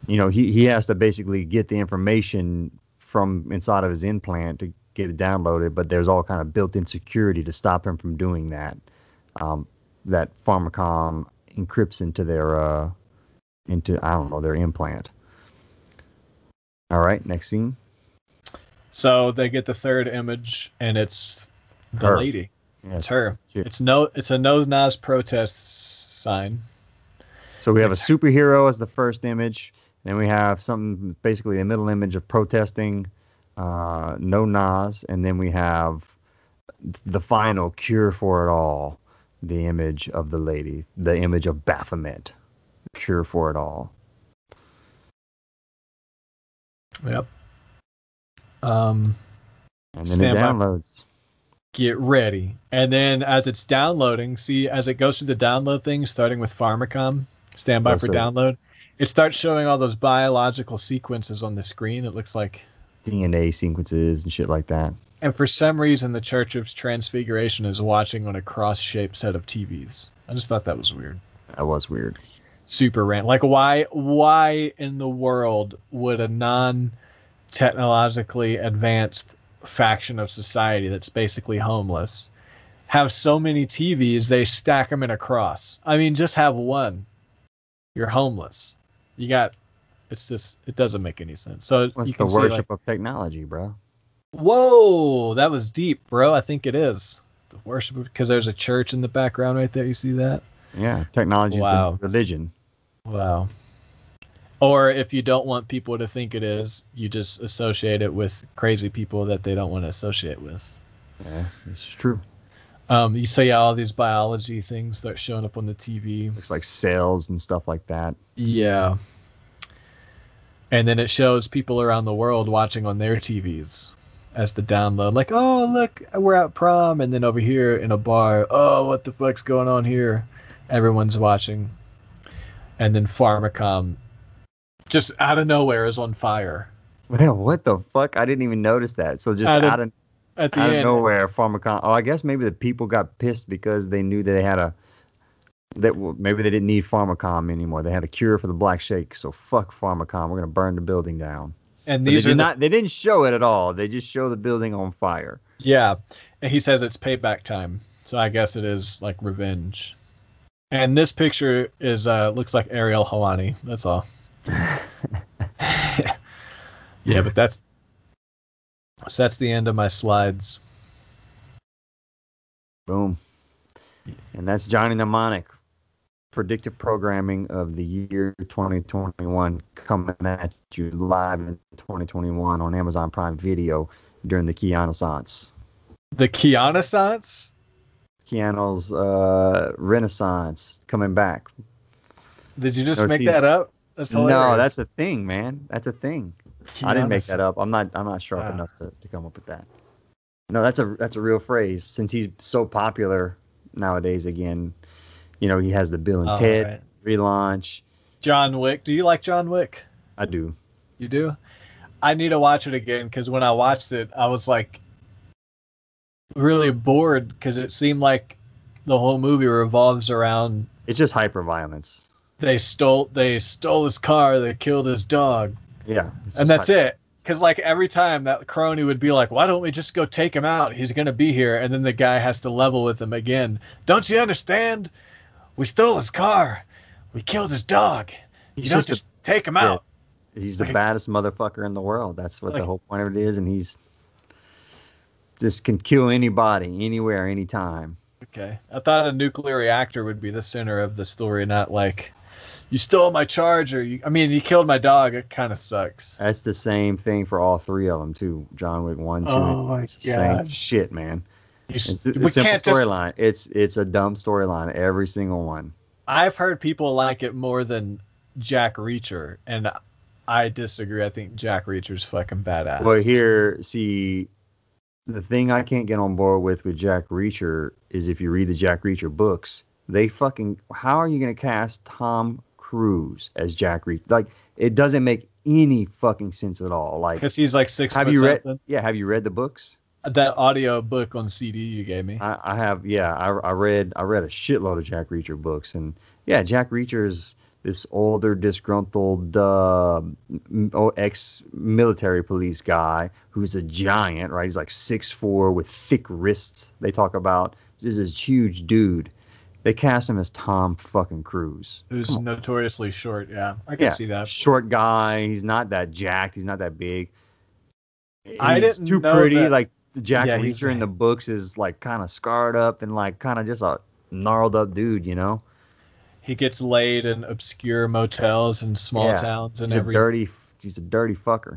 You know, he has to basically get the information from inside of his implant to get it downloaded, but there's all kind of built-in security to stop him from doing that. That Pharmacom encrypts into their their implant. All right, next scene. So they get the third image, and it's the lady. Yes. It's her. It's a no-nos protest sign. So we have a superhero as the first image. Then we have something, basically a middle image of protesting, no Nas, and then we have the final cure for it all, the image of the lady, the image of Baphomet, cure for it all. Yep. And then it downloads. Get ready. And then as it's downloading, see, as it goes through the download thing, starting with Pharmacom, stand by for download, it starts showing all those biological sequences on the screen. It looks like DNA sequences and shit like that. And for some reason, the Church of Transfiguration is watching on a cross-shaped set of TVs. I just thought that was weird. That was weird. Super random. Like, why in the world would a non-technologically advanced faction of society that's basically homeless have so many TVs they stack them in a cross? I mean, just have one. You're homeless. You got, it's just, it doesn't make any sense. So it's the worship of technology, bro. Whoa, that was deep, bro. I think it is the worship, because there's a church in the background right there. You see that? Yeah, technology is the religion. Wow. Or if you don't want people to think it is, you just associate it with crazy people that they don't want to associate with. Yeah, it's true. You see all these biology things that are showing up on the TV. Looks like cells and stuff like that. Yeah. And then it shows people around the world watching on their TVs. as the download. Like, oh, look, we're at prom. And then over here in a bar, oh, what the fuck's going on here? Everyone's watching. And then Pharmacom, just out of nowhere, is on fire. Well, what the fuck? I didn't even notice that. So just out of nowhere, Pharmacom. Oh, I guess maybe the people got pissed because they knew that they had maybe they didn't need Pharmacom anymore. They had a cure for the black shake. So fuck Pharmacom. We're gonna burn the building down. And these they didn't show it at all. They just show the building on fire. Yeah, and he says it's payback time. So I guess it is like revenge. And this picture is looks like Ariel Helwani. That's all. Yeah, but that's the end of my slides. Boom. And that's Johnny Mnemonic, predictive programming of the year 2021, coming at you live in 2021 on Amazon Prime Video during the Keanu-sance. The Keanu-sance? Keanu's Renaissance coming back. Did you just make that up? That's hilarious. No, that's a thing, man. That's a thing. I didn't make that up. I'm not sharp enough to come up with that. No, that's a real phrase. Since he's so popular nowadays again, you know, he has the Bill and Ted relaunch. John Wick. Do you like John Wick? I do. You do? I need to watch it again because when I watched it, I was like really bored because it seemed like the whole movie revolves around. It's just hyper violence. They stole his car. They killed his dog. Yeah, and that's it. Because like every time that crony would be like, "Why don't we just go take him out? He's gonna be here," and then the guy has to level with him again. Don't you understand? We stole his car. We killed his dog. You don't just take him out. He's the baddest motherfucker in the world. That's what the whole point of it is, and he's just can kill anybody, anywhere, anytime. Okay, I thought a nuclear reactor would be the center of the story, not like. You stole my charger. You killed my dog. It kind of sucks. That's the same thing for all three of them too. John Wick 1, 2. Oh my God. Same shit, man. It's a simple storyline. It's a dumb storyline. Every single one. I've heard people like it more than Jack Reacher, and I disagree. I think Jack Reacher's fucking badass. Well, see, the thing I can't get on board with Jack Reacher is if you read the Jack Reacher books, how are you going to cast Tom Cruise as Jack Reacher? Like, it doesn't make any fucking sense at all. Like, because he's like 6 foot have you read the books? That audio book on CD you gave me. I have. Yeah, I read a shitload of Jack Reacher books, and yeah, Jack Reacher is this older, disgruntled ex-military police guy who's a giant, right? He's like 6'4" with thick wrists. They talk about this huge dude. They cast him as Tom fucking Cruise. Who's notoriously short, yeah. I can see that. Short guy. He's not that jacked. He's not that big. He's too pretty. That, like, the Jack Reacher in the books is, like, kind of scarred up and, like, kind of just a gnarled up dude, you know? He gets laid in obscure motels and small towns. And he's a dirty fucker.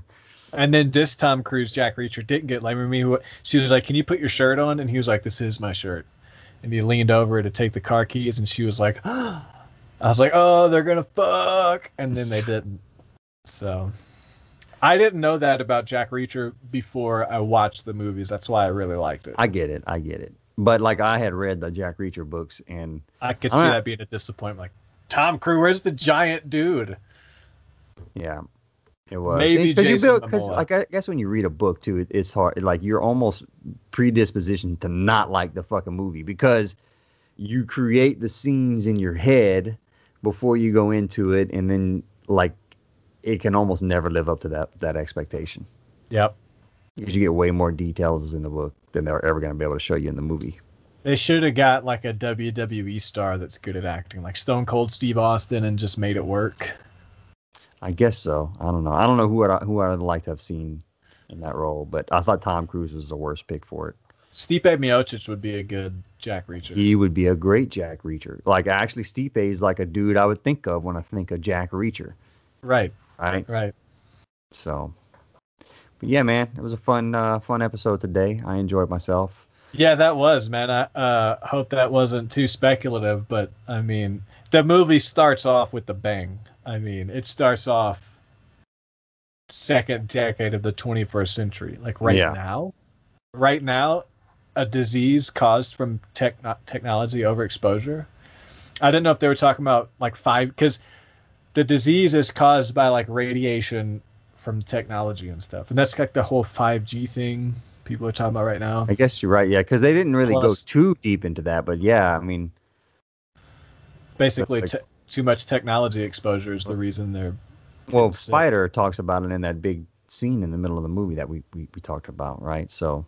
And then this Tom Cruise, Jack Reacher, didn't get laid. I mean, she was like, "Can you put your shirt on?" And he was like, "This is my shirt." And he leaned over to take the car keys, and she was like, I was like, "Oh, they're gonna fuck," and then they didn't. So, I didn't know that about Jack Reacher before I watched the movies. That's why I really liked it. I get it. But like, I had read the Jack Reacher books, and I could see that being a disappointment. Like, Tom Cruise, where's the giant dude? Yeah. It was maybe because like, I guess when you read a book too, it's hard. Like, you're almost predispositioned to not like the fucking movie because you create the scenes in your head before you go into it, and then like it can almost never live up to that expectation. Yep. Because you get way more details in the book than they're ever going to be able to show you in the movie. They should have got like a WWE star that's good at acting, like Stone Cold Steve Austin, and just made it work. I guess so. I don't know. I don't know who I'd like to have seen in that role, but I thought Tom Cruise was the worst pick for it. Stipe Miocic would be a good Jack Reacher. He would be a great Jack Reacher. Like, actually, Stipe is like a dude I would think of when I think of Jack Reacher. Right. So, but yeah, man, it was a fun episode today. I enjoyed myself. Yeah, that was, man. I hope that wasn't too speculative, but I mean, the movie starts off with a bang. I mean, it starts off second decade of the 21st century. Like right now, a disease caused from technology overexposure. I didn't know if they were talking about like because the disease is caused by like radiation from technology and stuff. And that's like the whole 5G thing people are talking about right now. I guess you're right. Yeah. Because they didn't really go too deep into that. But yeah, I mean. Basically, too much technology exposure is the reason they're. Well, Spider talks about it in that big scene in the middle of the movie that we talked about, right? So,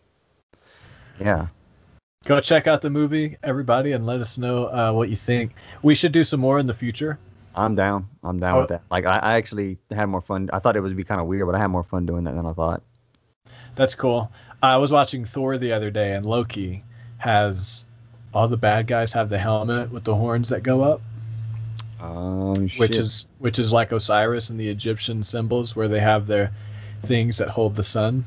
yeah. Go check out the movie, everybody, and let us know what you think. We should do some more in the future. I'm down. I'm down with that. Like, I actually had more fun. I thought it would be kind of weird, but I had more fun doing that than I thought. That's cool. I was watching Thor the other day, and Loki has all the bad guys have the helmet with the horns that go up. Oh, shit. Which is like Osiris and the Egyptian symbols, where they have their things that hold the sun.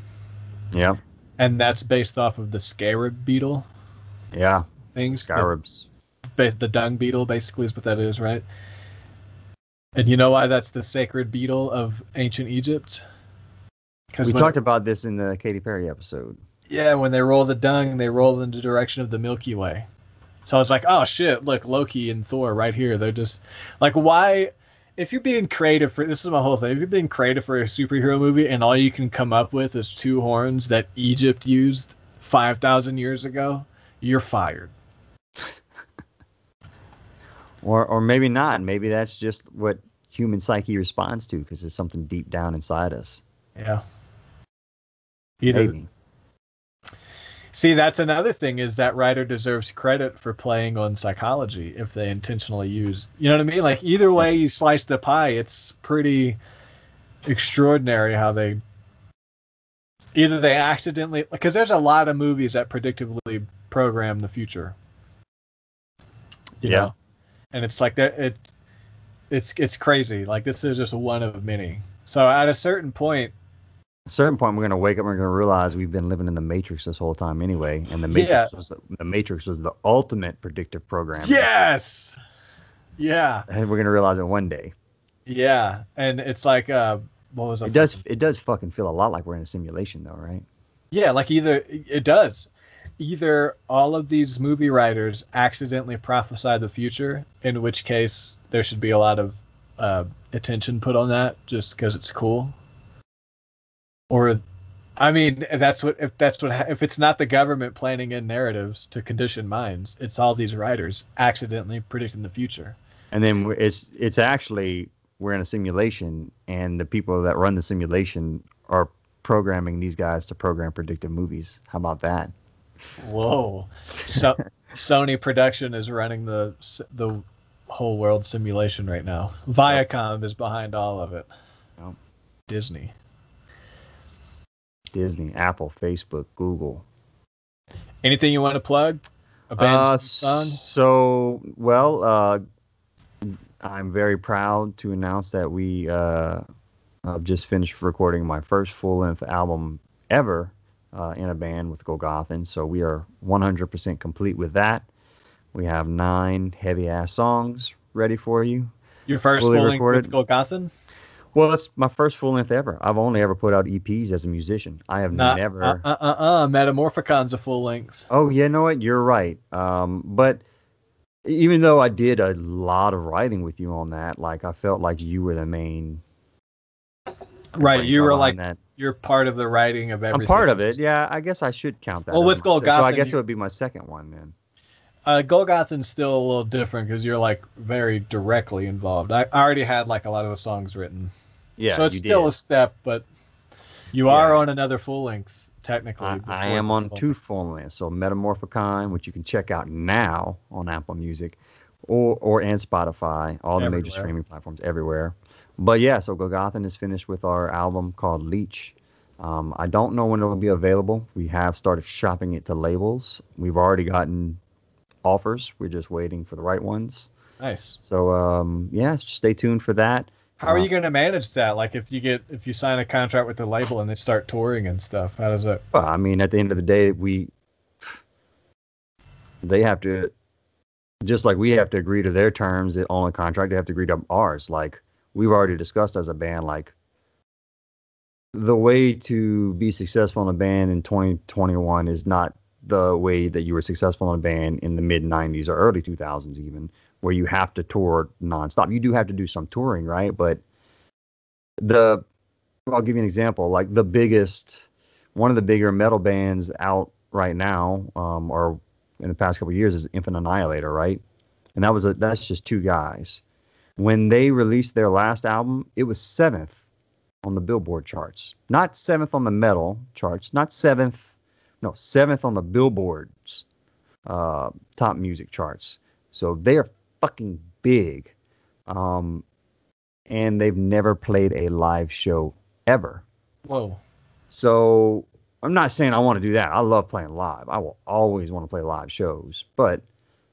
Yeah. And that's based off of the scarab beetle. Yeah. Things. Scarabs. The dung beetle basically is what that is, right? And you know why that's the sacred beetle of ancient Egypt? We talked about this in the Katy Perry episode. Yeah, when they roll the dung, they roll in the direction of the Milky Way. So I was like, oh shit, look, Loki and Thor right here. They're just like, why? If you're being creative this is my whole thing. If you're being creative for a superhero movie and all you can come up with is two horns that Egypt used 5,000 years ago, you're fired. Or maybe not. Maybe that's just what human psyche responds to because there's something deep down inside us. Yeah. Maybe. See, that's another thing is that writer deserves credit for playing on psychology if they intentionally use, you know what I mean? Like either way you slice the pie, it's pretty extraordinary how they accidentally, because there's a lot of movies that predictively program the future. You know? And it's like that. It's crazy. Like this is just one of many. So at a certain point, we're going to wake up and we're going to realize we've been living in the Matrix this whole time anyway. And the Matrix was the ultimate predictive program. Yes. Yeah. And we're going to realize it one day. Yeah. And it's like, what was it? It does fucking feel a lot like we're in a simulation though, right? Yeah. Like it does. Either all of these movie writers accidentally prophesy the future, in which case there should be a lot of attention put on that just because it's cool. Or, I mean, if it's not the government planning in narratives to condition minds, it's all these writers accidentally predicting the future. And then it's actually we're in a simulation, and the people that run the simulation are programming these guys to program predictive movies. How about that? Whoa! So Sony Production is running the whole world simulation right now. Viacom is behind all of it. Yep. Disney, Apple, Facebook, Google. Anything you want to plug? A band song? So, well, I'm very proud to announce that we I've just finished recording my first full-length album ever in a band with Golgothan. So we are 100% complete with that. We have 9 heavy-ass songs ready for you. Your first full-length with Golgothan? Well, it's my first full-length ever. I've only ever put out EPs as a musician. I have never... Metamorphicon's a full-length. Oh, yeah, you know what? You're right. But even though I did a lot of writing with you on that, like, I felt like you were the main... Right, you were like... that. You're part of the writing of everything. I'm part of it, yeah. I guess I should count that. Well, with Golgothan... So I guess it would be my second one, then. Golgothan's still a little different because you're, like, very directly involved. I already had, like, a lot of the songs written. Yeah, so it's still a step, but you are on another full length technically. I am on 2 full lengths. So Metamorphicon, which you can check out now on Apple Music, or and Spotify, all the major streaming platforms everywhere. But yeah, so Golgothan is finished with our album called Leech. I don't know when it will be available. We have started shopping it to labels. We've already gotten offers. We're just waiting for the right ones. Nice. So yeah, stay tuned for that. How are you going to manage that? Like if you sign a contract with the label and they start touring and stuff, how does it? Well, I mean, at the end of the day, they have to, just like we have to agree to their terms on a contract, they have to agree to ours. Like we've already discussed as a band, like the way to be successful in a band in 2021 is not the way that you were successful in a band in the mid 90s or early 2000s, even, where you have to tour nonstop. You do have to do some touring, right? But I'll give you an example. Like one of the bigger metal bands out right now, or in the past couple of years, is Infant Annihilator, right? And that's just two guys. When they released their last album, it was seventh on the Billboard charts. Not seventh on the metal charts, not seventh, no, seventh on the Billboard's top music charts. So they are fucking big. And they've never played a live show ever. Whoa. So I'm not saying I want to do that. I love playing live. I will always want to play live shows. But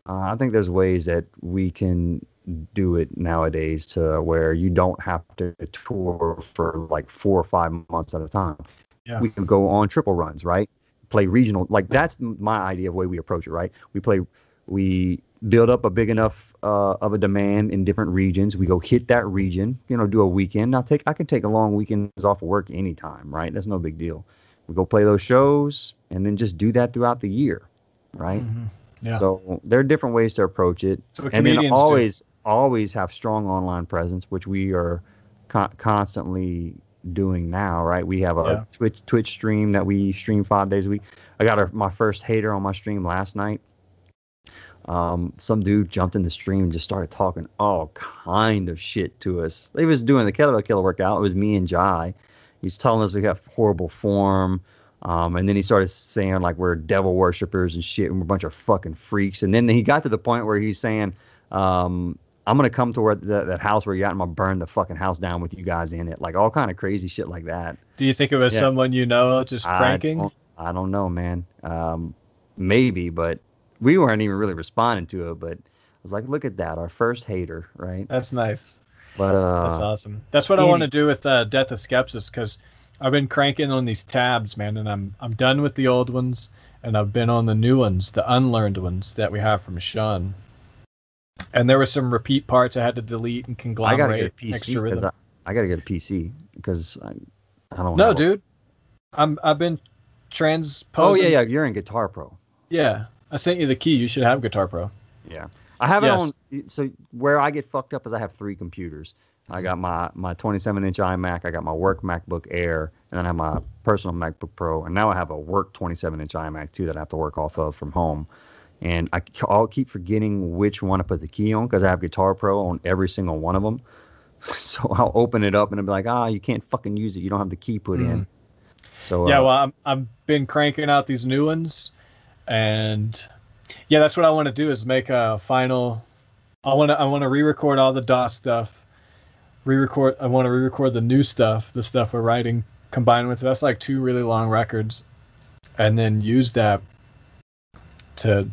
I think there's ways that we can do it nowadays to where you don't have to tour for like 4 or 5 months at a time. Yeah. We can go on triple runs, right? Play regional. Like that's my idea of the way we approach it, right? We build up a big enough of a demand in different regions. We go hit that region, do a weekend. I can take a long weekends off of work anytime, right? That's no big deal. We go play those shows and then just do that throughout the year, right? Mm-hmm. Yeah. So there are different ways to approach it. So and then always have strong online presence, which we are constantly doing now, right? We have a Twitch stream that we stream 5 days a week. I got my first hater on my stream last night. Some dude jumped in the stream and just started talking all kind of shit to us. He was doing the kettlebell killer workout. It was me and Jai. He's telling us we have horrible form. And then he started saying like we're devil worshippers and shit, and we're a bunch of fucking freaks. And then he got to the point where he's saying, I'm gonna come to that house where you're at, and I'm gonna burn the fucking house down with you guys in it. Like all kind of crazy shit like that. Do you think it was someone just pranking? I don't know, man. Maybe, but we weren't even really responding to it. But I was like, look at that, our first hater, right? That's nice. But that's awesome. That's what I want to do with Death of Skepsis, because I've been cranking on these tabs, man, and I'm done with the old ones, and I've been on the new ones, the unlearned ones that we have from Sean. And there were some repeat parts I had to delete and conglomerate. I gotta get a PC. I gotta get a PC because I don't know. No, dude. I've been transposing. Oh yeah, you're in Guitar Pro. Yeah, I sent you the key. You should have Guitar Pro. Yeah, I have it on. So where I get fucked up is I have 3 computers. I got my 27-inch iMac, I got my work MacBook Air, and then I have my personal MacBook Pro, and now I have a work 27-inch iMac too that I have to work off of from home. And I'll keep forgetting which one to put the key on because I have Guitar Pro on every single one of them. So I'll open it up and I'll be like, you can't fucking use it. You don't have the key put in. So yeah, well, I've been cranking out these new ones, and yeah, that's what I want to do is make a final. I want to re-record all the DOS stuff. I want to re-record the new stuff, the stuff we're writing, combined with that's like 2 really long records, and then use that to.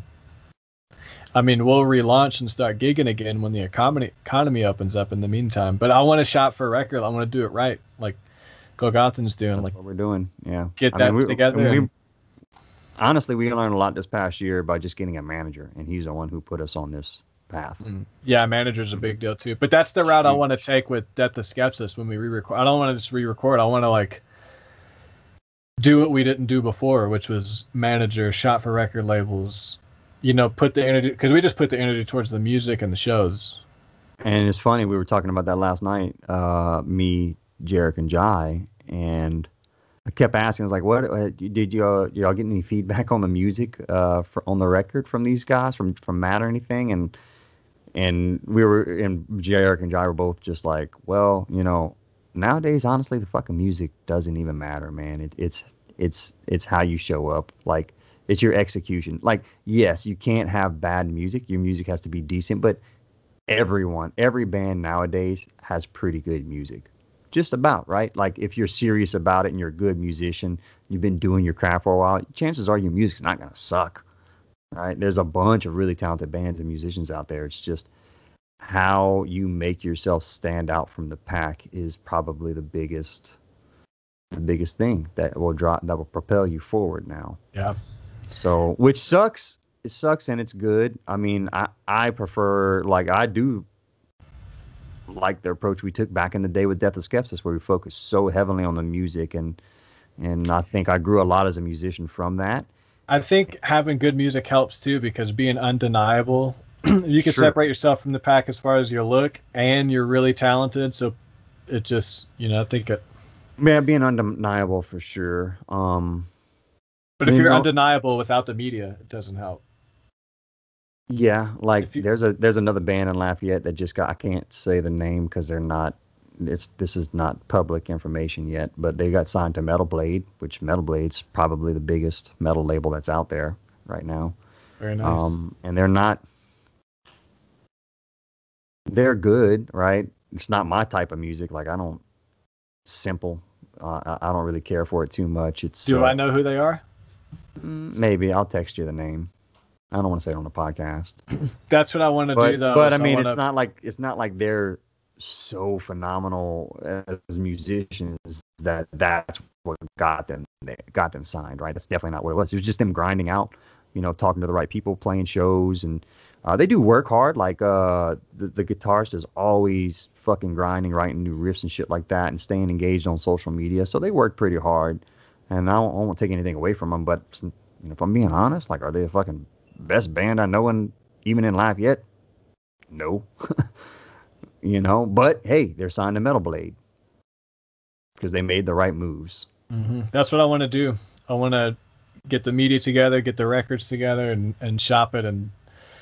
I mean, we'll relaunch and start gigging again when the economy opens up in the meantime. But I want to shop for a record. I want to do it right, like Golgothan's doing. That's what we're doing, yeah. Get together. Honestly, we learned a lot this past year by just getting a manager, and he's the one who put us on this path. Yeah, manager's a big deal too. But that's the route I want to take with Death of Skepsis when we re-record. I don't want to just re-record. I want to like do what we didn't do before, which was manager, shop for record labels. Put the energy, because we just put the energy towards the music and the shows. And it's funny, we were talking about that last night, me, Jarek, and Jai, and I kept asking, I was like, "What did y'all get any feedback on the music on the record from these guys, from Matt or anything?" And Jarek and Jai were both just like, "Well, nowadays, honestly, the fucking music doesn't even matter, man. It's how you show up, like." It's your execution. Like, yes, you can't have bad music. Your music has to be decent, but every band nowadays has pretty good music. Just about, right? Like, if you're serious about it and you're a good musician, you've been doing your craft for a while, chances are your music's not going to suck, right? There's a bunch of really talented bands and musicians out there. It's just how you make yourself stand out from the pack is probably the biggest thing that will propel you forward now. Yeah. So, which sucks. It sucks and it's good. I mean, I prefer, like, I do like the approach we took back in the day with Death of Skepsis, where we focused so heavily on the music, and I think I grew a lot as a musician from that. I think having good music helps too, because being undeniable, you can separate yourself from the pack as far as your look, and you're really talented. So it just, I think it. Yeah, being undeniable for sure. But if you're undeniable without the media, it doesn't help. Yeah, like there's another band in Lafayette that just got, I can't say the name because they're not, this is not public information yet, but they got signed to Metal Blade, which Metal Blade's probably the biggest metal label that's out there right now. Very nice. And they're good, right? It's not my type of music. Like simple. I don't really care for it too much. Do I know who they are? Maybe I'll text you the name. I don't want to say it on the podcast. That's what I want to do, though. But I mean, it's not like they're so phenomenal as musicians that's what got them signed, right? That's definitely not what it was. It was just them grinding out, talking to the right people, playing shows, and they do work hard. Like the guitarist is always fucking grinding, writing new riffs and shit like that, and staying engaged on social media. So they work pretty hard, and I won't take anything away from them. But if I'm being honest, like, are they a fucking best band I know even in Lafayette? No. But hey, they're signed to Metal Blade because they made the right moves. Mm-hmm. That's what I want to do. I want to get the media together, get the records together, and shop it and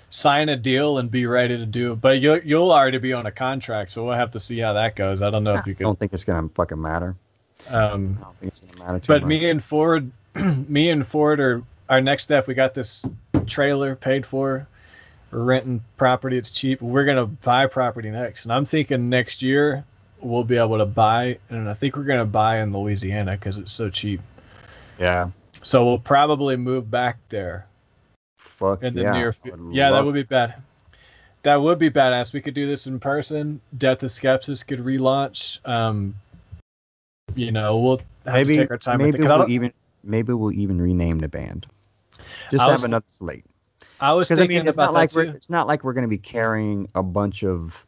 sign a deal and be ready to do it. But you'll already be on a contract, so we'll have to see how that goes. I don't know if you could. I don't think it's gonna fucking matter. I don't think it's gonna matter too but much. me and Ford are our next step. We got this trailer paid for. We're renting property. It's cheap. We're going to buy property next. And I'm thinking next year we'll be able to buy. And I think we're going to buy in Louisiana because it's so cheap. Yeah. So we'll probably move back there. Fuck in the near future. Yeah, that would be bad. That would be badass. We could do this in person. Death of Skepsis could relaunch. We'll have to take our time. Maybe we'll even rename the band. Just have another slate. I was thinking it's about not that It's not like we're going to be carrying a bunch of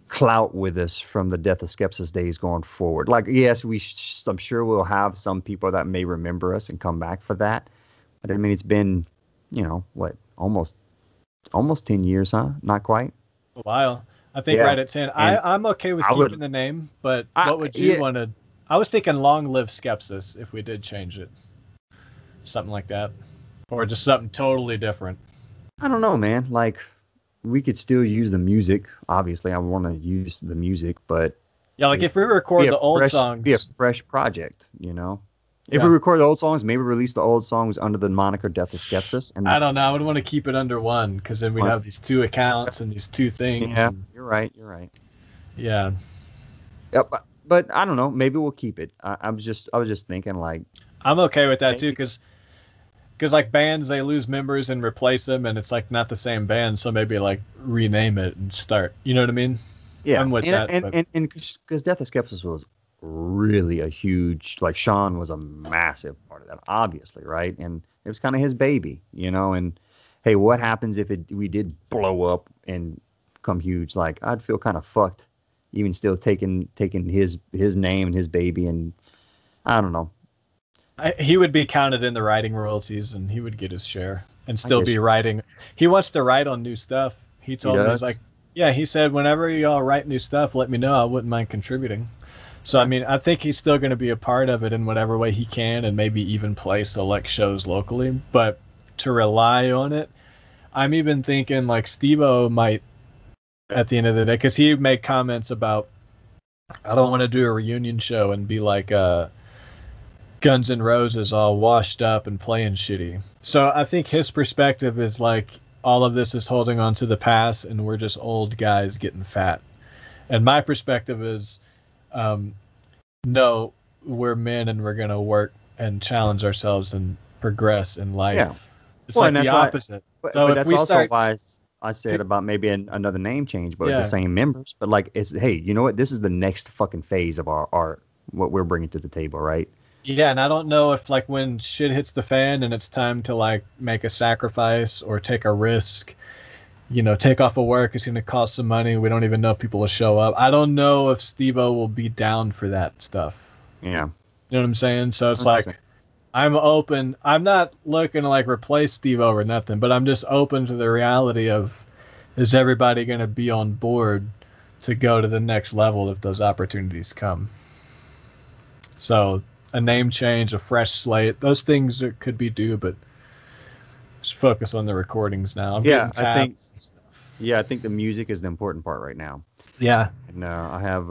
clout with us from the Death of Skepsis days going forward. Like, yes, I'm sure we'll have some people that may remember us and come back for that. But I mean, it's been, almost 10 years, huh? Not quite. A while. I think right at 10. I'm okay with keeping the name, but what would you want to? I was thinking Long Live Skepsis if we did change it. Something like that. Or just something totally different. I don't know, man. Like, we could still use the music. Obviously, I want to use the music, but... Yeah, like if we record the old songs... Be a fresh project, If we record the old songs, maybe release the old songs under the moniker Death of Skepsis. And I don't know. I would want to keep it under one, because then we'd have these two accounts and these two things. Yeah, you're right. Yeah. Yep, but I don't know. Maybe we'll keep it. I was just thinking, like... I'm okay with that, too, because like bands, they lose members and replace them, and it's like not the same band, so maybe like rename it and start. You know what I mean? Yeah, I'm with that. And because Death of Skepsis was really a huge, like, Sean was a massive part of that, obviously, right? And it was kind of his baby, and hey, what happens if we did blow up and become huge? Like, I'd feel kind of fucked, even still taking his name and his baby, and I don't know. He would be counted in the writing royalties, and he would get his share and still be writing. He wants to write on new stuff. He told me, he's like, yeah, he said, whenever y'all write new stuff, let me know. I wouldn't mind contributing. So, I mean, I think he's still going to be a part of it in whatever way he can, and maybe even play select shows locally. But to rely on it, I'm even thinking like Steve-O might, at the end of the day, because he made comments about, I don't want to do a reunion show and be like Guns N' Roses all washed up and playing shitty. So I think his perspective is like, all of this is holding on to the past and we're just old guys getting fat. And my perspective is, no, we're men and we're going to work and challenge ourselves and progress in life. Yeah. It's like the opposite. So that's also why I said about maybe another name change, but with the same members. But like, hey, you know what? This is the next fucking phase of our art, what we're bringing to the table, right? Yeah, and I don't know if like when shit hits the fan and it's time to like make a sacrifice or take a risk, take off of work. It's going to cost some money. We don't even know if people will show up. I don't know if Steve-O will be down for that stuff. Yeah. You know what I'm saying? So it's like, I'm open. I'm not looking to like replace Steve-O or nothing, but I'm just open to the reality of, is everybody going to be on board to go to the next level if those opportunities come? So a name change, a fresh slate, those things could be due, but just focus on the recordings now. I think the music is the important part right now. Yeah. And I have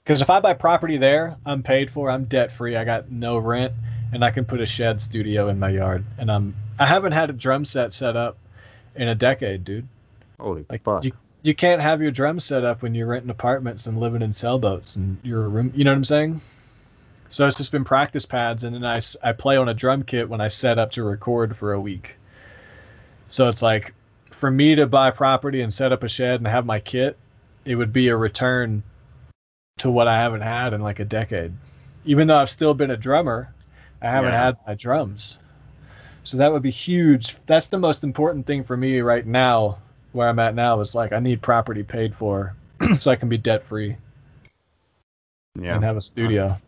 because if I buy property there, I'm paid for, I'm debt free, I got no rent, and I can put a shed studio in my yard. And I haven't had a drum set up in a decade, dude. Holy fuck. You can't have your drums set up when you're renting apartments and living in sailboats and you're a room. You know what I'm saying? So it's just been practice pads, and then I play on a drum kit when I set up to record for a week. So it's like, for me to buy property and set up a shed and have my kit, it would be a return to what I haven't had in like a decade. Even though I've still been a drummer, I haven't had my drums. So that would be huge. That's the most important thing for me right now. Where I'm at now is like, I need property paid for so I can be debt free and have a studio.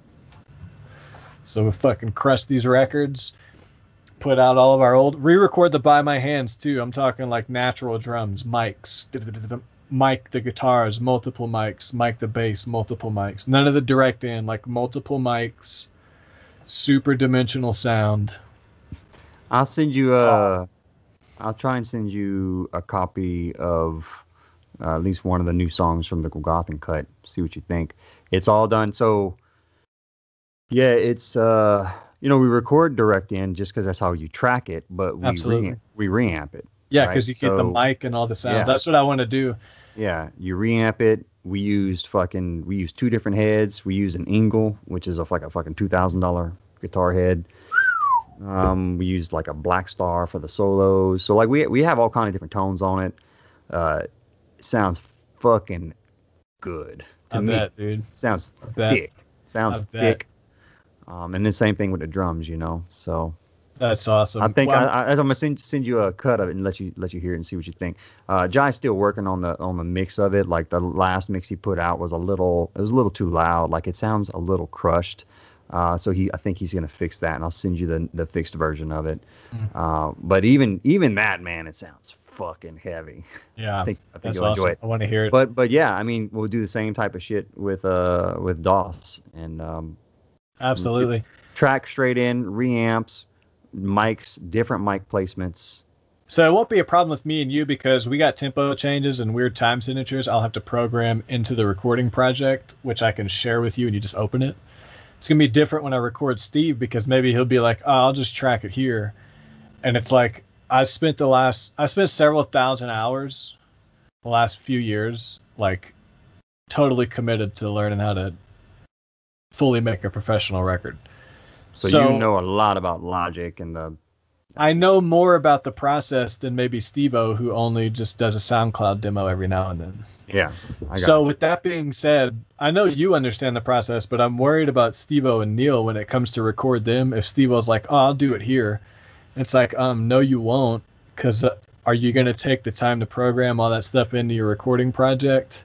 So we fucking crush these records, put out all of our re-record the By My Hands too. I'm talking like natural drums, mics, mic the guitars, multiple mics, mic the bass, multiple mics. None of the direct in, like multiple mics, super dimensional sound. I'll send you I'll try and send you a copy of at least one of the new songs from the Gotham cut. See what you think. It's all done. So, yeah, it's we record direct in just because that's how you track it, but we reamp it. Yeah, because you get the mic and all the sounds. Yeah. That's what I want to do. Yeah, you reamp it. We used 2 different heads. We used an Ingle, which is like a fucking $2,000 guitar head. We used like a Black Star for the solos. So like we have all kind of different tones on it. It sounds fucking good to me. Bet, dude. Sounds thick. Sounds thick. And the same thing with the drums, So that's awesome. I think I'm gonna send you a cut of it and let you hear it and see what you think. Jai's still working on the mix of it. Like the last mix he put out was a little too loud. Like it sounds a little crushed. So I think he's gonna fix that, and I'll send you the fixed version of it. But even that, man, it sounds fucking heavy. Yeah, I think that's you'll awesome. enjoy it. I want to hear it. But yeah, I mean, we'll do the same type of shit with DOS and absolutely track straight in, reamps, mics, different mic placements. So it won't be a problem with me and you because we got tempo changes and weird time signatures. I'll have to program into the recording project, which I can share with you, and you just open it. It's going to be different when I record Steve because maybe he'll be like, oh, I'll just track it here. And it's like, I spent several thousand hours the last few years, like totally committed to learning how to fully make a professional record. So you know a lot about Logic and I know more about the process than maybe Steve-O, who only just does a SoundCloud demo every now and then. Yeah. With that being said, I know you understand the process, but I'm worried about Steve-O and Neil when it comes to record them. If Steve-O's like, oh, I'll do it here. It's like, no, you won't. Because are you going to take the time to program all that stuff into your recording project?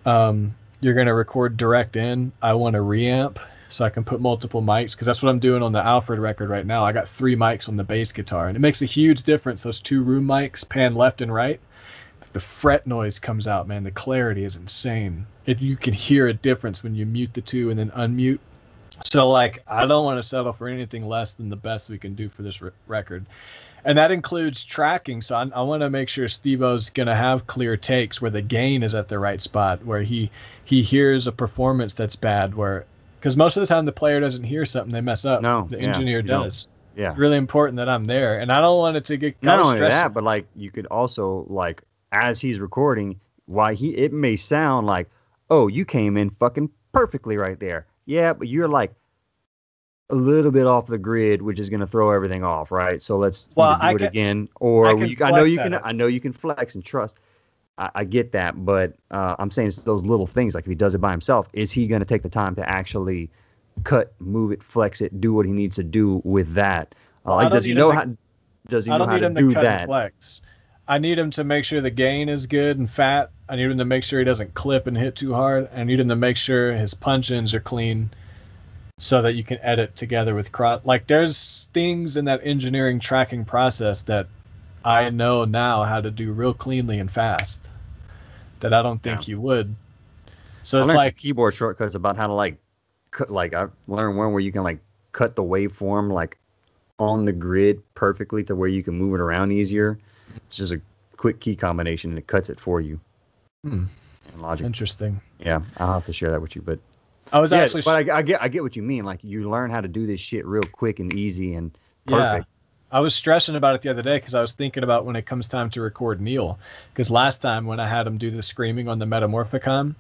You're going to record direct in. I want to reamp so I can put multiple mics, because that's what I'm doing on the Alfred record right now. I got 3 mics on the bass guitar, and it makes a huge difference. Those 2 room mics, pan left and right. The fret noise comes out, man. The clarity is insane. You can hear a difference when you mute the 2 and then unmute. So, like, I don't want to settle for anything less than the best we can do for this record. And that includes tracking. So I want to make sure Steve-O's going to have clear takes where the gain is at the right spot, where he hears a performance that's bad, because most of the time the player doesn't hear something, they mess up. No, the engineer does. Yeah. It's really important that I'm there, and I don't want it to get not only that, but like you could also, like, as he's recording, it may sound like, oh, you came in fucking perfectly right there. Yeah, but you're like a little bit off the grid, which is going to throw everything off, right? So let's do it again, or I know you can flex and trust. I get that, but I'm saying it's those little things. Like if he does it by himself, is he going to take the time to actually cut, move it, flex it, do what he needs to do with that? Does he know how to do that? Flex. I need him to make sure the gain is good and fat. I need him to make sure he doesn't clip and hit too hard. I need him to make sure his punch-ins are clean so that you can edit together with like there's things in that engineering tracking process that I know now how to do real cleanly and fast that I don't think you would. So it's like keyboard shortcuts about how to like cut, like I learned one where you can like cut the waveform like on the grid perfectly to where you can move it around easier. It's just a quick key combination and it cuts it for you. In Logic. Interesting. Yeah, I'll have to share that with you. But I was actually, but I get what you mean. Like you learn how to do this shit real quick and easy and perfect. I was stressing about it the other day because I was thinking about when it comes time to record Neil. Because last time when I had him do the screaming on the Metamorphicon,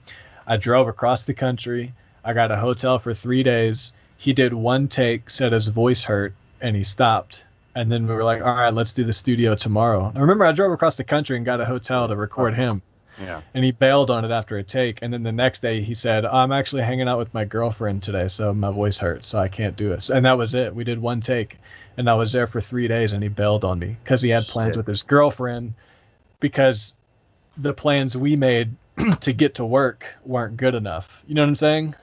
I drove across the country. I got a hotel for 3 days. He did one take, said his voice hurt, and he stopped. And then we were like, all right, let's do the studio tomorrow. I remember I drove across the country and got a hotel to record him. Yeah. And he bailed on it after a take. And then the next day he said, I'm actually hanging out with my girlfriend today, so my voice hurts, so I can't do it. And that was it. We did one take. And I was there for 3 days, and he bailed on me because he had plans with his girlfriend because the plans we made to get to work weren't good enough. You know what I'm saying?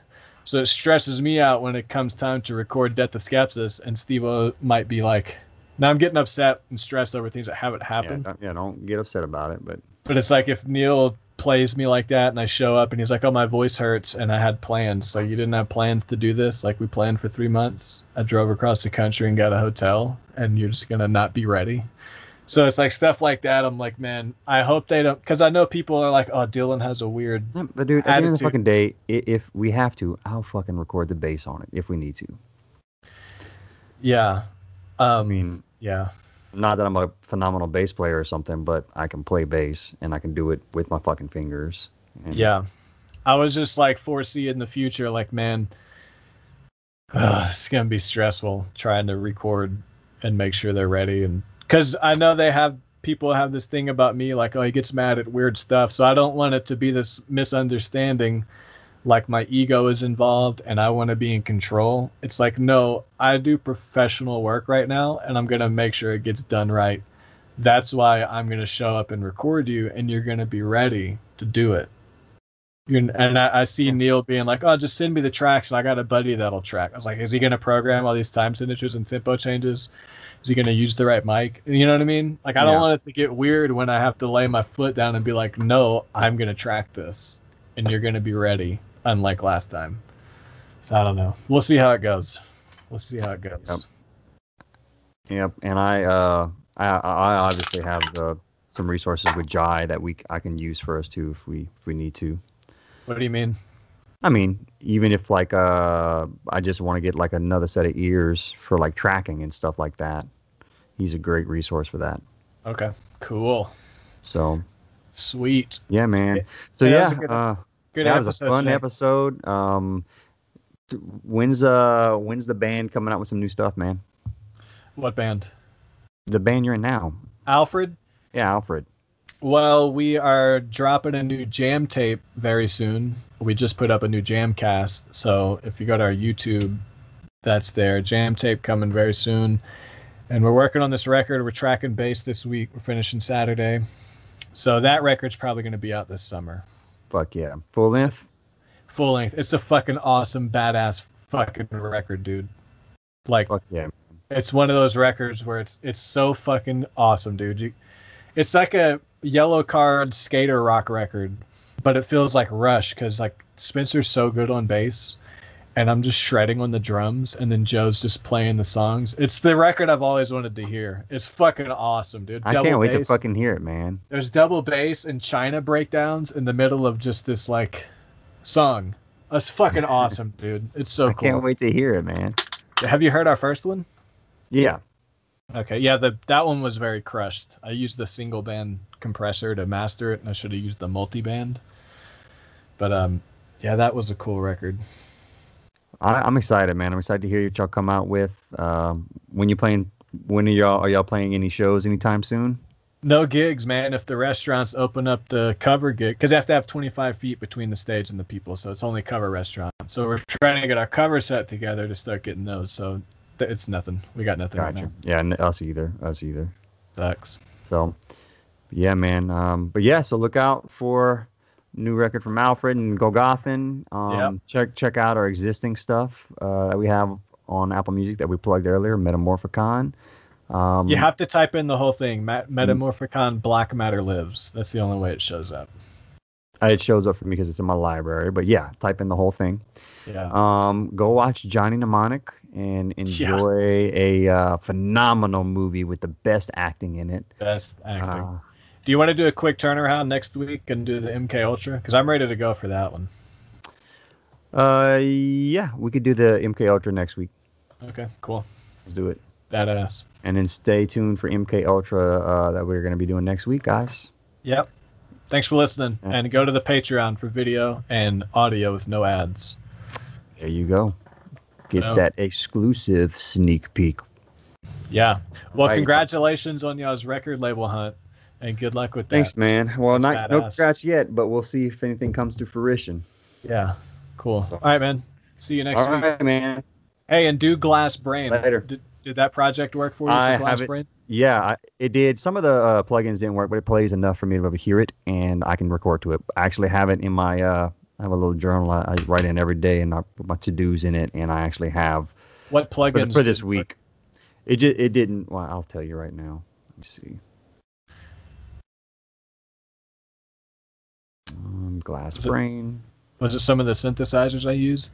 So it stresses me out when it comes time to record Death of Skepsis, and Steve-O might be like, now I'm getting upset and stressed over things that haven't happened. Yeah, don't get upset about it. But it's like if Neil plays me like that and I show up and he's like, oh, my voice hurts and I had plans. It's like, you didn't have plans to do this? Like we planned for 3 months. I drove across the country and got a hotel and you're just going to not be ready. So it's like stuff like that. I'm like, man, I hope they don't, because I know people are like, oh, Dylan has a weird But dude, at the end of the fucking day, if we have to, I'll fucking record the bass on it if we need to. Yeah. I mean, yeah. Not that I'm a phenomenal bass player or something, but I can play bass and I can do it with my fucking fingers. Yeah. I was just like foreseeing the future, like, man, it's going to be stressful trying to record and make sure they're ready. And because I know people have this thing about me, like, oh, he gets mad at weird stuff. So I don't want it to be this misunderstanding, like my ego is involved and I want to be in control. It's like, no, I do professional work right now and I'm going to make sure it gets done right. That's why I'm going to show up and record you and you're going to be ready to do it. And I see Neil being like, oh, just send me the tracks and I got a buddy that'll track. I was like, is he going to program all these time signatures and tempo changes? Is he going to use the right mic? You know what I mean? Like, I don't want it to get weird when I have to lay my foot down and be like, no, I'm going to track this and you're going to be ready. Unlike last time. So I don't know. We'll see how it goes. Yep. And I obviously have some resources with Jai that I can use for us too if we need to. What do you mean? I mean, even if like I just want to get like another set of ears for like tracking and stuff like that. He's a great resource for that. Okay. Cool. So sweet. Yeah, man. So Good that episode. Was a fun episode. When's the band coming out with some new stuff, man? What band? The band you're in now. Alfred? Yeah, Alfred. Well, we are dropping a new jam tape very soon. We just put up a new jam cast. So if you go to our YouTube, that's there. Jam tape coming very soon. And we're working on this record. We're tracking bass this week. We're finishing Saturday. So that record's probably going to be out this summer. Fuck yeah. Full length? Full length. It's a fucking awesome, badass fucking record, dude. Like, fuck yeah. It's one of those records where it's so fucking awesome, dude. It's like a yellow card skater rock record, but it feels like Rush because like Spencer's so good on bass and I'm just shredding on the drums and then Joe's just playing the songs. It's the record I've always wanted to hear. It's fucking awesome, dude. I can't wait to fucking hear it, man. There's double bass and China breakdowns in the middle of just this like song. That's fucking awesome, dude. It's so cool. I can't wait to hear it, man. Have you heard our first one? Yeah. Okay, yeah, that one was very crushed. I used the single band compressor to master it, and I should have used the multi-band. But yeah, that was a cool record. I'm excited, man. I'm excited to hear what y'all come out with. When are y'all playing any shows anytime soon? No gigs, man. If the restaurants open up the cover gig, because they have to have 25 feet between the stage and the people, so it's only cover restaurants. So we're trying to get our cover set together to start getting those. So it's nothing. We got nothing right now. Yeah, us either. Sucks. So, Yeah, man. But yeah, so look out for new record from Alfred and Golgothan. Check out our existing stuff that we have on Apple Music that we plugged earlier, Metamorphicon. You have to type in the whole thing, Metamorphicon Black Matter Lives. That's the only way it shows up. It shows up for me because it's in my library. But yeah, type in the whole thing. Yeah. Go watch Johnny Mnemonic and enjoy a phenomenal movie with the best acting in it. Best acting. Do you want to do a quick turnaround next week and do the MK Ultra? Because I'm ready to go for that one. Yeah, we could do the MK Ultra next week. Okay, cool. Let's do it. Badass. And then stay tuned for MK Ultra that we're going to be doing next week, guys. Yep. Thanks for listening. Yeah. And go to the Patreon for video and audio with no ads. There you go. Get that exclusive sneak peek. Yeah. Well, congratulations on y'all's record label hunt. And good luck with that. Thanks, man. Well, no congrats yet, but we'll see if anything comes to fruition. Yeah. Cool. So. All right, man. See you next week. All right, man. Hey, and do Glass Brain. Later. Did that project work for you for Glass Brain? Yeah, it did. Some of the plugins didn't work, but it plays enough for me to be able to hear it, and I can record to it. I actually have it in my, I have a little journal I write in every day, and I put my to-dos in it, and I actually have. What plugins? For this week. It didn't, well, I'll tell you right now. Let me see. Glass Brain. Was it some of the synthesizers I used?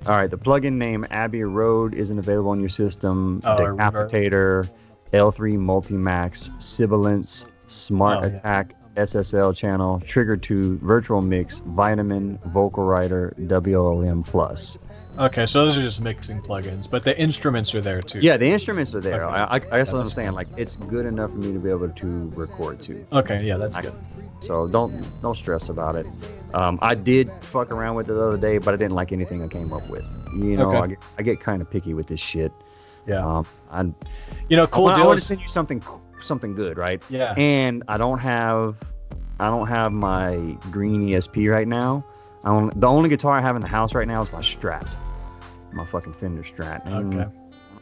All right, the plugin name Abbey Road isn't available on your system. Decapitator, L3 Multimax, Sibilance, Smart Attack, SSL channel, Trigger 2, Virtual Mix, Vitamin, Vocal Writer, WLM Plus. Okay, so those are just mixing plugins, but the instruments are there too. Yeah, the instruments are there. Okay. I guess what I'm saying, like, it's good enough for me to be able to record too. Okay, yeah, that's good. So don't stress about it. I did fuck around with it the other day, but I didn't like anything I came up with. You know, I get kind of picky with this shit. Yeah. Cool deal. I want to send you something good, right? Yeah. And I don't have my green ESP right now. The only guitar I have in the house right now is my Strat. My fucking Fender Strat. And I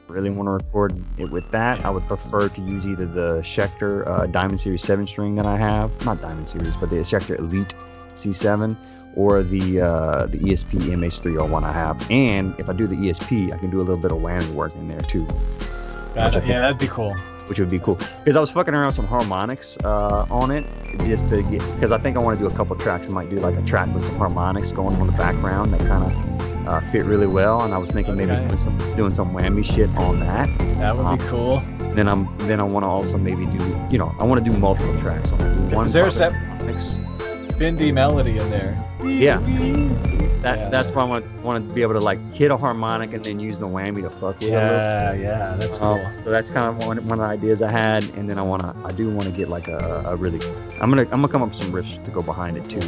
really want to record it with that. I would prefer to use either the Schecter Diamond Series 7 string that I have, not Diamond Series, but the Schecter Elite C7, or the ESP MH301 I have. And if I do the ESP, I can do a little bit of whammy work in there too. That'd be cool. Which would be cool, because I was fucking around with some harmonics on it, just to get, because I think I want to do a couple tracks. I might do like a track with some harmonics going on the background that kind of fit really well, and I was thinking maybe doing some whammy shit on that. That would be cool. Then I want to also maybe do, I want to do multiple tracks. I want to do one. Is there a bendy melody in there? Yeah. That's why I want to be able to like hit a harmonic and then use the whammy to fuck with it. Yeah, that's cool. So that's kind of one of the ideas I had, and then I do want to get like a really, I'm gonna come up with some riffs to go behind it too.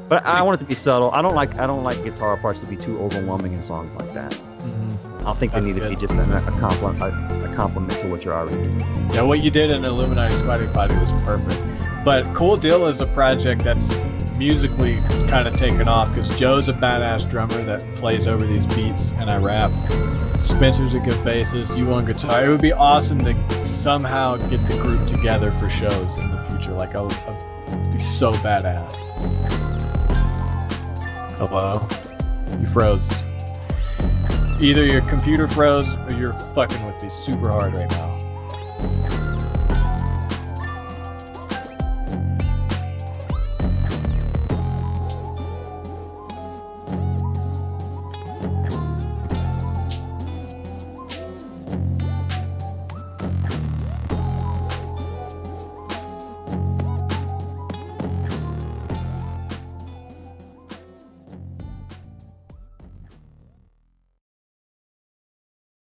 But I want it to be subtle. I don't like guitar parts to be too overwhelming in songs like that. Mm-hmm. I think they need to be just a compliment to what you're already doing. Yeah, what you did in Illuminati Squatty Potty was perfect. But Cool Deal is a project that's musically kind of taken off, because Joe's a badass drummer that plays over these beats and I rap. Spencer's a good bassist, you on guitar. It would be awesome to somehow get the group together for shows in the future. Like, I'll be so badass. Hello? You froze. Either your computer froze or you're fucking with me super hard right now.